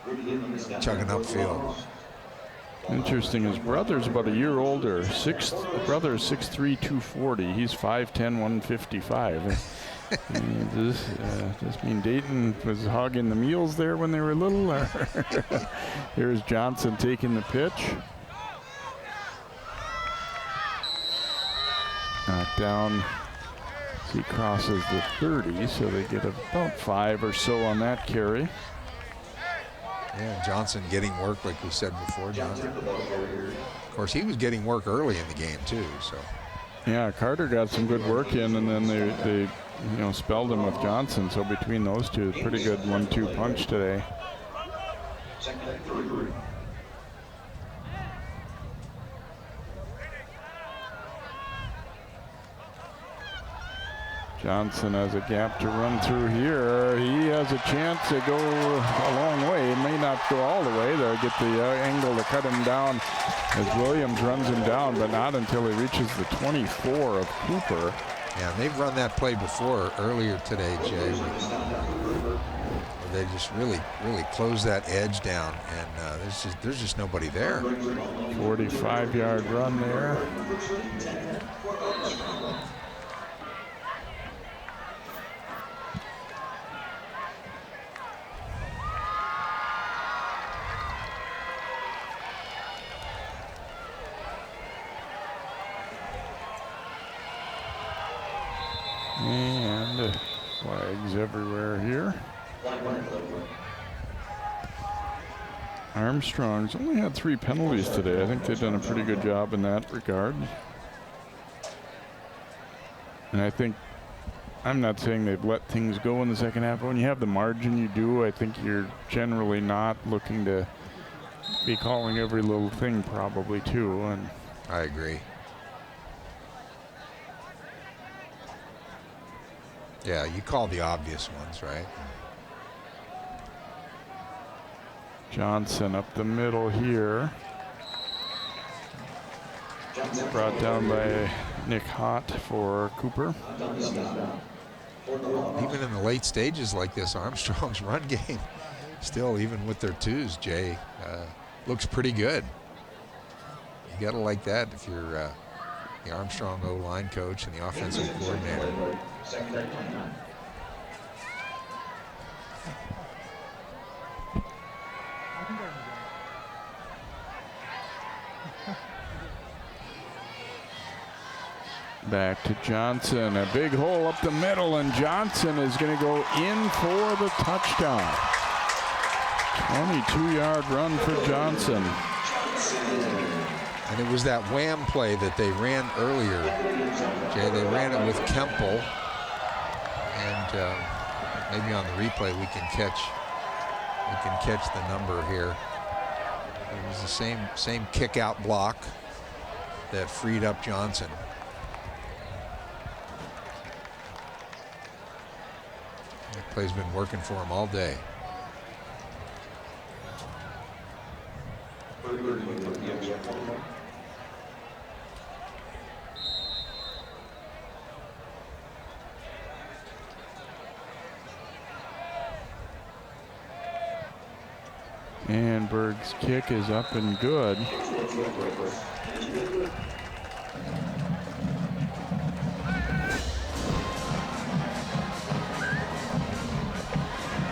and chugging upfield. Interesting, his brother's about a year older. Brother is 6'3", 240. He's 5'10", 155. Does this mean Dayton was hogging the meals there when they were little? Or here's Johnson taking the pitch. Knocked down. He crosses the 30, so they get about 5 or so on that carry. Yeah, Johnson getting work like we said before. Johnson. Of course, he was getting work early in the game too. So. Yeah, Carter got some good work in, and then they spelled him with Johnson. So between those two, pretty good 1-2 punch today. Johnson has a gap to run through here. He has a chance to go a long way. It may not go all the way. They'll get the angle to cut him down as Williams runs him down, but not until he reaches the 24 of Cooper. Yeah, they've run that play before earlier today, Jay. They just really close that edge down, and there's just nobody there. 45-yard run there. And flags everywhere here. Armstrong's only had 3 penalties today. I think they've done a pretty good job in that regard. And I think, I'm not saying they've let things go in the second half, but when you have the margin you do, I think you're generally not looking to be calling every little thing probably too. And I agree. Yeah, you call the obvious ones, right? Johnson up the middle here. Brought down by Nick Hott for Cooper. Even in the late stages like this, Armstrong's run game, still even with their twos, Jay, looks pretty good. You gotta like that if you're the Armstrong O-line coach and the offensive coordinator. Back to Johnson, a big hole up the middle, and Johnson is going to go in for the touchdown. 22-yard run for Johnson. And it was that wham play that they ran earlier, Jay. They ran it with Kemple, and maybe on the replay we can catch the number here. It was the same kick out block that freed up Johnson. That play's been working for him all day. And Berg's kick is up and good. Did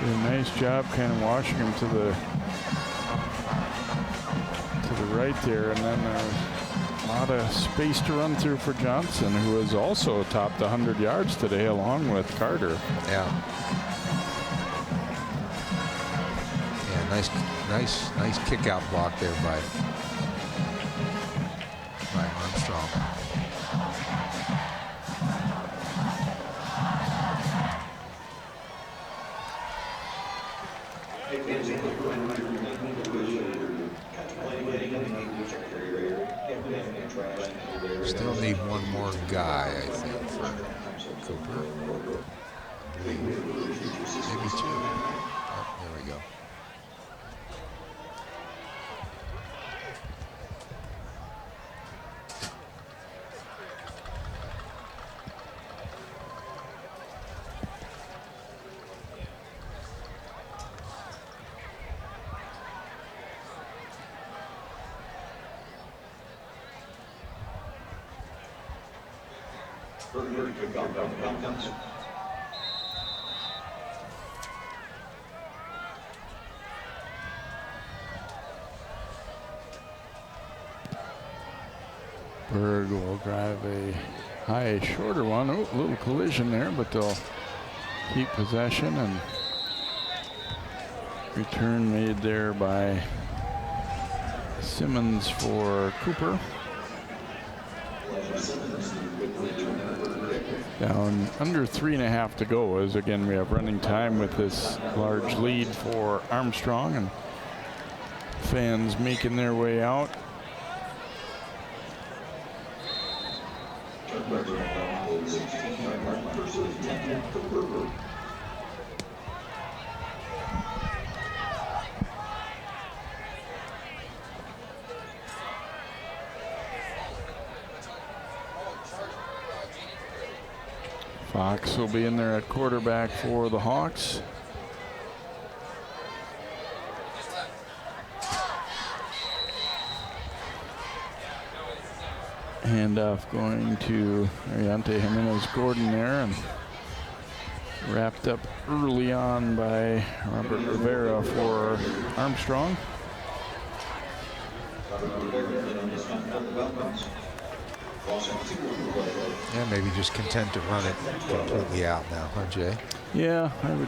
a nice job kind of washing him to the right there, and then a lot of space to run through for Johnson, who has also topped 100 yards today along with Carter. Yeah. Nice kick out block there by Armstrong. Still need one more guy, I think, for Cooper. Maybe 2. Oh, there we go. Berg will drive a high, shorter one. Oh, a little collision there, but they'll keep possession, and return made there by Simmons for Cooper. Down under 3.5 to go, as again we have running time with this large lead for Armstrong, and fans making their way out. Fox will be in there at quarterback for the Hawks. Handoff going to Ariante Jimenez-Gordon there, and wrapped up early on by Robert Rivera for Armstrong. Yeah, maybe just content to run it completely out now, huh, Jay? Yeah, I would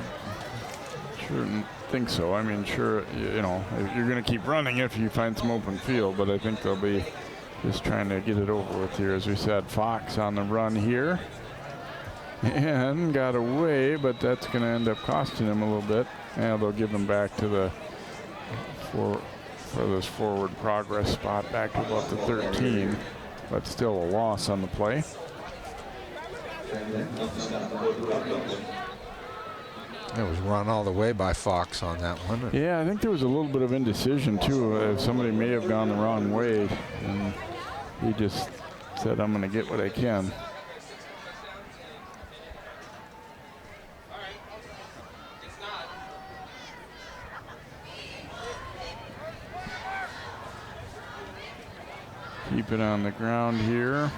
sure think so. I mean, sure, you know, you're going to keep running if you find some open field, but I think they'll be just trying to get it over with here. As we said, Fox on the run here. And got away, but that's going to end up costing him a little bit. And they'll give him back to the for this forward progress spot, back to about the 13. But still a loss on the play. It was run all the way by Fox on that one. Yeah, I think there was a little bit of indecision too. Somebody may have gone the wrong way, and he just said, "I'm going to get what I can." Keep it on the ground here.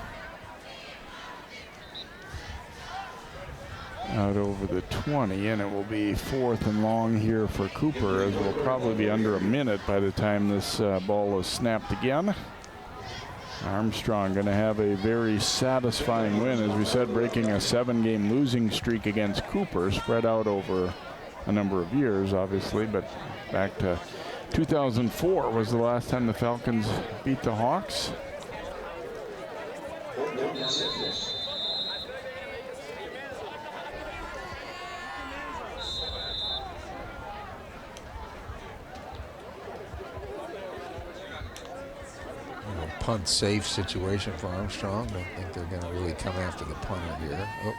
Out over the 20, and it will be 4th and long here for Cooper, as we'll probably be under a minute by the time this ball is snapped again. Armstrong going to have a very satisfying win, as we said, breaking a 7-game losing streak against Cooper, spread out over a number of years, obviously, but back to 2004 was the last time the Falcons beat the Hawks. Punt safe situation for Armstrong. Don't think they're going to really come after the punter here. Oh.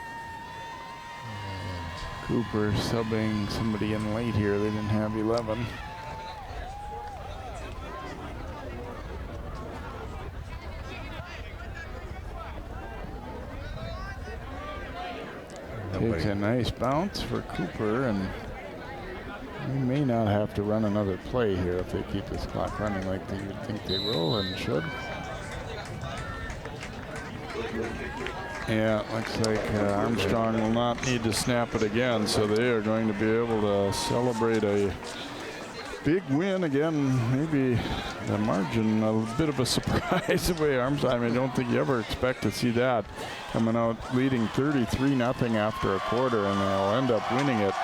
And Cooper subbing somebody in late here. They didn't have 11. Takes a nice bounce for Cooper, and we may not have to run another play here if they keep this clock running like they would think they will and should. Yeah, looks like Armstrong will not need to snap it again, so they are going to be able to celebrate a big win again. Maybe the margin a bit of a surprise the way Armstrong. I mean, I don't think you ever expect to see that, coming out leading 33-0 after a quarter, and they'll end up winning it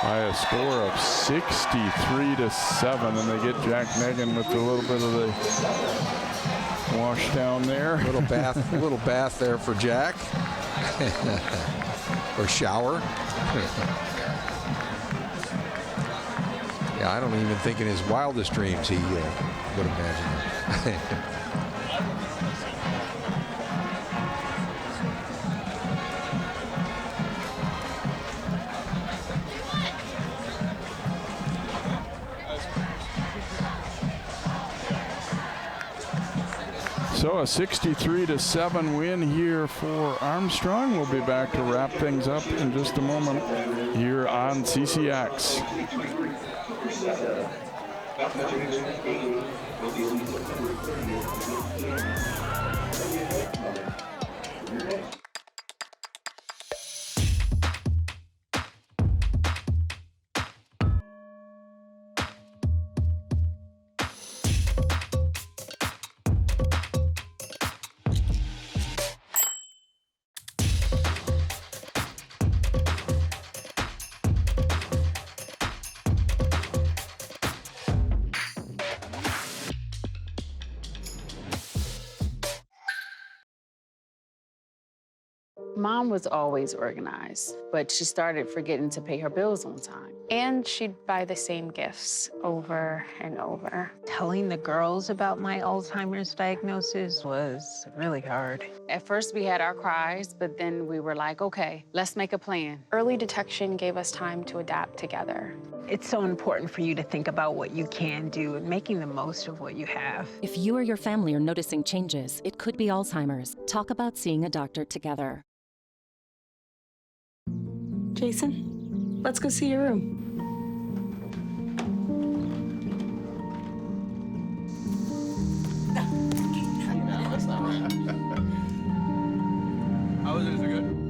by a score of 63-7, and they get Jack Megan with a little bit of the wash down there. Little bath there for Jack, or shower. Yeah, I don't even think in his wildest dreams he would imagine it. So a 63-7 win here for Armstrong. We'll be back to wrap things up in just a moment here on CCX. Mom was always organized, but she started forgetting to pay her bills on time. And she'd buy the same gifts over and over. Telling the girls about my Alzheimer's diagnosis was really hard. At first we had our cries, but then we were like, okay, let's make a plan. Early detection gave us time to adapt together. It's so important for you to think about what you can do and making the most of what you have. If you or your family are noticing changes, it could be Alzheimer's. Talk about seeing a doctor together. Jason, let's go see your room. No, that's not right. How is it? Is it good?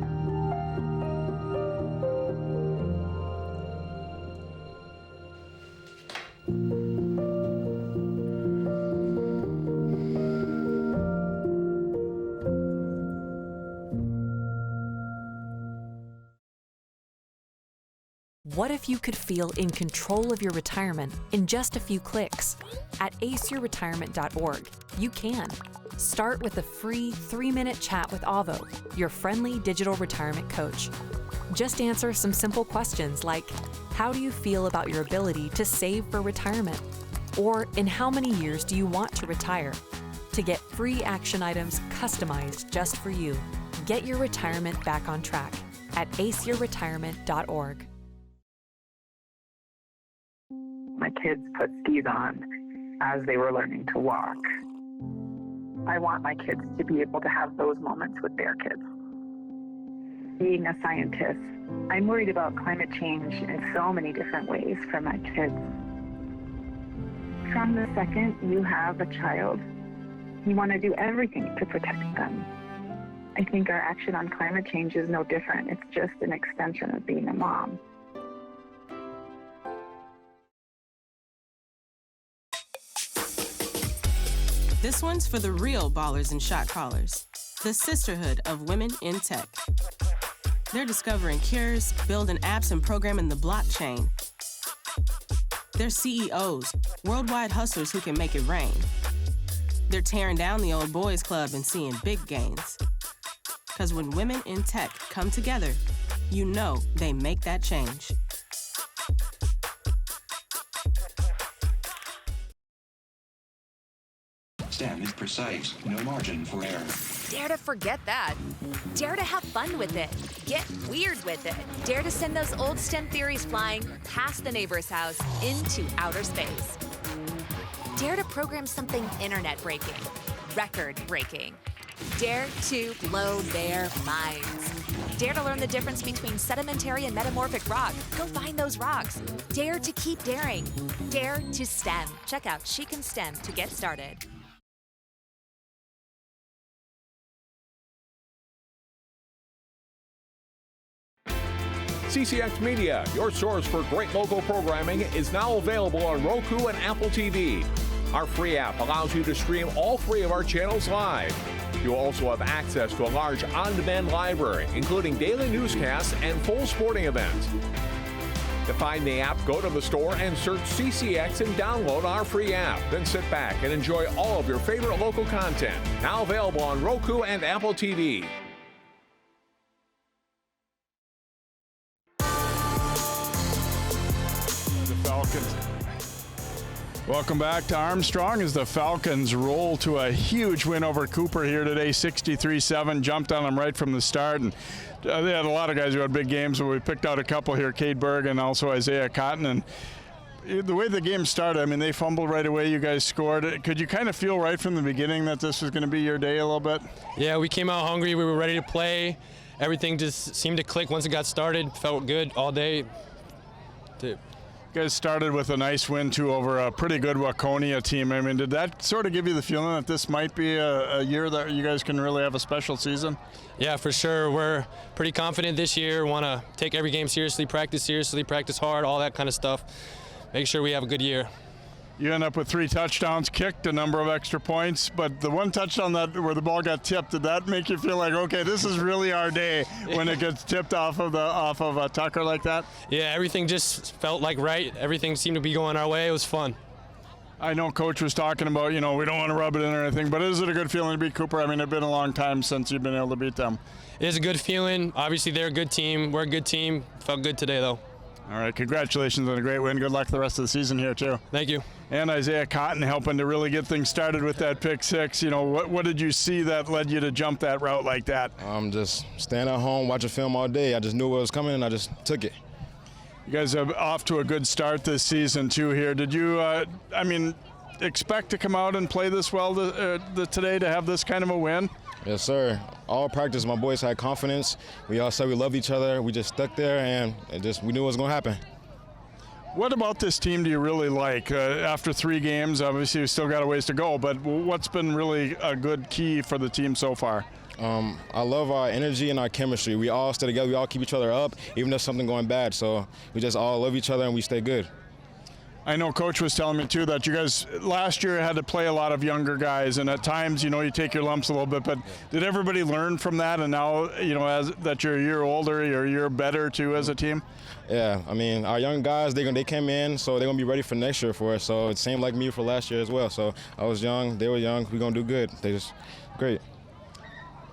What if you could feel in control of your retirement in just a few clicks? At aceyourretirement.org, you can. Start with a free 3-minute chat with Avo, your friendly digital retirement coach. Just answer some simple questions like, how do you feel about your ability to save for retirement? Or in how many years do you want to retire? To get free action items customized just for you. Get your retirement back on track at aceyourretirement.org. My kids put skis on as they were learning to walk. I want my kids to be able to have those moments with their kids. Being a scientist, I'm worried about climate change in so many different ways for my kids. From the second you have a child, you want to do everything to protect them. I think our action on climate change is no different. It's just an extension of being a mom. This one's for the real ballers and shot callers, the sisterhood of women in tech. They're discovering cures, building apps, and programming the blockchain. They're CEOs, worldwide hustlers who can make it rain. They're tearing down the old boys club and seeing big gains. Because when women in tech come together, you know they make that change. STEM is precise, no margin for error. Dare to forget that. Dare to have fun with it. Get weird with it. Dare to send those old STEM theories flying past the neighbor's house into outer space. Dare to program something internet-breaking, record-breaking. Dare to blow their minds. Dare to learn the difference between sedimentary and metamorphic rock. Go find those rocks. Dare to keep daring. Dare to STEM. Check out She Can STEM to get started. CCX Media, your source for great local programming, is now available on Roku and Apple TV. Our free app allows you to stream all 3 of our channels live. You'll also have access to a large on-demand library, including daily newscasts and full sporting events. To find the app, go to the store and search CCX and download our free app. Then sit back and enjoy all of your favorite local content. Now available on Roku and Apple TV. Falcons. Welcome back to Armstrong as the Falcons roll to a huge win over Cooper here today, 63-7. Jumped on them right from the start, and they had a lot of guys who had big games, but we picked out a couple here, Cade Berg and also Isaiah Cotton. And the way the game started, I mean, they fumbled right away. You guys scored. Could you kind of feel right from the beginning that this was going to be your day a little bit? Yeah, we came out hungry. We were ready to play. Everything just seemed to click once it got started. Felt good all day. You guys started with a nice win, too, over a pretty good Waconia team. I mean, did that sort of give you the feeling that this might be a year that you guys can really have a special season? Yeah, for sure. We're pretty confident this year. Want to take every game seriously, practice hard, all that kind of stuff. Make sure we have a good year. You end up with 3 touchdowns, kicked a number of extra points, but the one touchdown where the ball got tipped, did that make you feel like, okay, this is really our day when it gets tipped off of a Tucker like that? Yeah, everything just felt like right. Everything seemed to be going our way. It was fun. I know Coach was talking about, we don't want to rub it in or anything, but is it a good feeling to beat Cooper? I mean, it's been a long time since you've been able to beat them. It is a good feeling. Obviously, they're a good team. We're a good team. Felt good today, though. All right, congratulations on a great win. Good luck the rest of the season here, too. Thank you. And Isaiah Cotton helping to really get things started with that pick six. What did you see that led you to jump that route like that? Just staying at home, watching film all day. I just knew what was coming, and I just took it. You guys are off to a good start this season, too, here. Did you, expect to come out and play this well today to have this kind of a win? Yes, sir. All practice, my boys had confidence. We all said we loved each other. We just stuck there, and we knew what was going to happen. What about this team do you really like? After 3 games, obviously you still got a ways to go, but what's been really a good key for the team so far? I love our energy and our chemistry. We all stay together. We all keep each other up, even if something going bad. So we just all love each other, and we stay good. I know Coach was telling me, too, that you guys last year had to play a lot of younger guys, and at times, you take your lumps a little bit, but did everybody learn from that? And now, as that you're a year older, you're a year better, too, as a team? Yeah, I mean, our young guys, they came in, so they're going to be ready for next year for us. So it seemed like me for last year as well. So I was young, they were young, we're going to do good. They just great.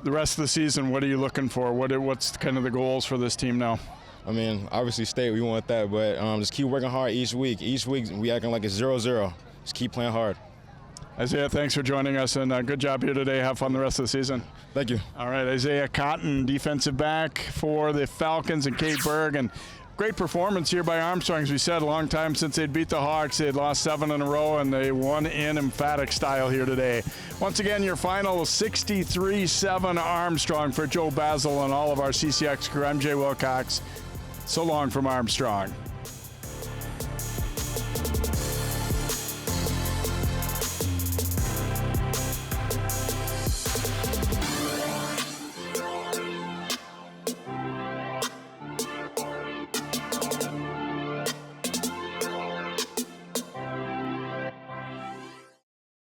The rest of the season, what are you looking for? What's kind of the goals for this team now? I mean, obviously state, we want that, but just keep working hard each week. Each week, we acting like it's 0-0. Just keep playing hard. Isaiah, thanks for joining us, and good job here today. Have fun the rest of the season. Thank you. All right, Isaiah Cotton, defensive back for the Falcons, and Kate Berg, and great performance here by Armstrong. As we said, a long time since they'd beat the Hawks. They had lost 7 in a row, and they won in emphatic style here today. Once again, your final 63-7 Armstrong for Joe Basil and all of our CCX crew. I'm Jay Wilcox. So long from Armstrong.